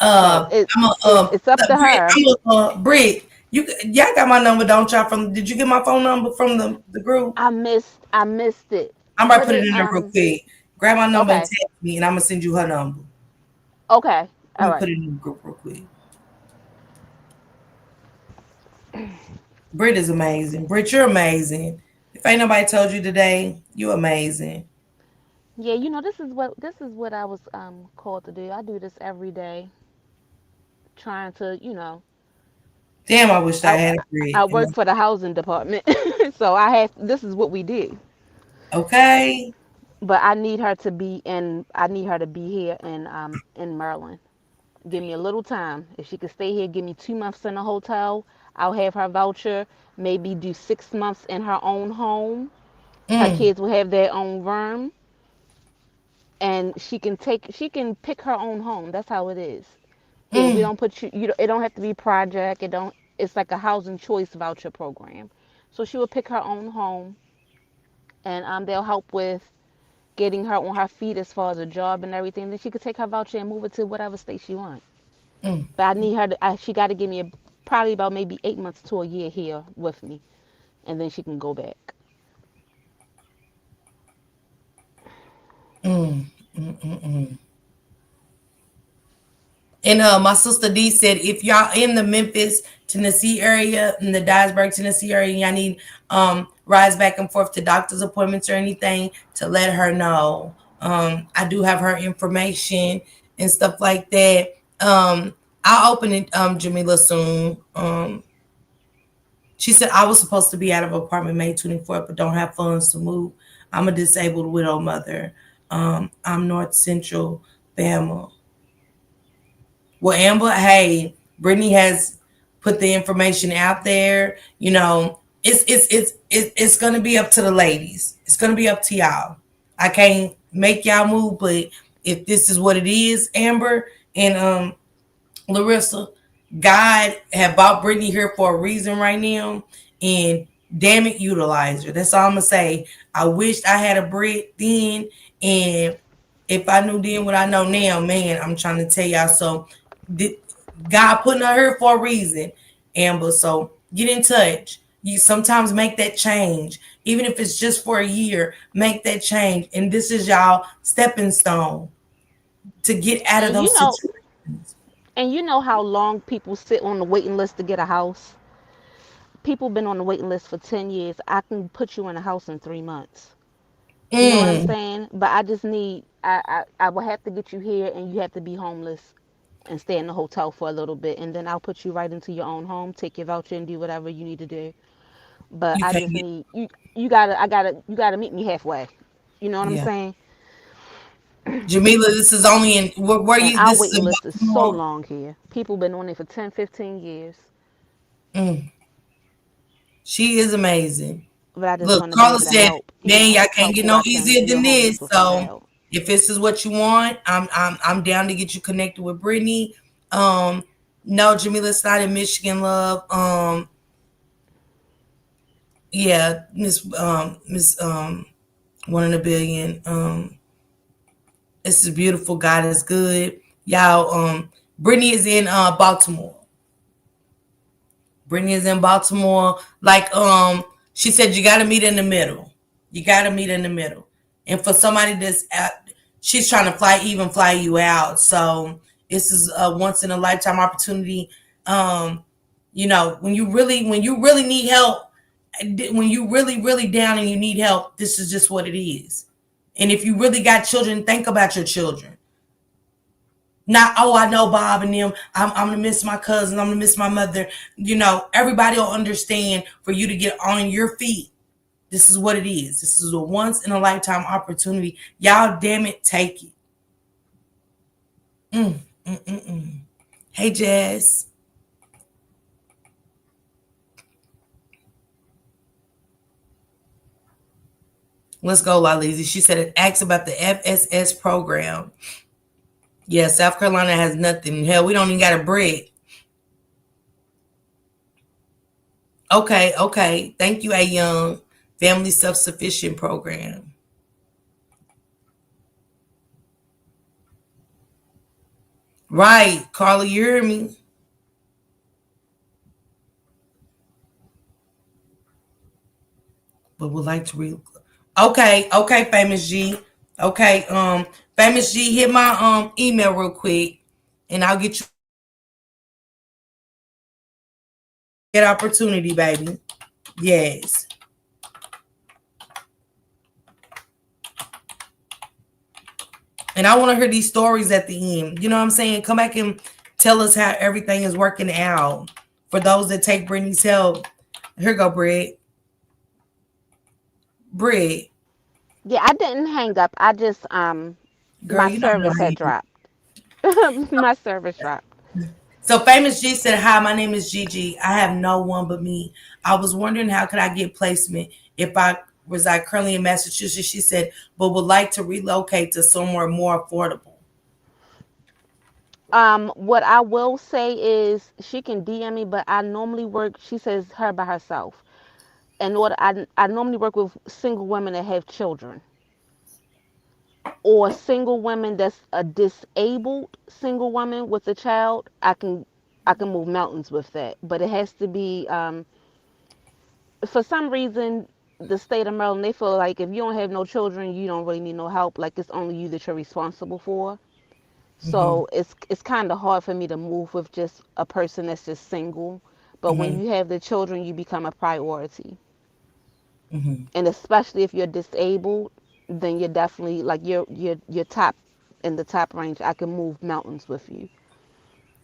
Speaker 3: So
Speaker 1: I'm a
Speaker 3: it's up to
Speaker 1: Brit.
Speaker 3: her.
Speaker 1: I'm a Brit. Y'all got my number, don't y'all? From did you get my phone number from the group?
Speaker 3: I missed it.
Speaker 1: I'm about to
Speaker 3: Put
Speaker 1: put it
Speaker 3: it
Speaker 1: in there real quick. Grab my number and
Speaker 3: okay.
Speaker 1: text me, and I'm gonna send you her number.
Speaker 3: Okay.
Speaker 1: Let
Speaker 3: All
Speaker 1: me
Speaker 3: right.
Speaker 1: put it in the group real quick. Brit is amazing. Brit, you're amazing. If ain't nobody told you today, you amazing.
Speaker 3: Yeah, this is what I was called to do. I do this every day, trying to,
Speaker 1: Damn, I wish I
Speaker 3: I
Speaker 1: had a Brit.
Speaker 3: I work for the housing department, so I have this is what we do.
Speaker 1: Okay.
Speaker 3: But I need her to be here in Maryland. Give me a little time. If she could stay here, give me 2 months in a hotel. I'll have her voucher. Maybe do 6 months in her own home. Her
Speaker 1: Mm,
Speaker 3: kids will have their own room, and she can pick her own home. That's how it is. Here we
Speaker 1: mm,
Speaker 3: don't put you. It don't have to be project. It don't. It's like a housing choice voucher program. So she will pick her own home, and they'll help with getting her on her feet as far as a job and everything. Then she could take her voucher and move it to whatever state she wants.
Speaker 1: mm,
Speaker 3: But I need her to. She got to give me probably about maybe 8 months to a year here with me, and then she can go back.
Speaker 1: mm, mm, mm, mm. And my sister D said, if y'all in the Memphis, Tennessee area, in the Dyersburg, Tennessee area, y'all need rides back and forth to doctor's appointments or anything, to let her know. I do have her information and stuff like that. I'll open it, Jamila, soon. She said I was supposed to be out of apartment May 24th, but don't have funds to move. I'm a disabled widow mother. I'm North Central Bama. Well, Amber, hey, Brittany has put the information out there. You know, it's gonna be up to the ladies. It's gonna be up to y'all. I can't make y'all move, but if this is what it is, Amber and Larissa, God have brought Brittany here for a reason right now, and damn it, utilize her. That's all I'm gonna say. I wished I had a Brit then, and if I knew then what I know now, man, I'm trying to tell y'all. So, God putting her here for a reason, Amber. So get in touch. You sometimes make that change, even if it's just for a year. Make that change, and this is y'all stepping stone to get out of
Speaker 3: And
Speaker 1: those situations.
Speaker 3: how long people sit on the waiting list to get a house. People been on the waiting list for 10 years. I can put you in a house in 3 months. You know what I'm
Speaker 1: Mm,
Speaker 3: saying? But I just need I will have to get you here, and you have to be homeless and stay in the hotel for a little bit, and then I'll put you right into your own home, take your voucher and do whatever you need to do. But
Speaker 1: you
Speaker 3: I
Speaker 1: can't
Speaker 3: just
Speaker 1: get,
Speaker 3: need you gotta meet me halfway. You know what I'm
Speaker 1: yeah.
Speaker 3: saying?
Speaker 1: Jamila, this is only in where
Speaker 3: And
Speaker 1: you.
Speaker 3: our
Speaker 1: This is
Speaker 3: waiting
Speaker 1: in
Speaker 3: list is so
Speaker 1: Baltimore.
Speaker 3: long here. People been on it for 10, 15 years.
Speaker 1: Mm, she is amazing.
Speaker 3: But I just
Speaker 1: Look,
Speaker 3: want to be
Speaker 1: Carla
Speaker 3: able to
Speaker 1: said,
Speaker 3: help,
Speaker 1: "Man, y'all can't
Speaker 3: help
Speaker 1: get
Speaker 3: who
Speaker 1: no
Speaker 3: I can
Speaker 1: easier
Speaker 3: deal
Speaker 1: than
Speaker 3: homeless
Speaker 1: this."
Speaker 3: without
Speaker 1: So,
Speaker 3: help.
Speaker 1: if this is what you want, I'm down to get you connected with Brittany. Um, no, Jamila, it's not in Michigan, love. Yeah, Miss one in a billion. This is beautiful. God is good. Y'all, Brittany is in Baltimore. Brittany is in Baltimore. Like she said, you gotta meet in the middle. You gotta meet in the middle. And for somebody that's at, she's trying to fly you out. So this is a once in a lifetime opportunity. Um, when you really need help, when you really down and you need help, this is just what it is. And if you really got children, think about your children. Not, oh, I know Bob and them. I'm gonna miss my cousin. I'm gonna miss my mother. Everybody will understand for you to get on your feet. This is what it is. This is a once in a lifetime opportunity. Y'all, damn it, take it. Mm, mm, mm, mm. Hey, Jazz. Let's go, Lalizi. She said it asks about the FSS program. Yeah, South Carolina has nothing. Hell, we don't even got a bread. Okay, okay. Thank you, A Young. Family Self Sufficient Program. Right, Carla, you hear me? But would like to read. Okay, okay, Famous G. Okay, Famous G, hit my email real quick, and I'll get you that opportunity, baby. Yes. And I want to hear these stories at the end. You know what I'm saying? Come back and tell us how everything is working out for those that take Brittany's help. Here go, Brid. Brid,
Speaker 3: Yeah, I didn't hang up. I just
Speaker 1: girl,
Speaker 3: my
Speaker 1: you don't know
Speaker 3: service
Speaker 1: how
Speaker 3: had
Speaker 1: you do.
Speaker 3: dropped. My service dropped.
Speaker 1: So Famous G said, "Hi, my name is Gigi. I have no one but me. I was wondering how could I get placement if I reside currently in Massachusetts." She said, "But would like to relocate to somewhere more affordable."
Speaker 3: What I will say is she can DM me, but I normally work. She says her by herself, and what I normally work with single women that have children, or single women that's a disabled single woman with a child. I can move mountains with that, but it has to be for some reason the state of Maryland, they feel like if you don't have no children, you don't really need no help. Like it's only you that you're responsible for.
Speaker 1: Mm-hmm.
Speaker 3: So it's kind of hard for me to move with just a person that's just single. But when
Speaker 1: Mm-hmm.
Speaker 3: you have the children, you become a priority.
Speaker 1: Mm-hmm.
Speaker 3: And especially if you're disabled, then you're definitely like you're top in the top range. I can move mountains with you.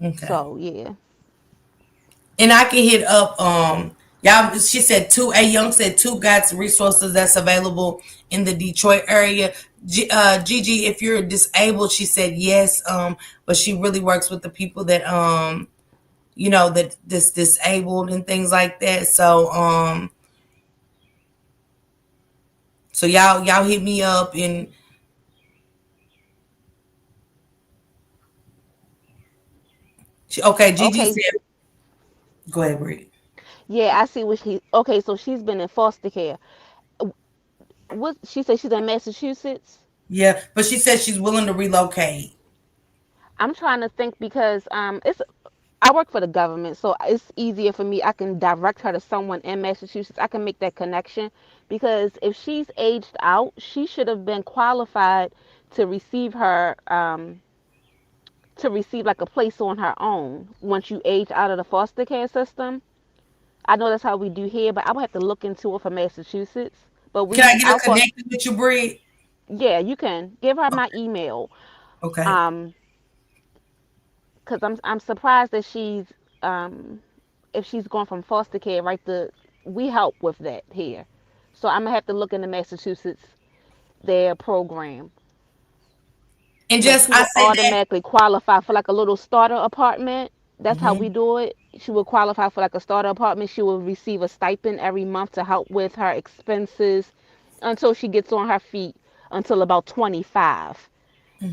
Speaker 1: Okay.
Speaker 3: So yeah.
Speaker 1: And I can hit up y'all. She said two. A Young said two got resources that's available in the Detroit area. Gigi, if you're disabled, she said yes. But she really works with the people that that this disabled and things like that. So y'all hit me up and okay. Gigi
Speaker 3: Okay.
Speaker 1: said, "Go ahead, Bree."
Speaker 3: Yeah, I see what she. Okay, so she's been in foster care. What she said she's in Massachusetts.
Speaker 1: Yeah, but she said she's willing to relocate.
Speaker 3: I'm trying to think because it's I work for the government, so it's easier for me. I can direct her to someone in Massachusetts. I can make that connection because if she's aged out, she should have been qualified to receive her to receive like a place on her own once you age out of the foster care system. I know that's how we do here, but I would have to look into it for Massachusetts. But
Speaker 1: Can I
Speaker 3: we
Speaker 1: get her
Speaker 3: our foster
Speaker 1: connected with you, Bree?
Speaker 3: yeah, you can give her my email.
Speaker 1: Okay.
Speaker 3: Um, because I'm surprised that she's if she's going from foster care right to we help with that here. So I'm gonna have to look into Massachusetts their program.
Speaker 1: And
Speaker 3: But
Speaker 1: just
Speaker 3: she
Speaker 1: I
Speaker 3: will
Speaker 1: said that.
Speaker 3: automatically qualify for like a little starter apartment. That's how we
Speaker 1: Hmm.
Speaker 3: do it. She will qualify for like a starter apartment. She will receive a stipend every month to help with her expenses until she gets on her feet until about 25.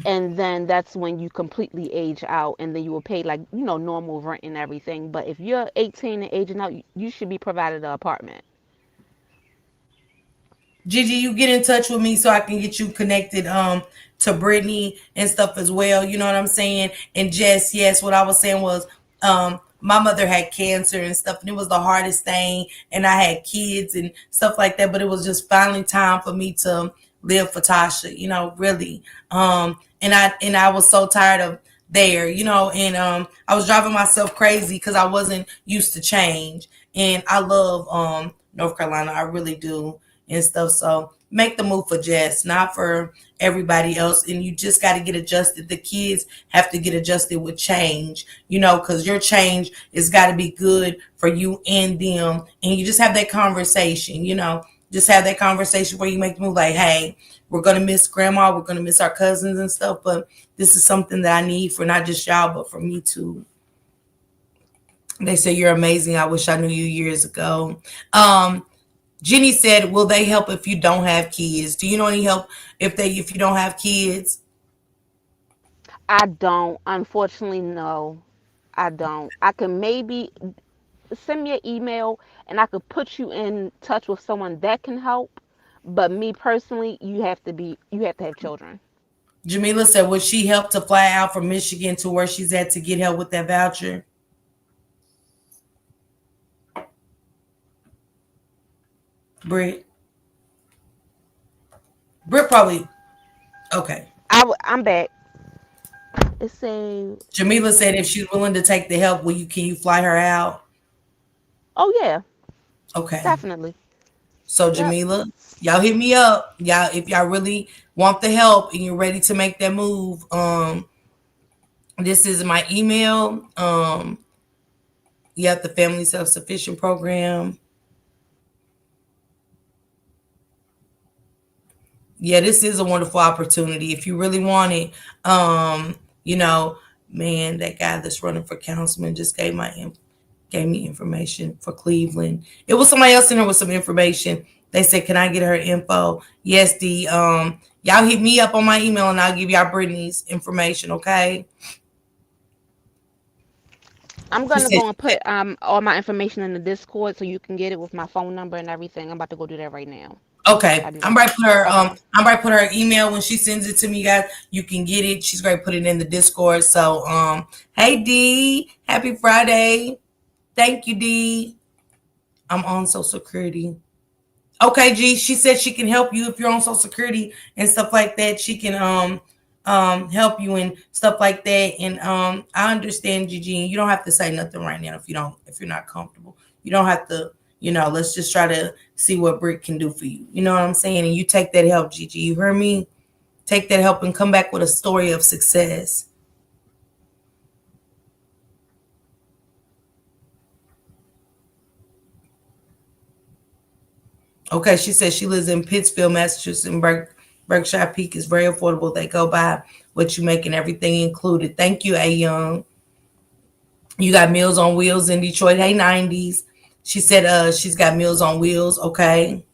Speaker 3: And then that's when you completely age out and then you will pay like normal rent and everything. But if you're 18 and aging out, you should be provided an apartment.
Speaker 1: Gigi, you get in touch with me so I can get you connected to Brittany and stuff as well. You know what I'm saying? And Jess, yes, what I was saying was my mother had cancer and stuff, and it was the hardest thing. And I had kids and stuff like that, but it was just finally time for me to live for Tasha. You know, really. And I was so tired of there, you know, and I was driving myself crazy because I wasn't used to change. And I love North Carolina, I really do and stuff. So make the move for Jess, not for everybody else. And you just got to get adjusted. The kids have to get adjusted with change, you know, because your change has got to be good for you and them. And you just have that conversation, you know, just have that conversation where you make the move like, hey, we're going to miss grandma. We're going to miss our cousins and stuff. But this is something that I need for not just y'all, but for me too. They say you're amazing. I wish I knew you years ago. Jenny said, "Will they help if you don't have kids? Do you know any help if you don't have kids?"
Speaker 3: I don't. Unfortunately, no. I don't. I can maybe send me an email and I could put you in touch with someone that can help. But me personally, you have to have children.
Speaker 1: Jamila said, "Would she help to fly out from Michigan to where she's at to get help with that voucher?" Britt, Britt probably okay.
Speaker 3: I'm back. It's a
Speaker 1: Jamila said, "If she's willing to take the help, will you? Can you fly her out?"
Speaker 3: oh yeah,
Speaker 1: Okay.
Speaker 3: definitely.
Speaker 1: So
Speaker 3: Yep.
Speaker 1: Jamila, y'all hit me up, y'all if y'all really want the help and you're ready to make that move. This is my email. You have the Family Self Sufficient Program. Yeah, this is a wonderful opportunity if you really want it. You know, man, that guy that's running for councilman just gave me information for Cleveland. It was somebody else in there with some information. They said, "Can I get her info?" Yes, the y'all hit me up on my email and I'll give y'all Brittany's information. Okay.
Speaker 3: I'm
Speaker 1: She
Speaker 3: gonna
Speaker 1: said,
Speaker 3: go and put all my information in the Discord so you can get it with my phone number and everything. I'm about to go do that right now.
Speaker 1: "Okay,
Speaker 3: I'll be right back. Okay.
Speaker 1: I'm right put her email when she sends it to me, guys. You can get it. She's going to put it in the Discord. So hey D, happy Friday. Thank you, D. I'm on Social Security. Okay, G. She said she can help you if you're on Social Security and stuff like that. She can help you and stuff like that. And I understand, Gigi. You don't have to say nothing right now if you're not comfortable. You don't have to. You know, let's just try to see what Brick can do for you. You know what I'm saying? And you take that help, Gigi. You heard me? Take that help and come back with a story of success. Okay, she says she lives in Pittsfield, Massachusetts, and Berkshire Peak is very affordable. They go by what you make and everything included. Thank you, A Young. You got Meals on Wheels in Detroit. Hey, 90s. She said she's got Meals on Wheels. Okay.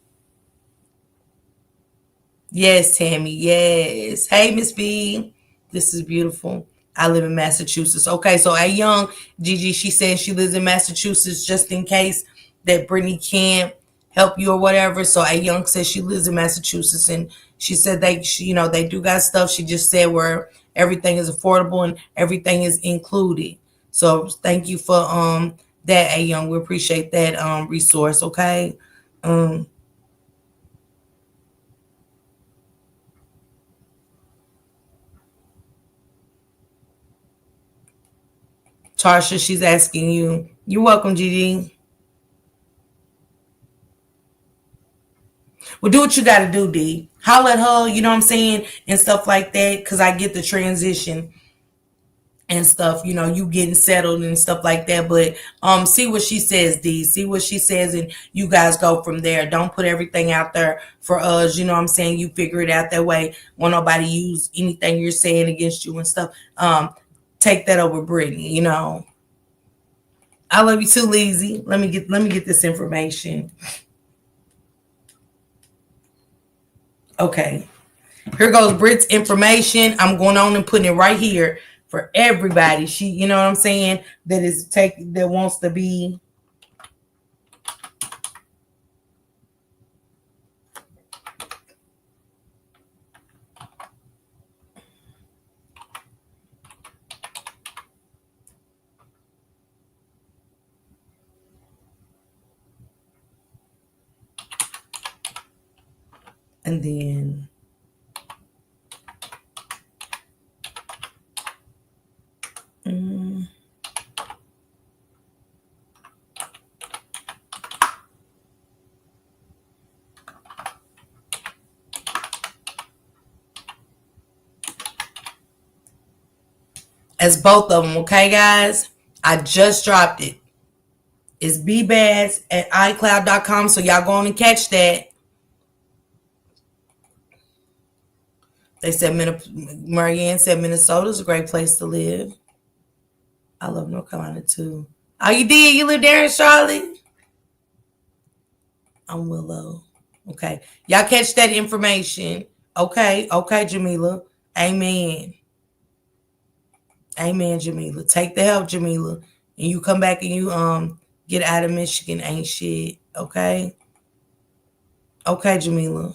Speaker 1: Yes, Tammy. Yes. Hey, Miss B. This is beautiful. I live in Massachusetts. Okay, so A Young, Gigi, she said she lives in Massachusetts just in case that Brittany can't help you or whatever. So A Young says she lives in Massachusetts and she said they do got stuff. She just said where everything is affordable and everything is included. So thank you for that, A Young. We appreciate that resource. Okay. Um, Tarsha, she's asking you. You're welcome, Gigi. Well, do what you got to do, D. Holler at her, you know what I'm saying, and stuff like that, because I get the transition and stuff, you know, you getting settled and stuff like that. But see what she says, D. See what she says, and you guys go from there. Don't put everything out there for us, you know what I'm saying? You figure it out that way. Won't nobody use anything you're saying against you and stuff. Take that over Brittany, you know. I love you too, Leezy. Let me get this information. Okay. Here goes Britt's information. I'm going on and putting it right here for everybody. She, you know what I'm saying, that wants to be And then mm, as both of them, okay, guys? I just dropped it. It's bbaz at icloud.com, so y'all go on and catch that. They said Marianne said Minnesota's a great place to live. I love North Carolina too. Oh, you did? You live there in Charlotte? I'm Willow. Okay. Y'all catch that information. Okay. Okay, Jamila. Amen. Amen, Jamila. Take the help, Jamila. And you come back and you get out of Michigan ain't shit. Okay? Okay, Jamila.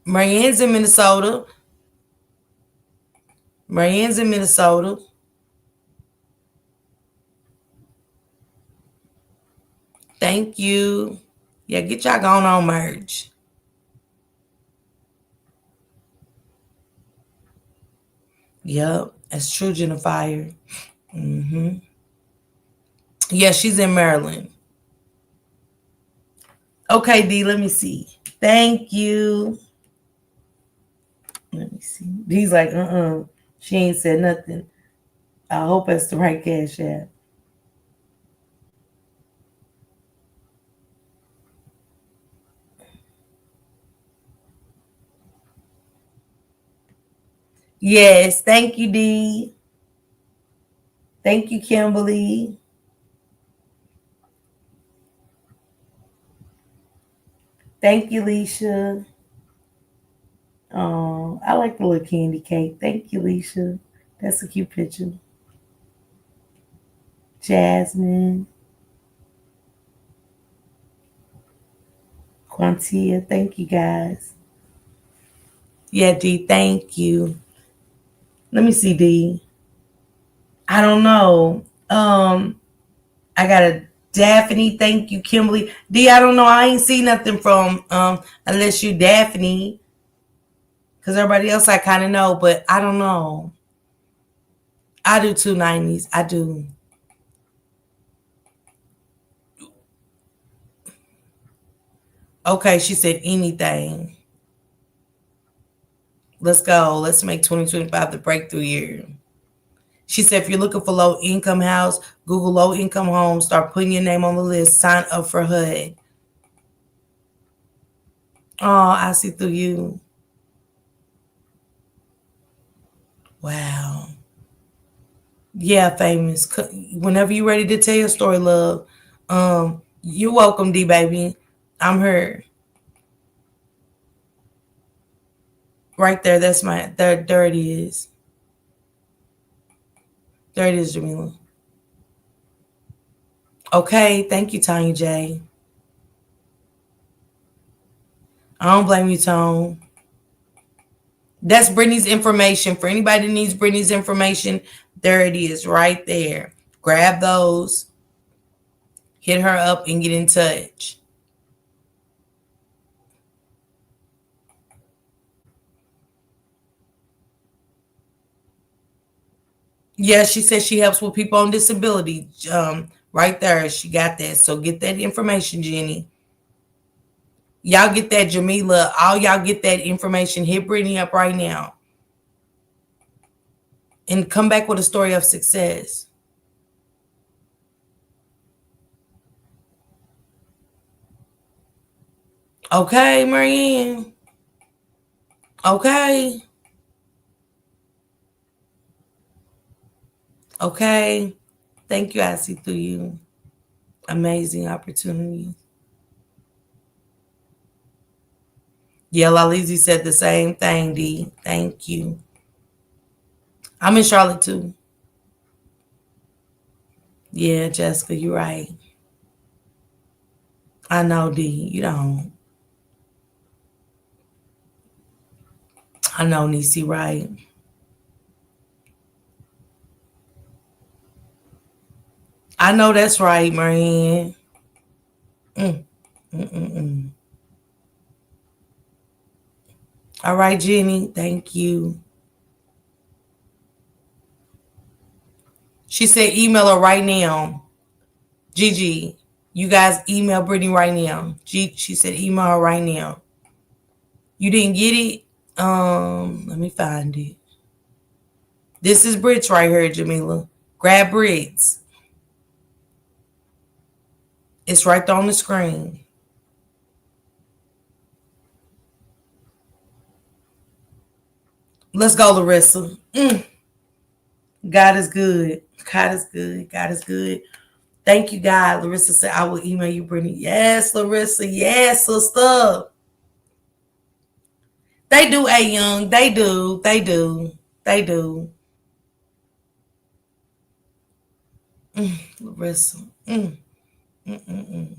Speaker 1: Marianne's in Minnesota. Marianne's in Minnesota. Thank you. Yeah, get y'all going on merge. Yep, that's true, Jennifer. Mm-hmm. Yeah, she's in Maryland. Okay, D, let me see. Thank you. Let me see. D's like, she ain't said nothing. I hope that's the right cash app. Yes, thank you, D. Thank you, Kimberly. Thank you, Leisha. I like the little candy cake. Thank you, Leisha. That's a cute picture. Jasmine. Quantia. Thank you, guys. Yeah, D, thank you. Let me see, D. I don't know. I got a Daphne. Thank you, Kimberly. D, I don't know. I ain't see nothing from unless you Daphne. Because everybody else I kind of know, but I don't know. I do 290s. I do. Okay, she said anything. Let's go. Let's make 2025 the breakthrough year. She said if you're looking for low income house, Google low income home, start putting your name on the list, sign up for HUD. Oh, I see through you. Wow. Yeah, famous. Whenever you're ready to tell your story, love, you're welcome, D baby. I'm her. Right there. That's my there it is. There it is, Jamila. Okay, thank you, Tanya J. I don't blame you, Tone. That's Brittany's information. For anybody that needs Brittany's information, there it is, right there. Grab those, hit her up, and get in touch. Yeah, she says she helps with people on disability. Right there, she got that. So get that information, Jenny. Y'all get that, Jamila. All y'all get that information. Hit Brittany up right now. And come back with a story of success. Okay, Marianne. Okay. Okay. Thank you. I see through you. Amazing opportunity. Yeah, Lalizi said the same thing, D. Thank you. I'm in Charlotte too. Yeah, Jessica, you're right. I know, D. You don't. I know, Nisi, right. I know that's right, Marianne. Mm. Mm-mm-mm. All right, Jenny. Thank you. She said email her right now. Gigi, you guys email Brittany right now. She said email her right now. You didn't get it? Let me find it. This is Brits right here, Jamila. Grab Brits. It's right there on the screen. Let's go, Larissa. God is good. God is good. God is good. Thank you, God. Larissa said, I will email you, Brittany. Yes, Larissa. Yes, sister. They do, A Young. They do. They do. They do. Larissa. Mm, mm, mm.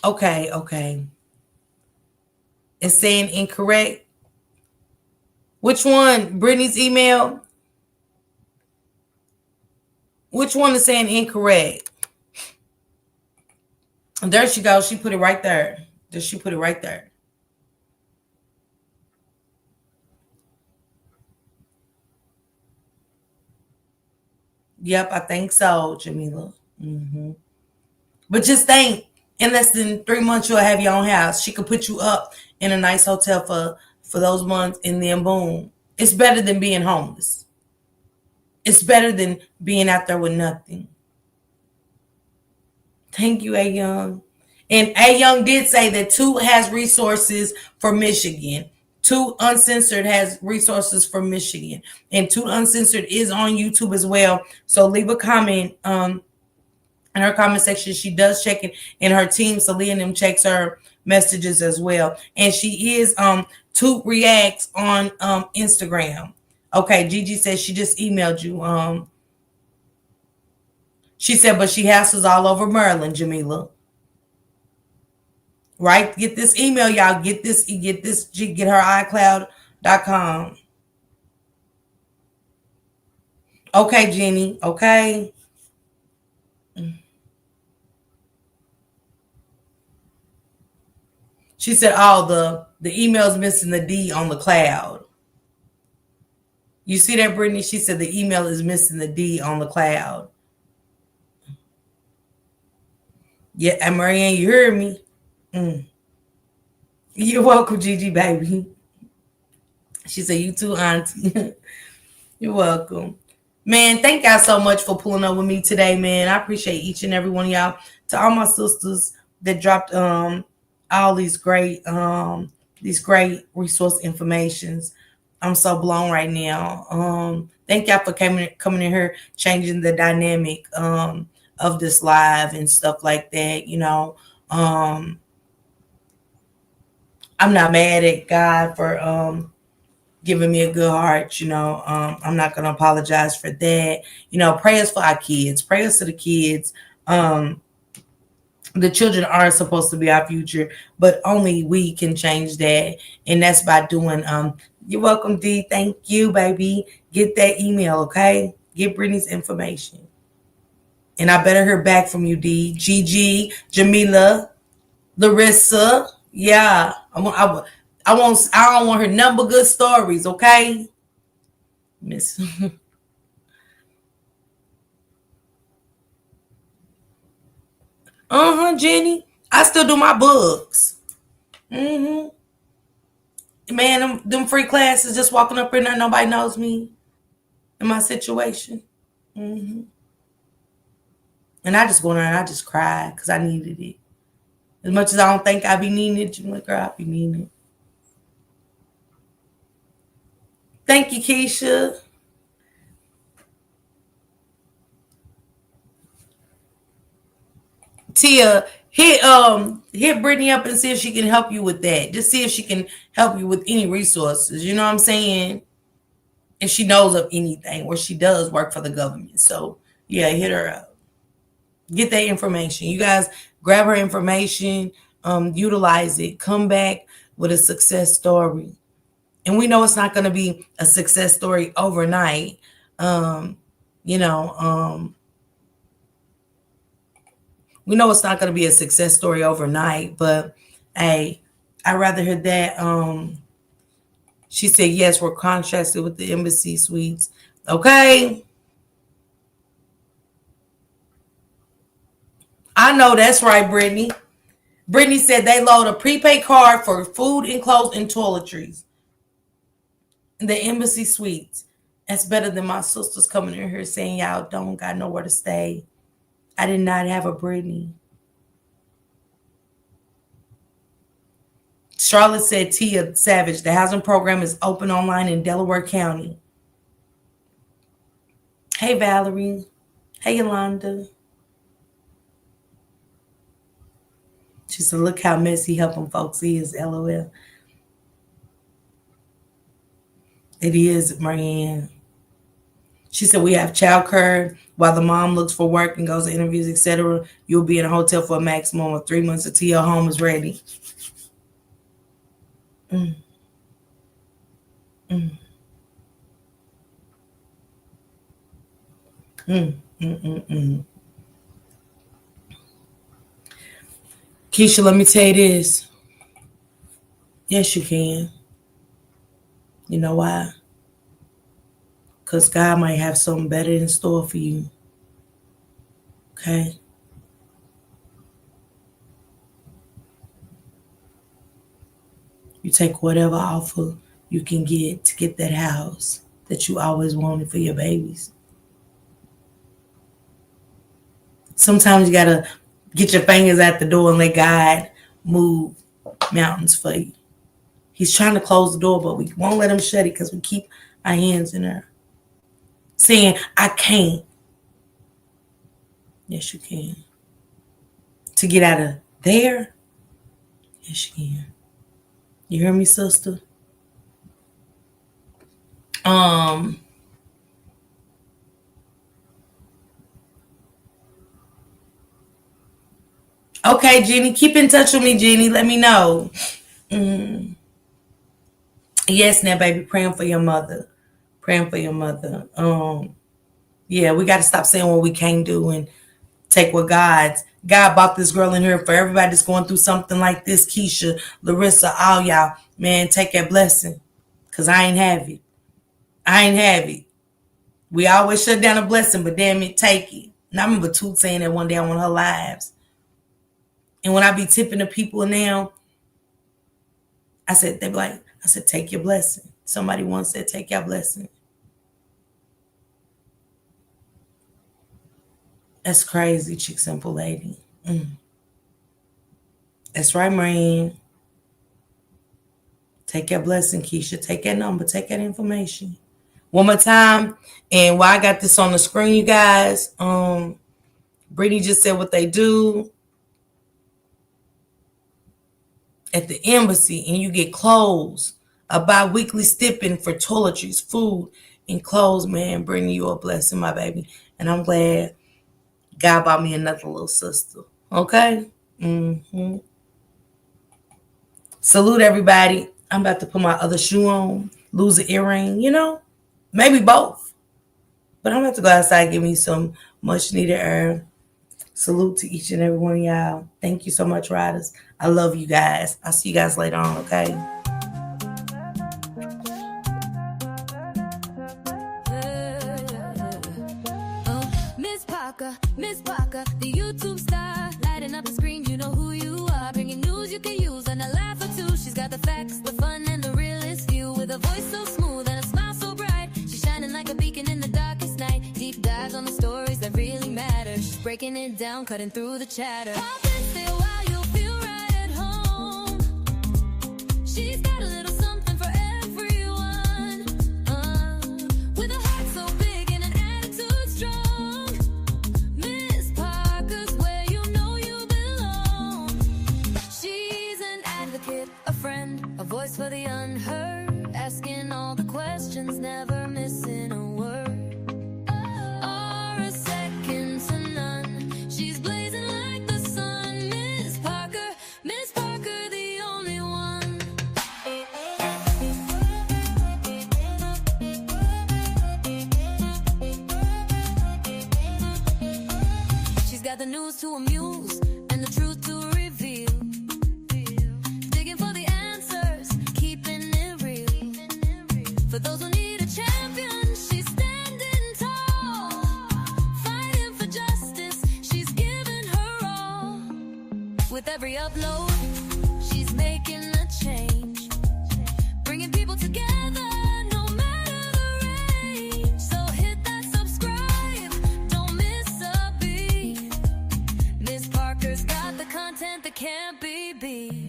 Speaker 1: Okay, okay. It's saying incorrect. Which one? Brittany's email? Which one is saying incorrect? There she goes. She put it right there. There she put it right there. Yep, I think so, Jamila. But just think, in less than 3 months, you'll have your own house. She could put you up in a nice hotel for those months, and then boom. It's better than being homeless. It's better than being out there with nothing. Thank you, A Young. And A Young did say that Two has resources for Michigan. Two Uncensored has resources for Michigan. And Two Uncensored is on YouTube as well. So leave a comment in her comment section. She does check it in her team. So Leah and them checks her messages as well. And she is Two Reacts on Instagram. Okay, Gigi says she just emailed you. She said, but she hassles all over Maryland, Jamila. Right? Get this email, y'all. Get her iCloud.com. Okay, Jenny. Okay. She said, oh, the email's missing the D on the cloud. You see that, Brittany? She said the email is missing the D on the cloud. Yeah, and Marianne, you heard me? Mm. You're welcome, Gigi, baby. She said, you too, auntie. You're welcome. Man, thank y'all so much for pulling up with me today, man. I appreciate each and every one of y'all. To all my sisters that dropped all these great resource informations. I'm so blown right now. Thank y'all for coming in here, changing the dynamic of this live and stuff like that. I'm not mad at God for giving me a good heart. I'm not going to apologize for that. Prayers for our kids, prayers to the kids. The children are supposed to be our future, but only we can change that. And that's by doing, you're welcome, D. Thank you, baby. Get that email, okay? Get Brittany's information. And I better hear back from you, D. Gigi, Jamila, Larissa. Yeah. I don't want her number good stories, okay? Miss. Jenny. I still do my books. Mm-hmm. Man, them free classes, just walking up in there, nobody knows me in my situation. Mm-hmm. And I just go in there and I just cry because I needed it. As much as I don't think I be needing it, you like, girl, I be needing it. Thank you, Keisha. Tia, hit Brittany up and see if she can help you with that. Just see if she can help you with any resources. You know what I'm saying? If she knows of anything, or she does work for the government. So yeah, hit her up. Get that information. You guys grab her information, utilize it, come back with a success story. And we know it's not going to be a success story overnight. You know, we know it's not going to be a success story overnight, but hey, I'd rather hear that. She said, yes, we're contracted with the Embassy Suites. Okay. I know that's right, Brittany. Brittany said they load a prepaid card for food and clothes and toiletries. The Embassy Suites. That's better than my sisters coming in here saying y'all don't got nowhere to stay. I did not have a Brittany. Charlotte said, Tia Savage, the housing program is open online in Delaware County. Hey, Valerie. Hey, Yolanda. She said, look how messy helping folks is, LOL. It is, Marianne. She said, we have child care while the mom looks for work and goes to interviews, etc. You'll be in a hotel for a maximum of 3 months until your home is ready. Mm. Mm. Mm. Mm. Keisha, let me tell you this. Yes, you can. You know why? Because God might have something better in store for you. Okay? You take whatever offer you can get to get that house that you always wanted for your babies. Sometimes you got to get your fingers at the door and let God move mountains for you. He's trying to close the door, but we won't let him shut it because we keep our hands in there. Saying, I can't. Yes, you can. To get out of there? Yes, you can. You hear me, sister? Okay, Jenny, keep in touch with me, Jenny. Let me know. Yes, now, baby, praying for your mother. Praying for your mother. Yeah, we got to stop saying what we can't do and take what God bought this girl in here for everybody that's going through something like this. Keisha, Larissa, all y'all, man, take that blessing. Cause I ain't have it. I ain't have it. We always shut down a blessing, but damn it, take it. And I remember Toot saying that one day on one of her lives. And when I be tipping the people now, I said, they be like, I said, take your blessing. Somebody once said, take your blessing. That's crazy, chick simple lady. That's right, Marianne. Take your blessing, Keisha. Take that number. Take that information. One more time. And while I got this on the screen, you guys, Brittany just said what they do at the embassy, and you get clothes, a bi-weekly stipend for toiletries, food, and clothes, man, bringing you a blessing, my baby. And I'm glad God bought me another little sister. Okay? Salute, everybody. I'm about to put my other shoe on, lose an earring, maybe both. But I'm about to go outside and give me some much needed air. Salute to each and every one of y'all. Thank you so much, riders. I love you guys. I'll see you guys later on, okay?
Speaker 2: Miss Parker, the YouTube star, lighting up the screen, you know who you are, bringing news you can use and a laugh or two. She's got the facts, the fun, and the realest view, with a voice so smooth and a smile so bright. She's shining like a beacon in the darkest night. Deep dives on the stories that really matter. She's breaking it down, cutting through the chatter. Pop and stay a while, you'll feel right at home. She's got a little something for everyone, with a heart so big and an attitude strong. Miss Parker's where you know you belong. She's an advocate, a friend, a voice for the unheard, asking all the questions, never missing a word. Or a second to none. She's blazing like the sun. Miss Parker, the only one. For those who need a champion, she's standing tall. Fighting for justice, she's giving her all. With every upload, she's making a change. Bringing people together, no matter the range. So hit that subscribe, don't miss a beat. Miss Parker's got the content that can't be beat.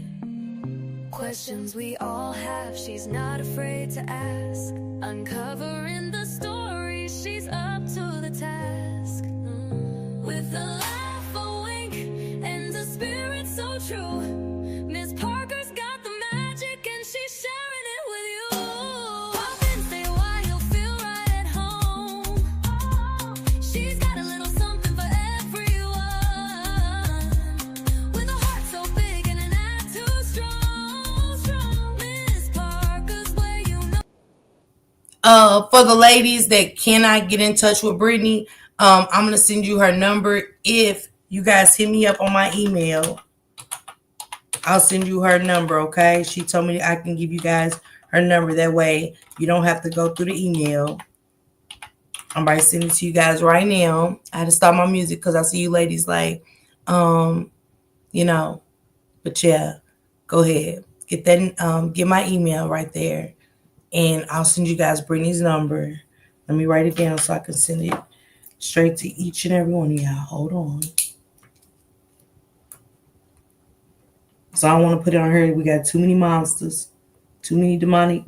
Speaker 2: Questions we all have, she's not afraid to ask. Uncovering the story, she's up to the task. With a laugh, a wink, and a spirit so true, Miss Parker's got the magic and she's sharing it with you. Pop in, stay a while, you'll feel right at home. She's got a little something for everyone. With a heart so big and an act too strong. Miss Parker's way, you know.
Speaker 1: For the ladies that cannot get in touch with Brittany, I'm gonna send you her number. If you guys hit me up on my email, I'll send you her number. Okay? She told me I can give you guys her number. That way you don't have to go through the email. I'm about to send it to you guys right now. I had to stop my music because I see you ladies like, you know. But yeah, go ahead, get that. Get my email right there, and I'll send you guys Brittany's number. Let me write it down so I can send it straight to each and every one of y'all. Hold on. So I don't want to put it on her. We got too many monsters, too many demonic.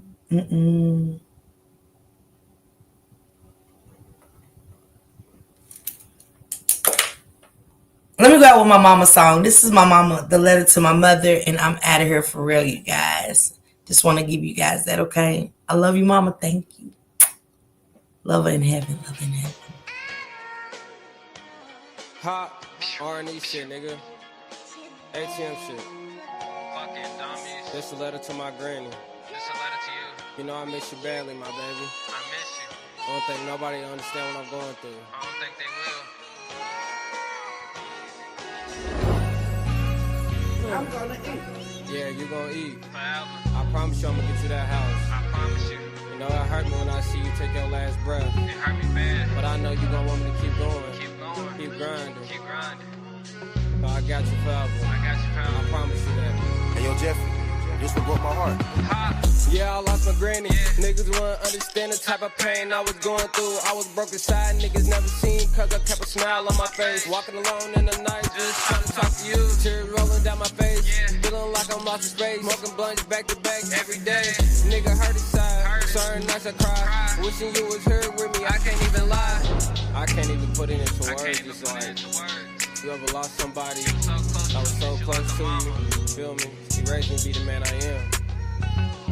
Speaker 1: Let me go out with my mama song. This is my mama, the letter to my mother, and I'm out of here for real, you guys. Just want to give you guys that, okay? I love you, mama. Thank you. Love her in heaven. Love her in heaven.
Speaker 4: Hot R&E shit, nigga. ATM shit.
Speaker 5: Fucking dummies.
Speaker 4: This a letter to my granny.
Speaker 5: This a letter to you.
Speaker 4: You know I miss you badly, my baby.
Speaker 5: I miss you.
Speaker 4: I don't think nobody understand what I'm going through.
Speaker 5: I don't think they will.
Speaker 1: I'm gonna eat.
Speaker 4: Yeah, you gonna eat.
Speaker 5: Forever.
Speaker 4: I promise you I'm gonna get you that house.
Speaker 5: I promise you.
Speaker 4: You know it hurt me when I see you take your last breath.
Speaker 5: It hurt me bad.
Speaker 4: But I know you gonna want me to keep going.
Speaker 5: Keep going.
Speaker 4: Keep grinding.
Speaker 5: Keep grinding.
Speaker 4: So I got you forever.
Speaker 5: I got you
Speaker 4: I
Speaker 5: forever.
Speaker 4: promise you that.
Speaker 6: Hey, yo, Jeffy, this one broke my heart.
Speaker 5: Hot.
Speaker 4: Yeah, I lost my granny.
Speaker 5: Yeah.
Speaker 4: Niggas wouldn't understand the type of pain I was going through. I was broke inside, niggas never seen, cause I kept a smile on my face. Walking alone in the night, just trying to talk to you. Tears rolling down my face,
Speaker 5: Yeah.
Speaker 4: feeling like I'm lost in space. Smoking blunts back to back every day. Nigga hurt inside, certain nights I cry. Wishing you was here with me, I can't even lie. I can't even put it into
Speaker 5: I
Speaker 4: words,
Speaker 5: can't even
Speaker 4: it's
Speaker 5: put it
Speaker 4: like
Speaker 5: into words.
Speaker 4: you ever lost somebody.
Speaker 5: You were so close.
Speaker 4: I was so
Speaker 5: You
Speaker 4: close
Speaker 5: like a
Speaker 4: to
Speaker 5: mama.
Speaker 4: you, feel me? She raised me to be the man I am.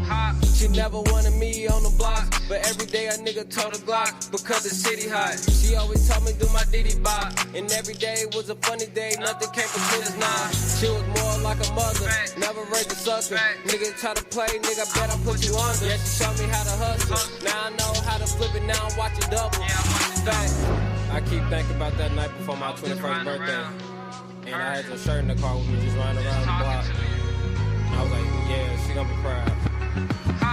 Speaker 5: Hot.
Speaker 4: She never wanted me on the block, but every day a nigga told her Glock because the city hot. She always told me do my Diddy bop, and every day was a funny day. Nothing came between us now. She was more like a mother, never raised a sucker. Nigga try to play, nigga bet I put you under. Yeah, she showed me how to hustle. Now I know how to flip it. Now I'm watching double.
Speaker 5: Yeah, I'm watching
Speaker 4: Fact. I keep thinking about that night before my
Speaker 5: Just
Speaker 4: 21st
Speaker 5: riding
Speaker 4: birthday,
Speaker 5: around.
Speaker 4: and I had your shirt in the car with me, just riding
Speaker 5: Just
Speaker 4: around the block.
Speaker 5: talking to you.
Speaker 4: And I was like, yeah, she gonna be proud.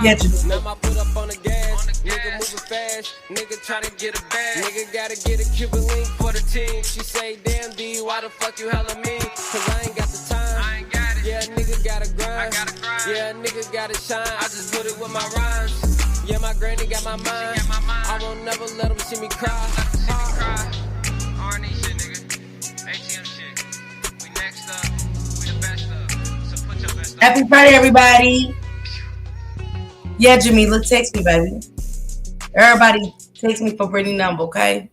Speaker 1: Yeah, just
Speaker 4: Now my foot up on the gas,
Speaker 5: On the
Speaker 4: nigga
Speaker 5: gas.
Speaker 4: moving fast, nigga tryna get a bag. Nigga gotta get a Cuban link for the team. She say, damn D, why the fuck you hella mean? Cause I ain't got the time.
Speaker 5: I ain't got it.
Speaker 4: Yeah, nigga gotta grind.
Speaker 5: I gotta grind.
Speaker 4: Yeah, nigga gotta shine. I just put it with my rhymes. Yeah, my granny got my mind.
Speaker 5: got my mind.
Speaker 4: I won't never let them see me cry.
Speaker 5: Let them see me cry. R&E shit, nigga. ATM shit. We next up. We the best up. So put your best up.
Speaker 1: happy Friday, everybody. Yeah, Jamila, text me, baby. Everybody, text me for Brittany number, okay?